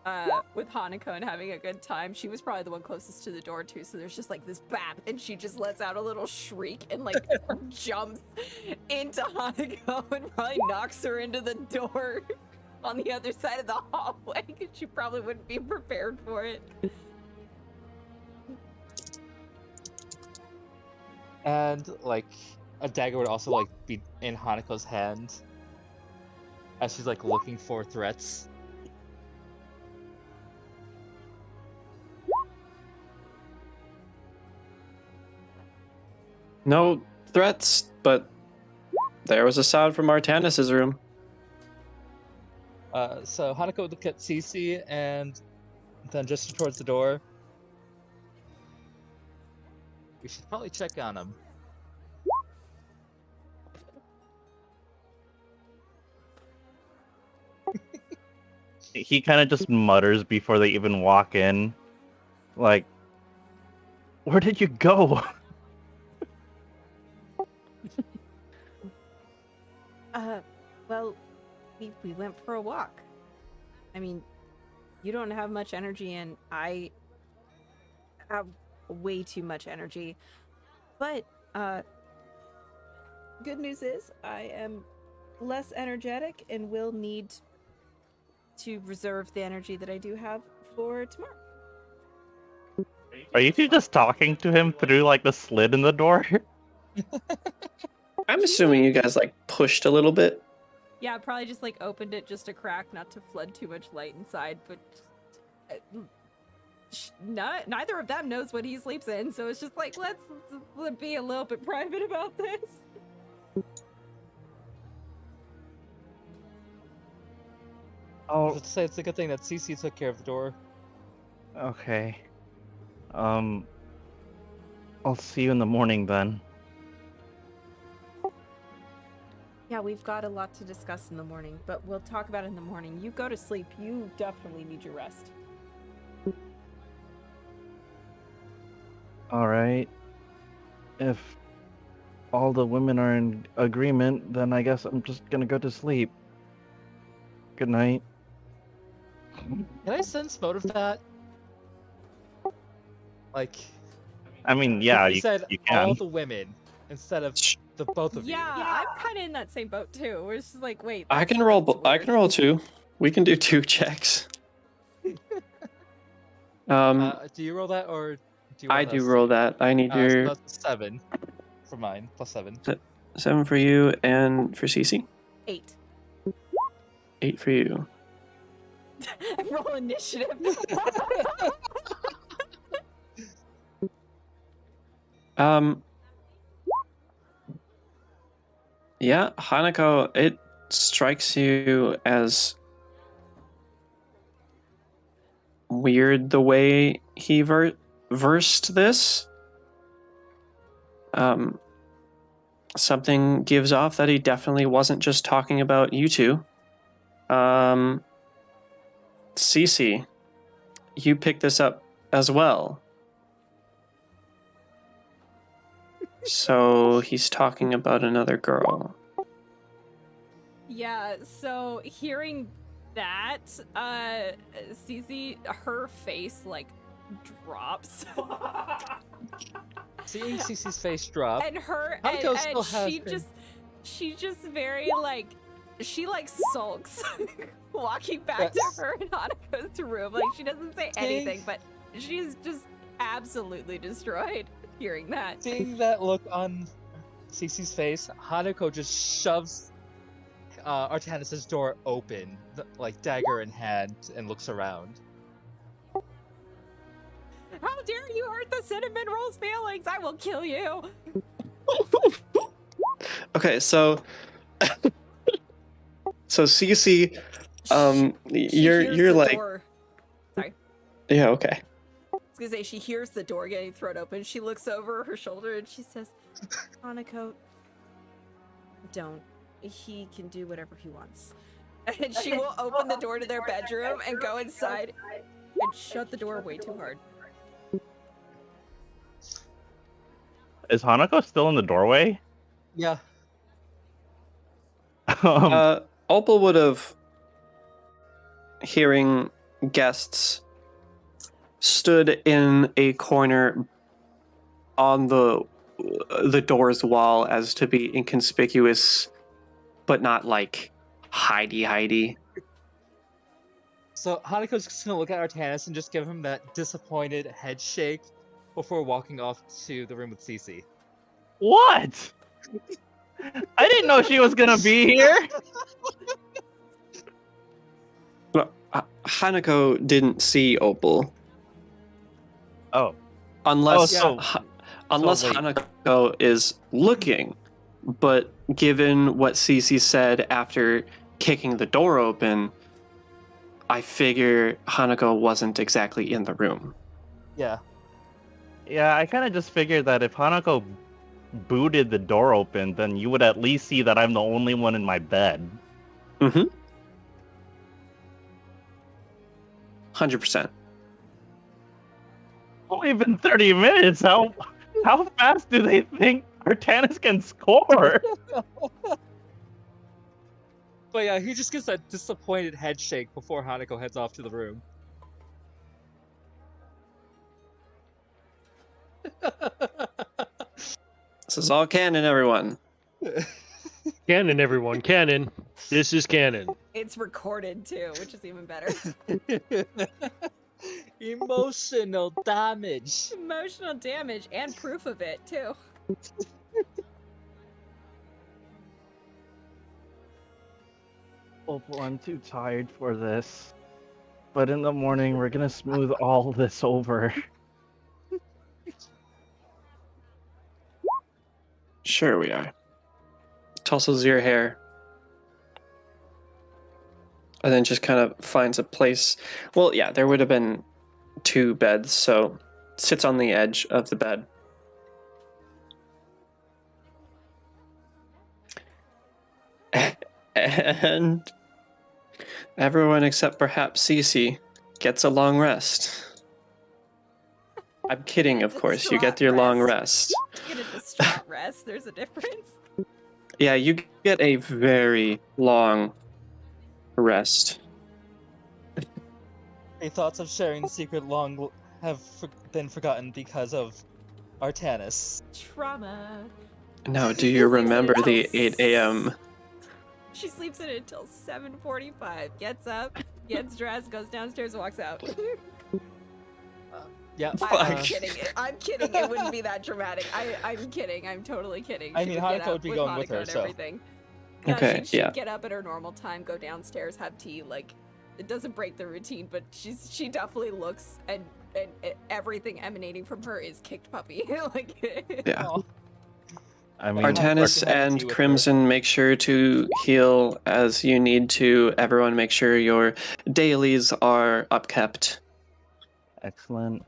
Hanako and having a good time. She was probably the one closest to the door too, so there's just like this bap, and she just lets out a little shriek and like jumps into Hanako and probably knocks her into the door on the other side of the hallway because she probably wouldn't be prepared for it. And like a dagger would also like be in Hanako's hand as she's like looking for threats. No threats, but There was a sound from Artanis' room. So Hanako would look at Cece and then gesture towards the door. We should probably check on him. He kind of just mutters before they even walk in, like, "Where did you go?" Well, we went for a walk. I mean, you don't have much energy, and I have way too much energy. But, good news is I am less energetic and will need to reserve the energy that I do have for tomorrow. Are you two just talking to him through like the slit in the door? I'm assuming you guys like pushed a little bit. Yeah, I probably just like opened it just a crack, not to flood too much light inside, but neither of them knows what he sleeps in, so it's just like, let's be a little bit private about this. Oh, Let's say it's a good thing that Cece took care of the door. okay. I'll see you in the morning then. Yeah, we've got a lot to discuss in the morning, but we'll talk about it in the morning. You go to sleep. You definitely need your rest. All right. If all the women are in agreement, then I guess I'm just gonna go to sleep. Good night. Can I sense motive that? Like, I mean, yeah, you said you can. all the women instead of the both of you. Yeah, I'm kind of in that same boat too. We're just like, wait. I can that's roll. I weird. can roll 2. We can do 2 checks. Do you roll that or do you? I want do us roll to? that. I need So your that's 7 for mine, +7. 7 for you and for Cece. 8. 8 for you. Roll initiative. Yeah, Hanako, it strikes you as weird the way he versed this. Something gives off that he definitely wasn't just talking about you two. Cece, you picked this up as well. So he's talking about another girl. Yeah, so hearing that, Cece, her face like drops. Seeing Cece's face drop, And her Hanako and still has she her- just very like she like sulks walking back Yes. to her in Hanako's room. Like she doesn't say anything, but she's just absolutely destroyed hearing that. seeing that look on Cece's face, Hanako just shoves Artanis' door open, like dagger in hand, and looks around. How dare you hurt the cinnamon roll's feelings? I will kill you. Okay, so Cece, She hears you're the like, door. Sorry. yeah, okay. I was gonna say she hears the door getting thrown open. She looks over her shoulder and she says, Hanako, don't. He can do whatever he wants. And she will open the door to their bedroom and go inside and shut the door way too hard. Is Hanako still in the doorway? Yeah. Opal would have, hearing guests, stood in a corner on the door's wall as to be inconspicuous, but not like hidey. So Hanako's just gonna look at Artanis and just give him that disappointed head shake before walking off to the room with Cece. What? I didn't know she was gonna be here. Well, Hanako didn't see Opal. Oh. Unless Oh, so- unless wait. Hanako is looking but given what Cece said after kicking the door open, I figure Hanako wasn't exactly in the room. Yeah. Yeah, I kind of just figured that if Hanako booted the door open, then you would at least see that I'm the only one in my bed. 100%. Only been 30 minutes. How fast do they think Artanis can score? But yeah, he just gets that disappointed head shake before Hanako heads off to the room. This is all canon, everyone. Canon, everyone, canon. This is canon. It's recorded too, which is even better. Emotional damage. Emotional damage and proof of it too. Oh, I'm too tired for this. But in the morning, we're gonna smooth all this over. Sure we are. Tousles your hair. And then just kind of finds a place. Well, yeah, there would have been 2 beds, so sits on the edge of the bed. And everyone except perhaps Cece gets a long rest. I'm kidding, of course. You get your long rest. You get a distraught rest. There's a difference. Yeah, you get a very long rest. Any thoughts of sharing the secret long have been forgotten because of Artanis. Trauma. Now, do you remember the 8 a.m.? She sleeps in it until 7:45. Gets up, gets dressed, goes downstairs, walks out. Yeah. I'm kidding. I'm kidding. It wouldn't be that dramatic. I'm kidding. I'm totally kidding. I She mean, would get Hanako up would be going with Hanako her, and so. everything. Okay, she'd yeah. get up at her normal time, go downstairs, have tea. Like, it doesn't break the routine, but she definitely looks and everything emanating from her is kicked puppy. Like, Yeah. Aw. I mean, Artanis Have tea and with her. Crimson, make sure to heal as you need to. Everyone, make sure your dailies are upkept. excellent.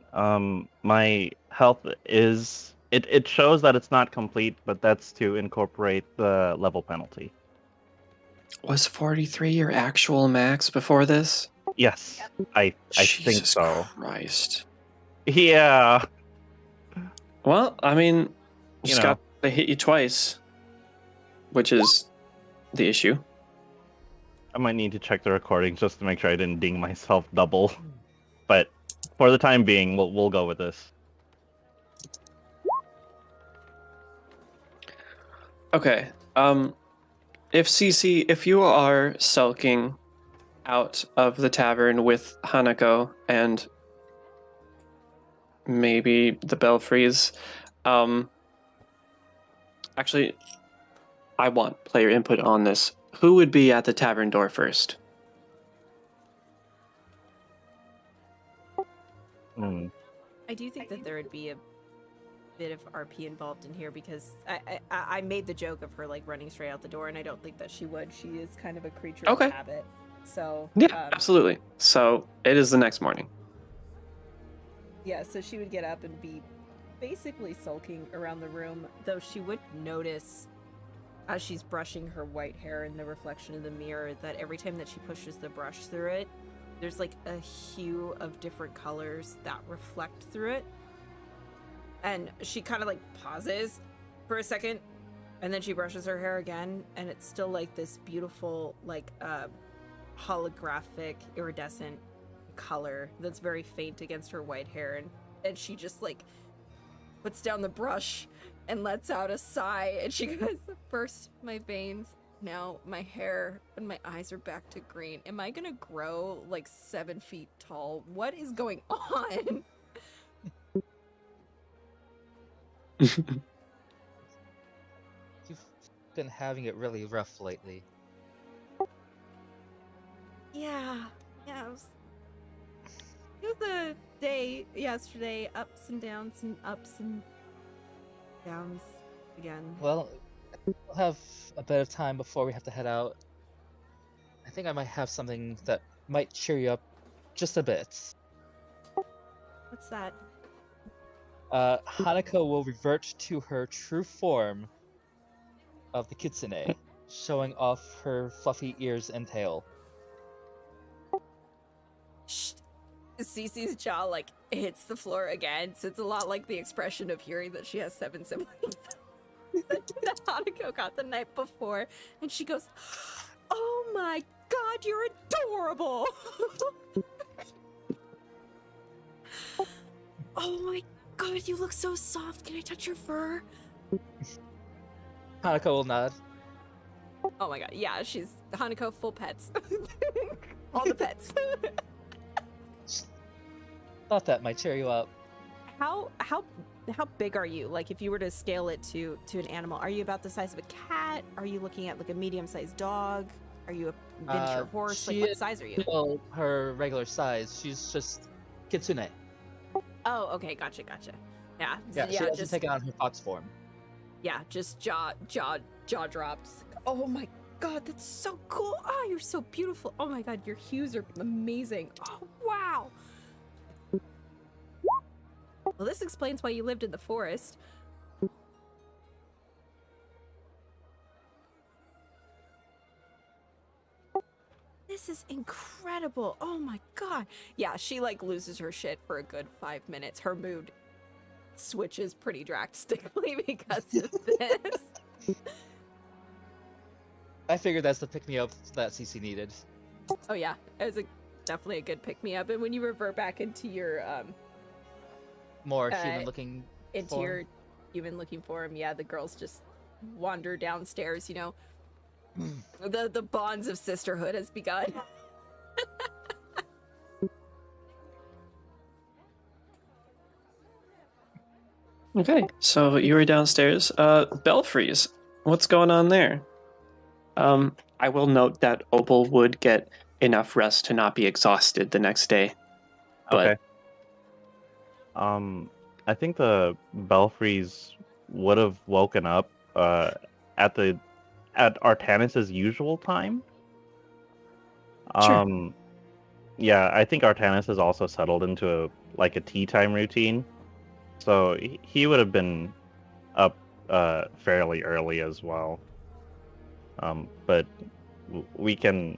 My health is it shows that it's not complete, but that's to incorporate the level penalty. Was 43 your actual max before this? Yes, I think Jesus so. Christ. Yeah. Well, I mean, just know. got to hit you twice, which is the issue. I might need to check the recording just to make sure I didn't ding myself double. But for the time being, we'll go with this. Okay. If you are sulking out of the tavern with Hanako and maybe the Belfries, actually, I want player input on this. Who would be at the tavern door first? Hmm. I do think that there would be a bit of RP involved in here because I made the joke of her like running straight out the door, and I don't think that she would. She is kind of a creature Okay. of habit. So Yeah, absolutely. So it is the next morning. yeah, so she would get up and be basically sulking around the room, though she would notice as she's brushing her white hair in the reflection of the mirror that every time that she pushes the brush through it, there's like a hue of different colors that reflect through it. And she kind of like pauses for a second, and then she brushes her hair again, and it's still like this beautiful, like holographic, iridescent color that's very faint against her white hair. And she just like puts down the brush and lets out a sigh, and she goes, first my veins, now my hair, and my eyes are back to green. Am I gonna grow like 7 feet tall? What is going on? You've been having it really rough lately. Yeah, it was a day yesterday, ups and downs again. Well, We'll have a bit of time before we have to head out. I think I might have something that might cheer you up just a bit. What's that? Hanako will revert to her true form of the kitsune, showing off her fluffy ears and tail. Shh. Cece's jaw like hits the floor again, so it's a lot like the expression of hearing that she has 7 siblings that Hanako got the night before, and she goes, "Oh my god, you're adorable!" "Oh my god, you look so soft. Can I touch your fur?" Hanako will nod. Oh my god, yeah, she's Hanako full pets. All the pets. Thought that might cheer you up. How big are you? Like, if you were to scale it to an animal, are you about the size of a cat? Are you looking at like a medium-sized dog? Are you a miniature horse? Like, she what is size are you? Still her regular size. She's just kitsune. Oh, okay, gotcha. Yeah, Yeah, she doesn't just take on her fox form. just jaw drops. Oh my god, that's so cool. Oh, you're so beautiful. Oh my god, your hues are amazing. Oh wow. Well, this explains why you lived in the forest. This is incredible. Oh my god. Yeah, she like loses her shit for a good 5 minutes. Her mood switches pretty drastically because of this. I figured that's the pick-me-up that CC needed. Oh yeah, it was definitely a good pick-me-up. And when you revert back into your More human-looking into form. your human looking form, yeah, the girls just wander downstairs, you know. The bonds of sisterhood has begun. Okay, so you were downstairs. Belfries, what's going on there? I will note that Opal would get enough rest to not be exhausted the next day. But Okay. I think the Belfries would have woken up at Artanis's usual time. Sure. Yeah, I think Artanis has also settled into a tea time routine, so he would have been up fairly early as well. But we can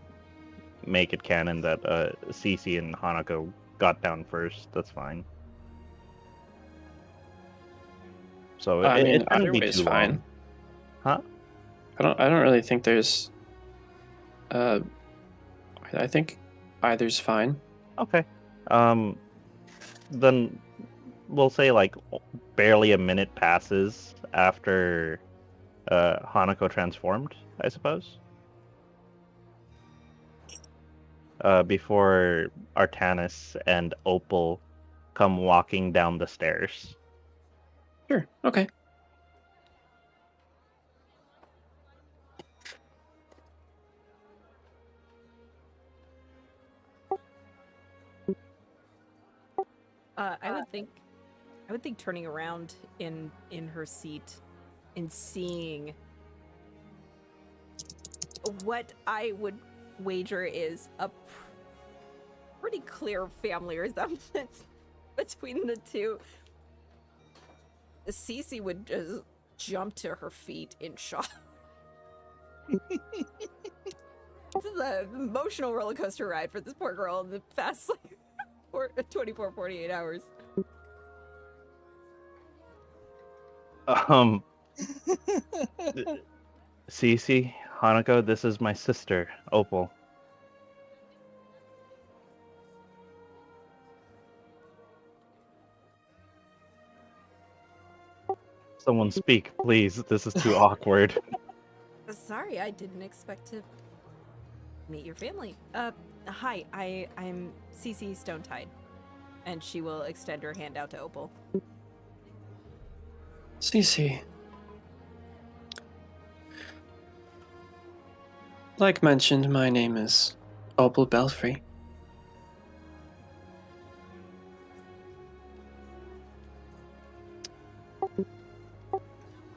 make it canon that Cece and Hanako got down first. That's fine. So I mean, it shouldn't either be way is too fine. long. Huh? I don't really think there's. I think either's fine. Okay. Then we'll say barely a minute passes after Hanako transformed, I suppose. Before Artanis and Opal come walking down the stairs. Sure. Okay. I would think turning around in her seat and seeing what I would wager is a pretty clear family resemblance between the two. Cece would just jump to her feet in shock. This is an emotional roller coaster ride for this poor girl in the past 24, 48 hours. Cece, Hanako, this is my sister, Opal. Someone speak, please. This is too awkward. Sorry, I didn't expect to meet your family. Hi, I'm Cece Stonetide. And she will extend her hand out to Opal. Cece. Like mentioned, my name is Opal Belfry.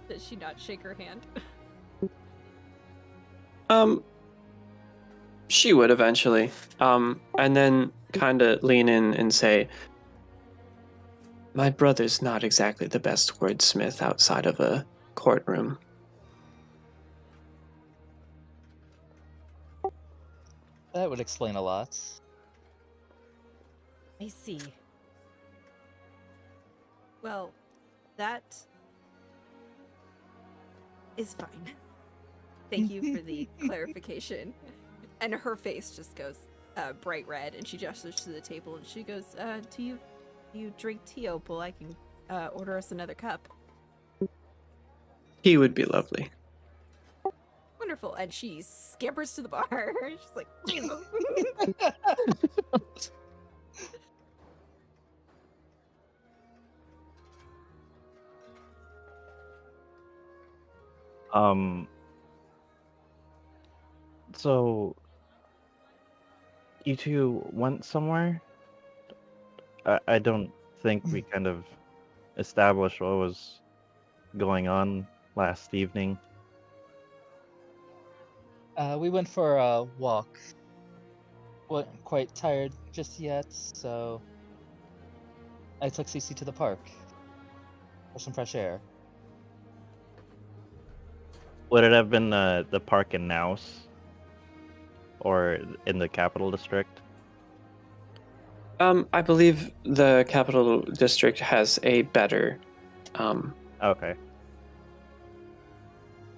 Does she not shake her hand? She would eventually. And then kind of lean in and say, my brother's not exactly the best wordsmith outside of a courtroom. That would explain a lot. I see. Well, that is fine. Thank you for the clarification. And her face just goes bright red, and she gestures to the table, and she goes, "Do you drink tea, Opal? I can order us another cup." He would be lovely. Wonderful. And she scampers to the bar. She's like, So you two went somewhere? I don't think we kind of established what was going on last evening. We went for a walk. Wasn't quite tired just yet, so I took Cece to the park for some fresh air. Would it have been the park in Naus? Or in the capital district? I believe the capital district has a better, Okay.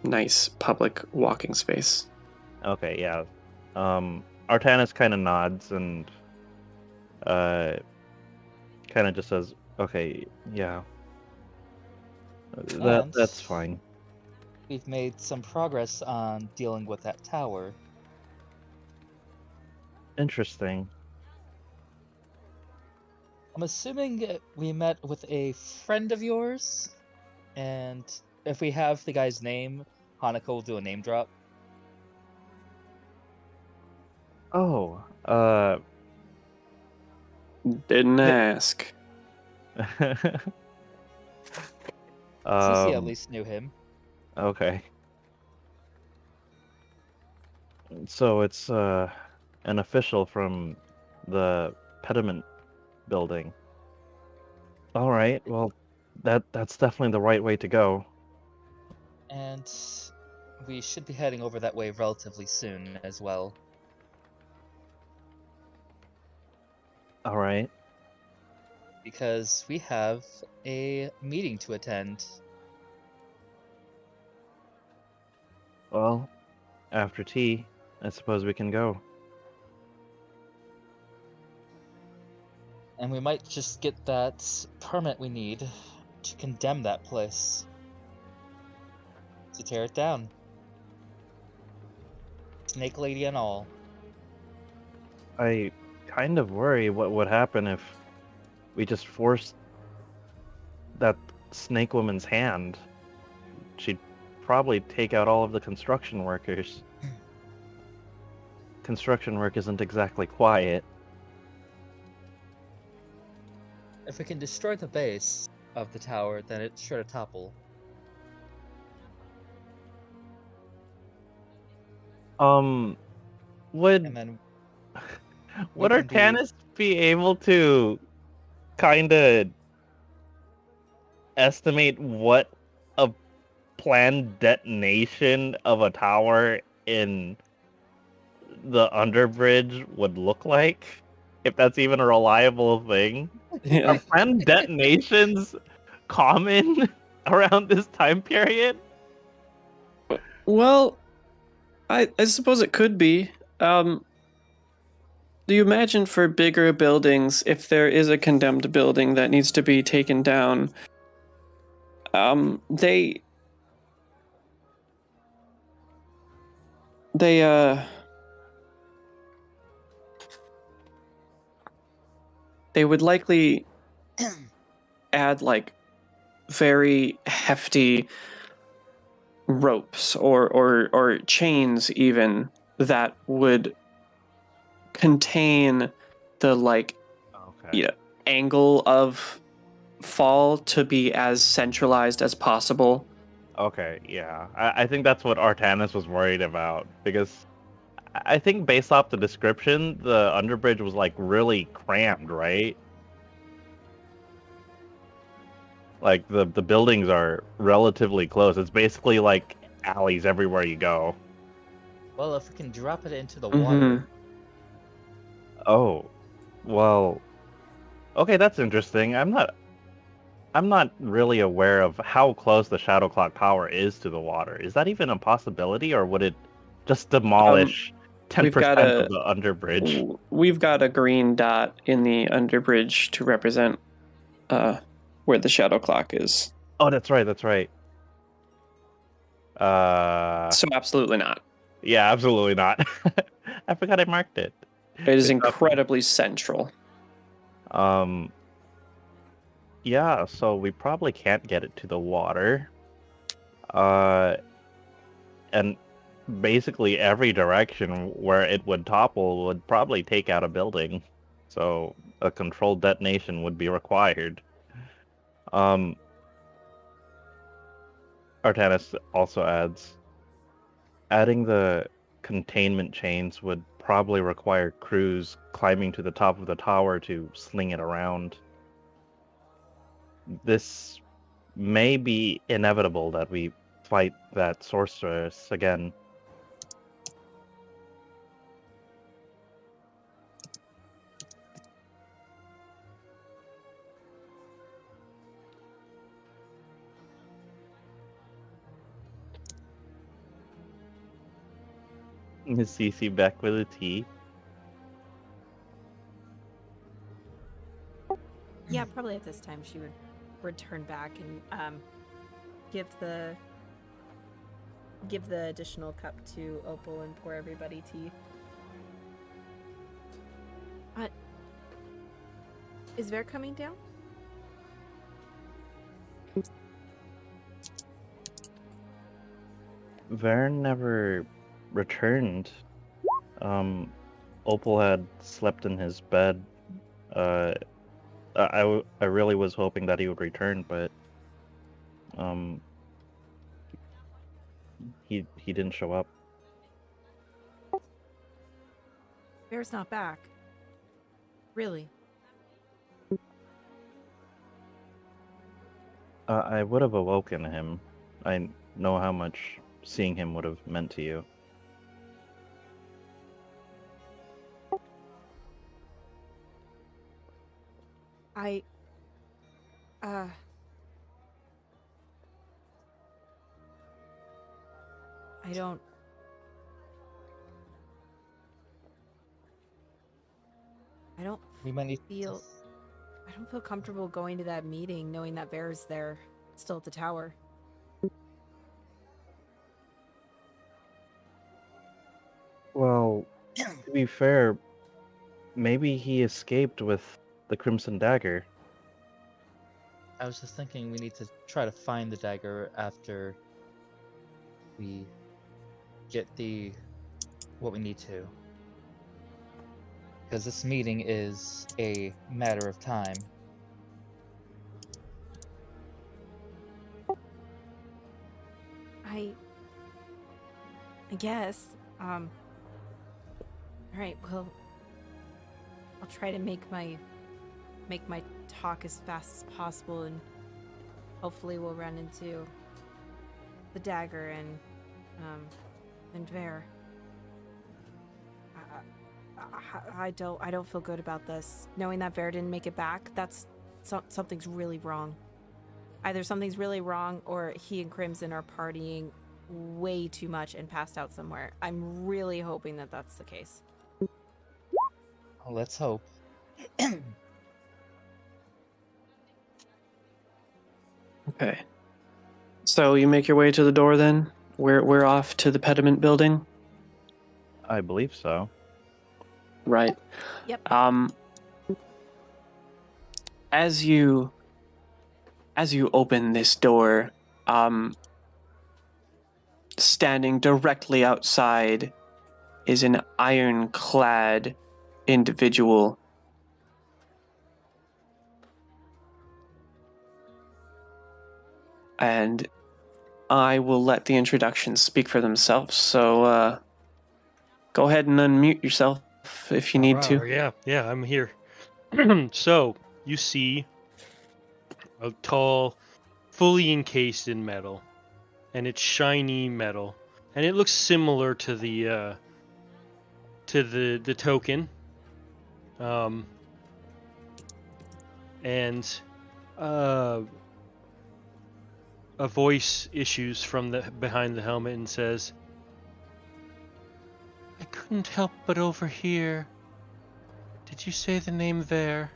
nice public walking space. Okay, yeah. Artanis kind of nods and kind of just says, "Okay, yeah, that's fine." We've made some progress on dealing with that tower. Interesting. I'm assuming we met with a friend of yours, and if we have the guy's name, Hanukkah will do a name drop. Oh, Didn't ask. Cece at least knew him. Okay. So it's an official from the pediment building. All right. Well, that's definitely the right way to go. And we should be heading over that way relatively soon as well. All right. Because we have a meeting to attend. Well, after tea, I suppose we can go. And we might just get that permit we need to condemn that place. To tear it down. Snake Lady and all. I kind of worry what would happen if we just forced that snake woman's hand. She'd probably take out all of the construction workers. Construction work isn't exactly quiet. If we can destroy the base of the tower, then it's sure to topple. Would And then would we can be- Artanis be able to kind of estimate what a planned detonation of a tower in the underbridge would look like? If that's even a reliable thing? Yeah. Are planned detonations common around this time period? Well, I suppose it could be. Do you imagine for bigger buildings, if there is a condemned building that needs to be taken down, they would likely add like very hefty ropes or chains even that would contain the like Okay. angle of fall to be as centralized as possible. Okay, yeah. I think that's what Artanis was worried about, because I think based off the description, the underbridge was like really crammed, right? Like the buildings are relatively close. It's basically like alleys everywhere you go. Well, if we can drop it into the Mm-hmm. water, Oh, well, okay, that's interesting. I'm not really aware of how close the Shadow Clock Tower is to the water. Is that even a possibility, or would it just demolish 10% we've got of the underbridge? We've got a green dot in the underbridge to represent where the shadow clock is. Oh, that's right, that's right. So absolutely not. Yeah, absolutely not. I forgot I marked it. It is Good job. incredibly central. Yeah, so we probably can't get it to the water. And basically every direction where it would topple would probably take out a building. So a controlled detonation would be required. Artanis also adds, adding the containment chains would probably require crews climbing to the top of the tower to sling it around. This may be inevitable that we fight that sorceress again. Is CC back with a T? Yeah, probably at this time she would return back and give the additional cup to Opal and pour everybody tea. Is Ver coming down? Varen never returned. Opal had slept in his bed. I really was hoping that he would return, but he didn't show up. Ver's not back. Really? I would have awoken him. I know how much seeing him would have meant to you. I don't we might need feel I don't feel comfortable going to that meeting knowing that Ver's there, still at the tower. Well, to be fair, maybe he escaped with the Crimson Dagger. I was just thinking we need to try to find the dagger after we get what we need to. Because this meeting is a matter of time. I guess. All right. Well, I'll try to make my talk as fast as possible, and hopefully we'll run into the dagger and Ver. I don't feel good about this. Knowing that Ver didn't make it back, that's something's really wrong. Either something's really wrong, or he and Crimson are partying way too much and passed out somewhere. I'm really hoping that that's the case. Well, let's hope. Okay. So you make your way to the door then? We're off to the pediment building? I believe so. Right. Yep. As you open this door, standing directly outside is an ironclad individual. And I will let the introductions speak for themselves. So go ahead and unmute yourself if you need Oh, to. yeah, I'm here. So, you see a tall, fully encased in metal, and it's shiny metal, and it looks similar to the token. And a voice issues from the behind the helmet and says, "I couldn't help but overhear. Did you say the name there?"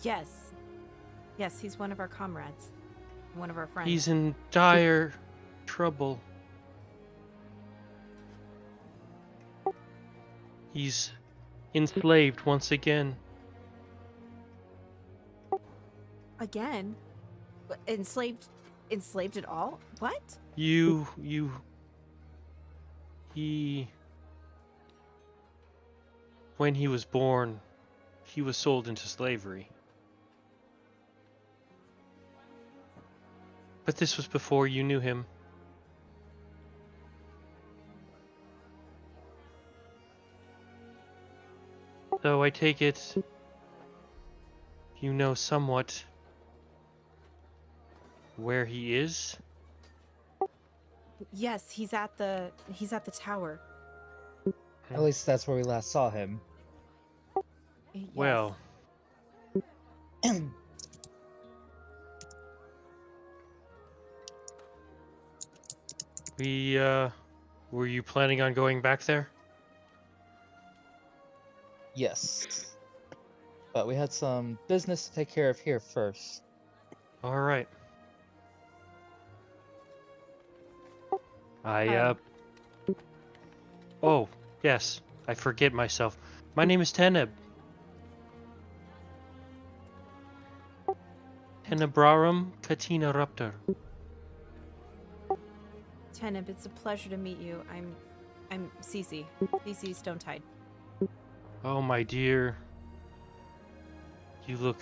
Yes. Yes, he's one of our comrades. One of our friends. He's in dire trouble. He's enslaved once again. Again? Enslaved at all? What? He, when he was born, he was sold into slavery. But this was before you knew him. So I take it you know somewhat where he is? Yes, he's at the tower. At least that's where we last saw him. Yes. Well, were you planning on going back there? Yes. But we had some business to take care of here first. All right. Oh, yes. I forget myself. My name is Teneb. Tenebrarum Katina Ruptor. Teneb, it's a pleasure to meet you. I'm Cece. Cece Stonetide. Oh, my dear. You look...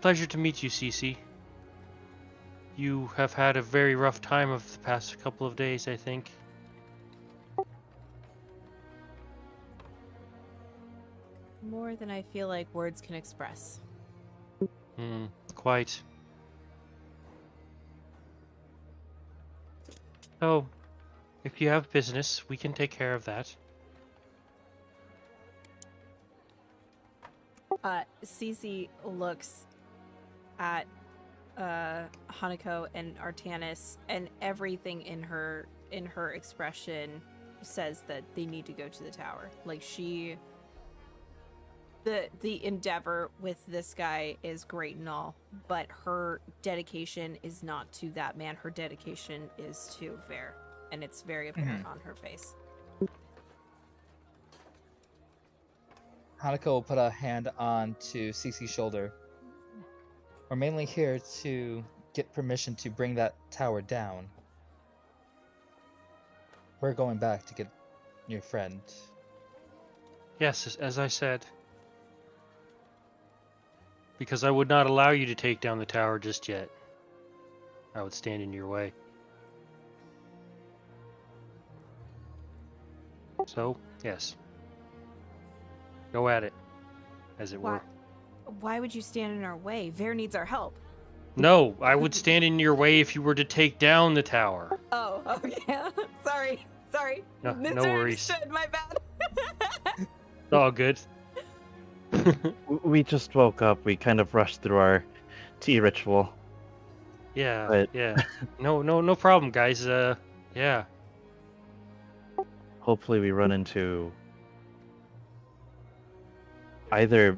Pleasure to meet you, Cece. You have had a very rough time of the past couple of days, I think. More than I feel like words can express. Quite. So, if you have business, we can take care of that. Cece looks at Hanako and Artanis, and everything in her expression says that they need to go to the tower. Like, the endeavor with this guy is great and all, but her dedication is not to that man. Her dedication is to Vare, and it's very apparent on her face. Hanako will put a hand on to Cece's shoulder. We're mainly here to get permission to bring that tower down. We're going back to get your friend. Yes, as I said. Because I would not allow you to take down the tower just yet. I would stand in your way. So, yes. Go at it, as it were. Why would you stand in our way? Vare needs our help. No, I would stand in your way if you were to take down the tower. Oh, okay. Sorry. No worries. Misunderstood, my bad. It's all good. We just woke up. We kind of rushed through our tea ritual. Yeah, But- yeah. No problem, guys. Yeah. Hopefully we run into either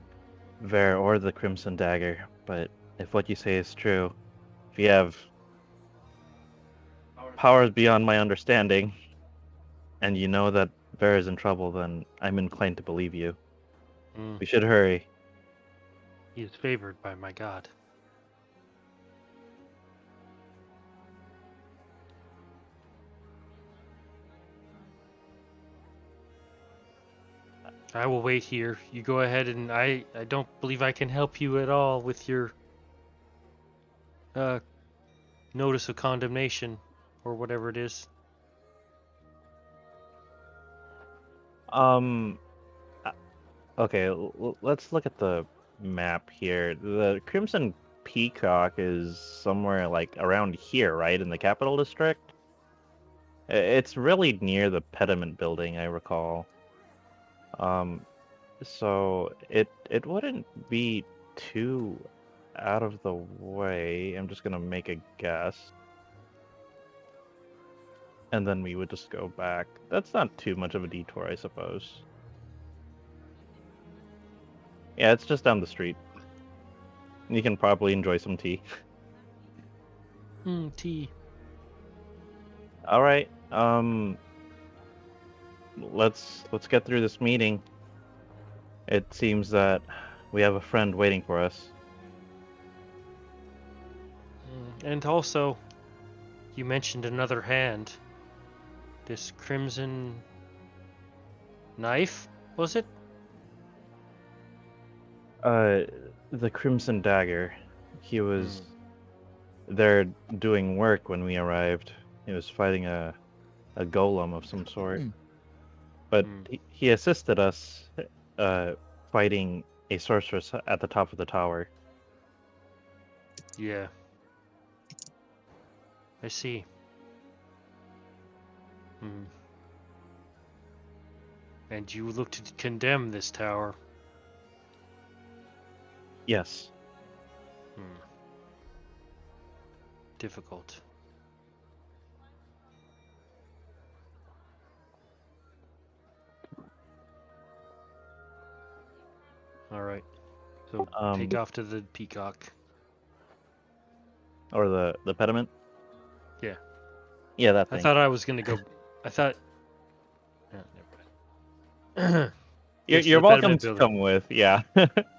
Vare or the Crimson Dagger, but if what you say is true, if you have powers beyond my understanding, and you know that Vare is in trouble, then I'm inclined to believe you. We should hurry. He is favored by my god. I will wait here. You go ahead, and I don't believe I can help you at all with your notice of condemnation or whatever it is. Uh, Okay, let's look at the map here. The Crimson Peacock is somewhere like around here, right, in the capital district? It's really near the pediment building, I recall. So it wouldn't be too out of the way. I'm just gonna make a guess. And then we would just go back. That's not too much of a detour, I suppose. Yeah, it's just down the street. You can probably enjoy some tea. Tea. All right. Let's get through this meeting. It seems that we have a friend waiting for us. And also, you mentioned another hand. This crimson knife, was it? The Crimson Dagger. He was there doing work when we arrived. He was fighting a golem of some sort. But he assisted us fighting a sorceress at the top of the tower. Yeah. I see. And you look to condemn this tower. Yes. Difficult. All right. So take off to the Peacock. Or the pediment? Yeah. Yeah, that I thing. thought I was gonna go. I thought. Never mind. You're welcome to come with. Yeah.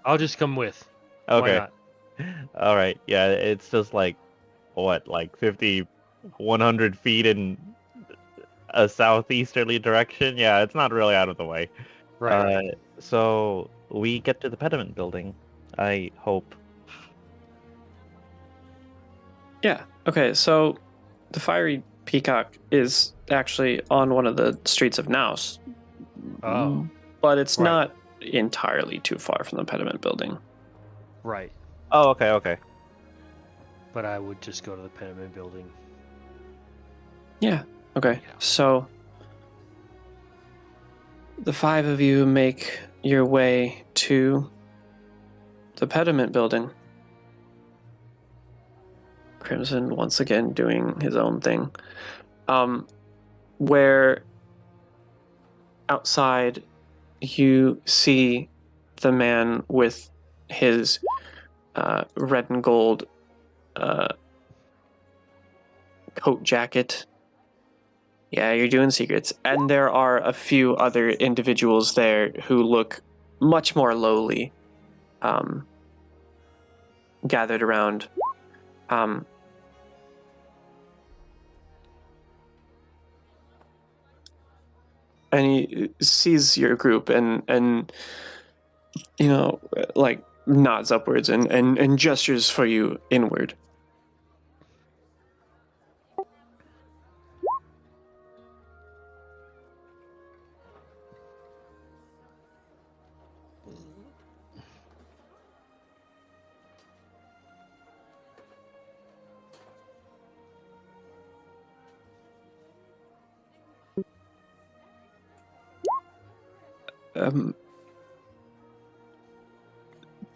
I'll just come with. Okay. Why not? All right. Yeah, it's just like what, like 50, 100 feet in a southeasterly direction. Yeah, it's not really out of the way. Right. So we get to the pediment building, I hope. Yeah. Okay. So the fiery peacock is actually on one of the streets of Naus. Oh. But it's Right. not entirely too far from the pediment building. Right. Oh, okay. But I would just go to the Pediment building. Yeah. Okay. Yeah. So the five of you make your way to the pediment building. Crimson once again doing his own thing. Where outside you see the man with his red and gold coat jacket. Yeah, you're doing secrets. And there are a few other individuals there who look much more lowly, gathered around. And he sees your group and you know, like nods upwards and gestures for you inward.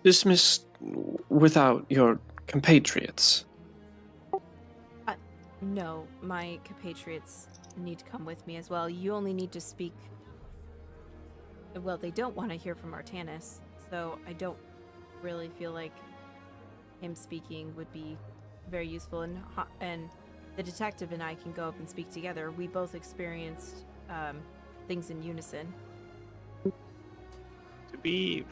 Dismiss without your compatriots. No, my compatriots need to come with me as well. You only need to speak. Well, they don't want to hear from Artanis, so I don't really feel like him speaking would be very useful. And the detective and I can go up and speak together. We both experienced things in unison. To be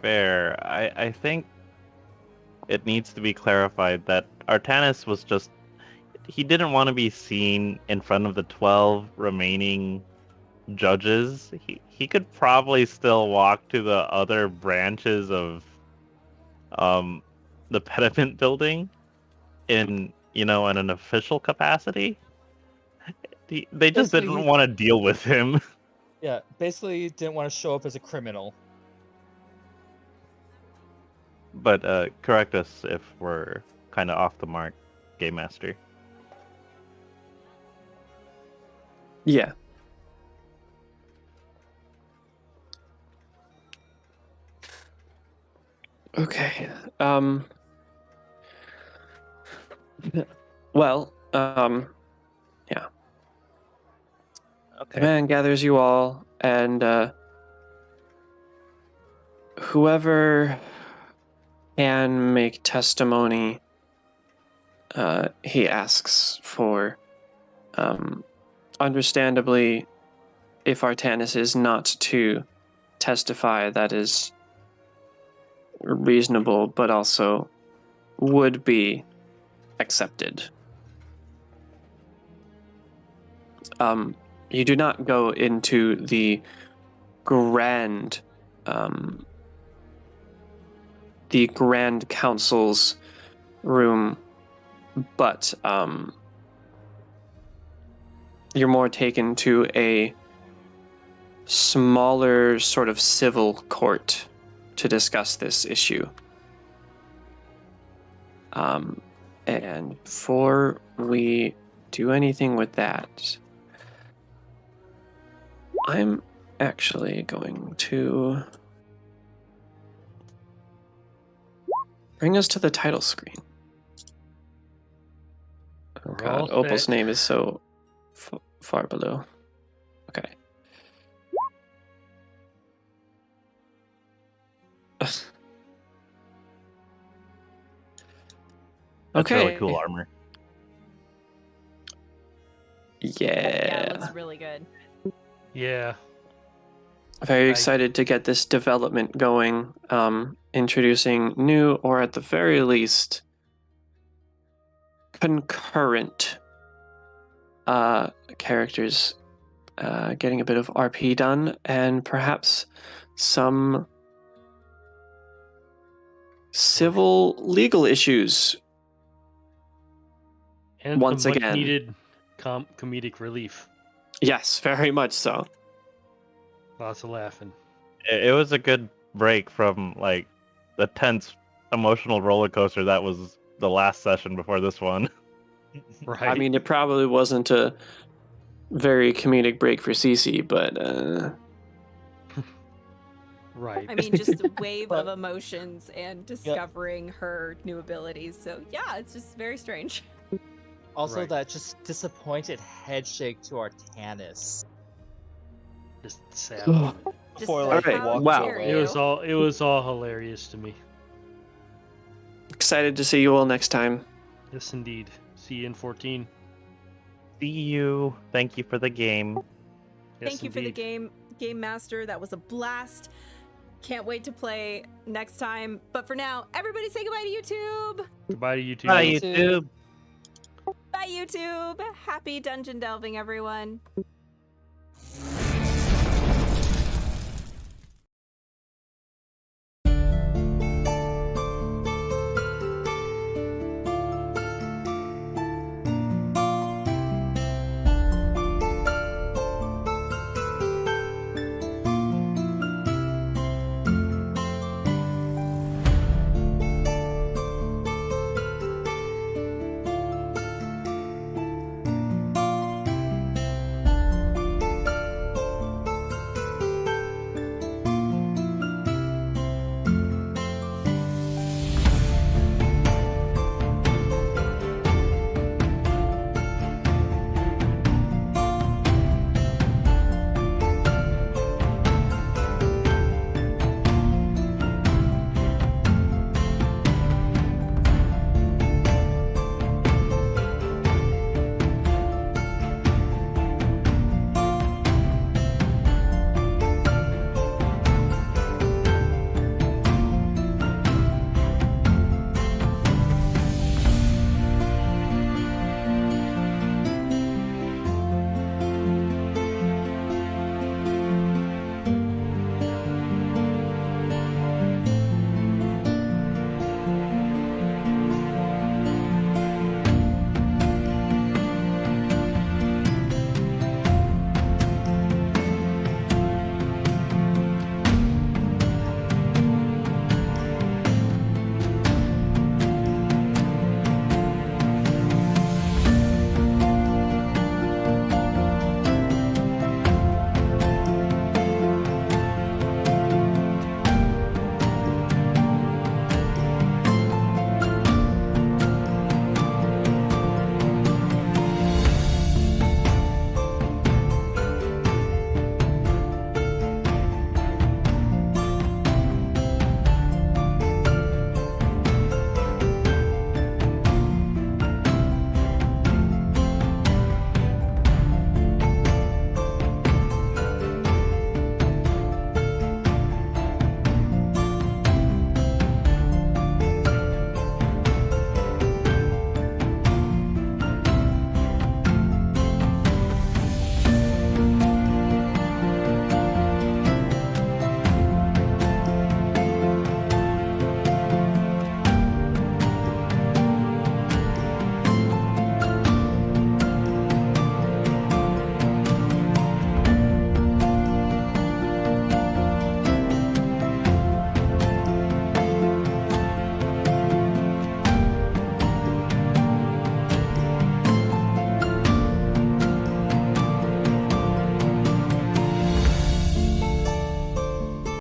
fair, I think it needs to be clarified that Artanis was he didn't want to be seen in front of the 12 remaining judges, he could probably still walk to the other branches of the pediment building in in an official capacity. They just Basically, didn't want to deal with him. Yeah, basically didn't want to show up as a criminal. But correct us if we're kind of off the mark, Game Master. Yeah. Okay. Well, yeah. The Okay. man gathers you all, and whoever can make testimony, he asks for. Understandably, if Artanis is not to testify, that is reasonable, but also would be accepted. You do not go into the grand council's room, but you're more taken to a smaller sort of civil court to discuss this issue. And before we do anything with that, I'm actually going to bring us to the title screen. Oh We're all god, Opal's set. name is so far below. Okay. That's Okay. really cool armor. Yeah, Yeah. it looks really good. Yeah. Very I- excited to get this development going. Introducing new, or at the very least, concurrent characters, getting a bit of RP done, and perhaps some civil legal issues. And Once some much again. needed comedic relief. Yes, very much so. Lots of laughing. It was a good break from like the tense emotional roller coaster that was the last session before this one. Right. I mean, it probably wasn't a very comedic break for Cece, but right. I mean, just a wave of But- emotions and discovering her new abilities. So yeah, it's just very strange. Also, Right. that just disappointed head shake to Artanis. Just sad. Ugh. moment. Just Before, like, how walked wow. dare It was you. all hilarious to me. excited to see you all next time. Yes, indeed. See you in 14. See you. Thank you for the game. Yes, Thank you for the indeed. game master. That was a blast. Can't wait to play next time. But for now, everybody say goodbye to YouTube. Goodbye to you two. Bye, YouTube. YouTube. Bye, YouTube. Happy dungeon delving, everyone.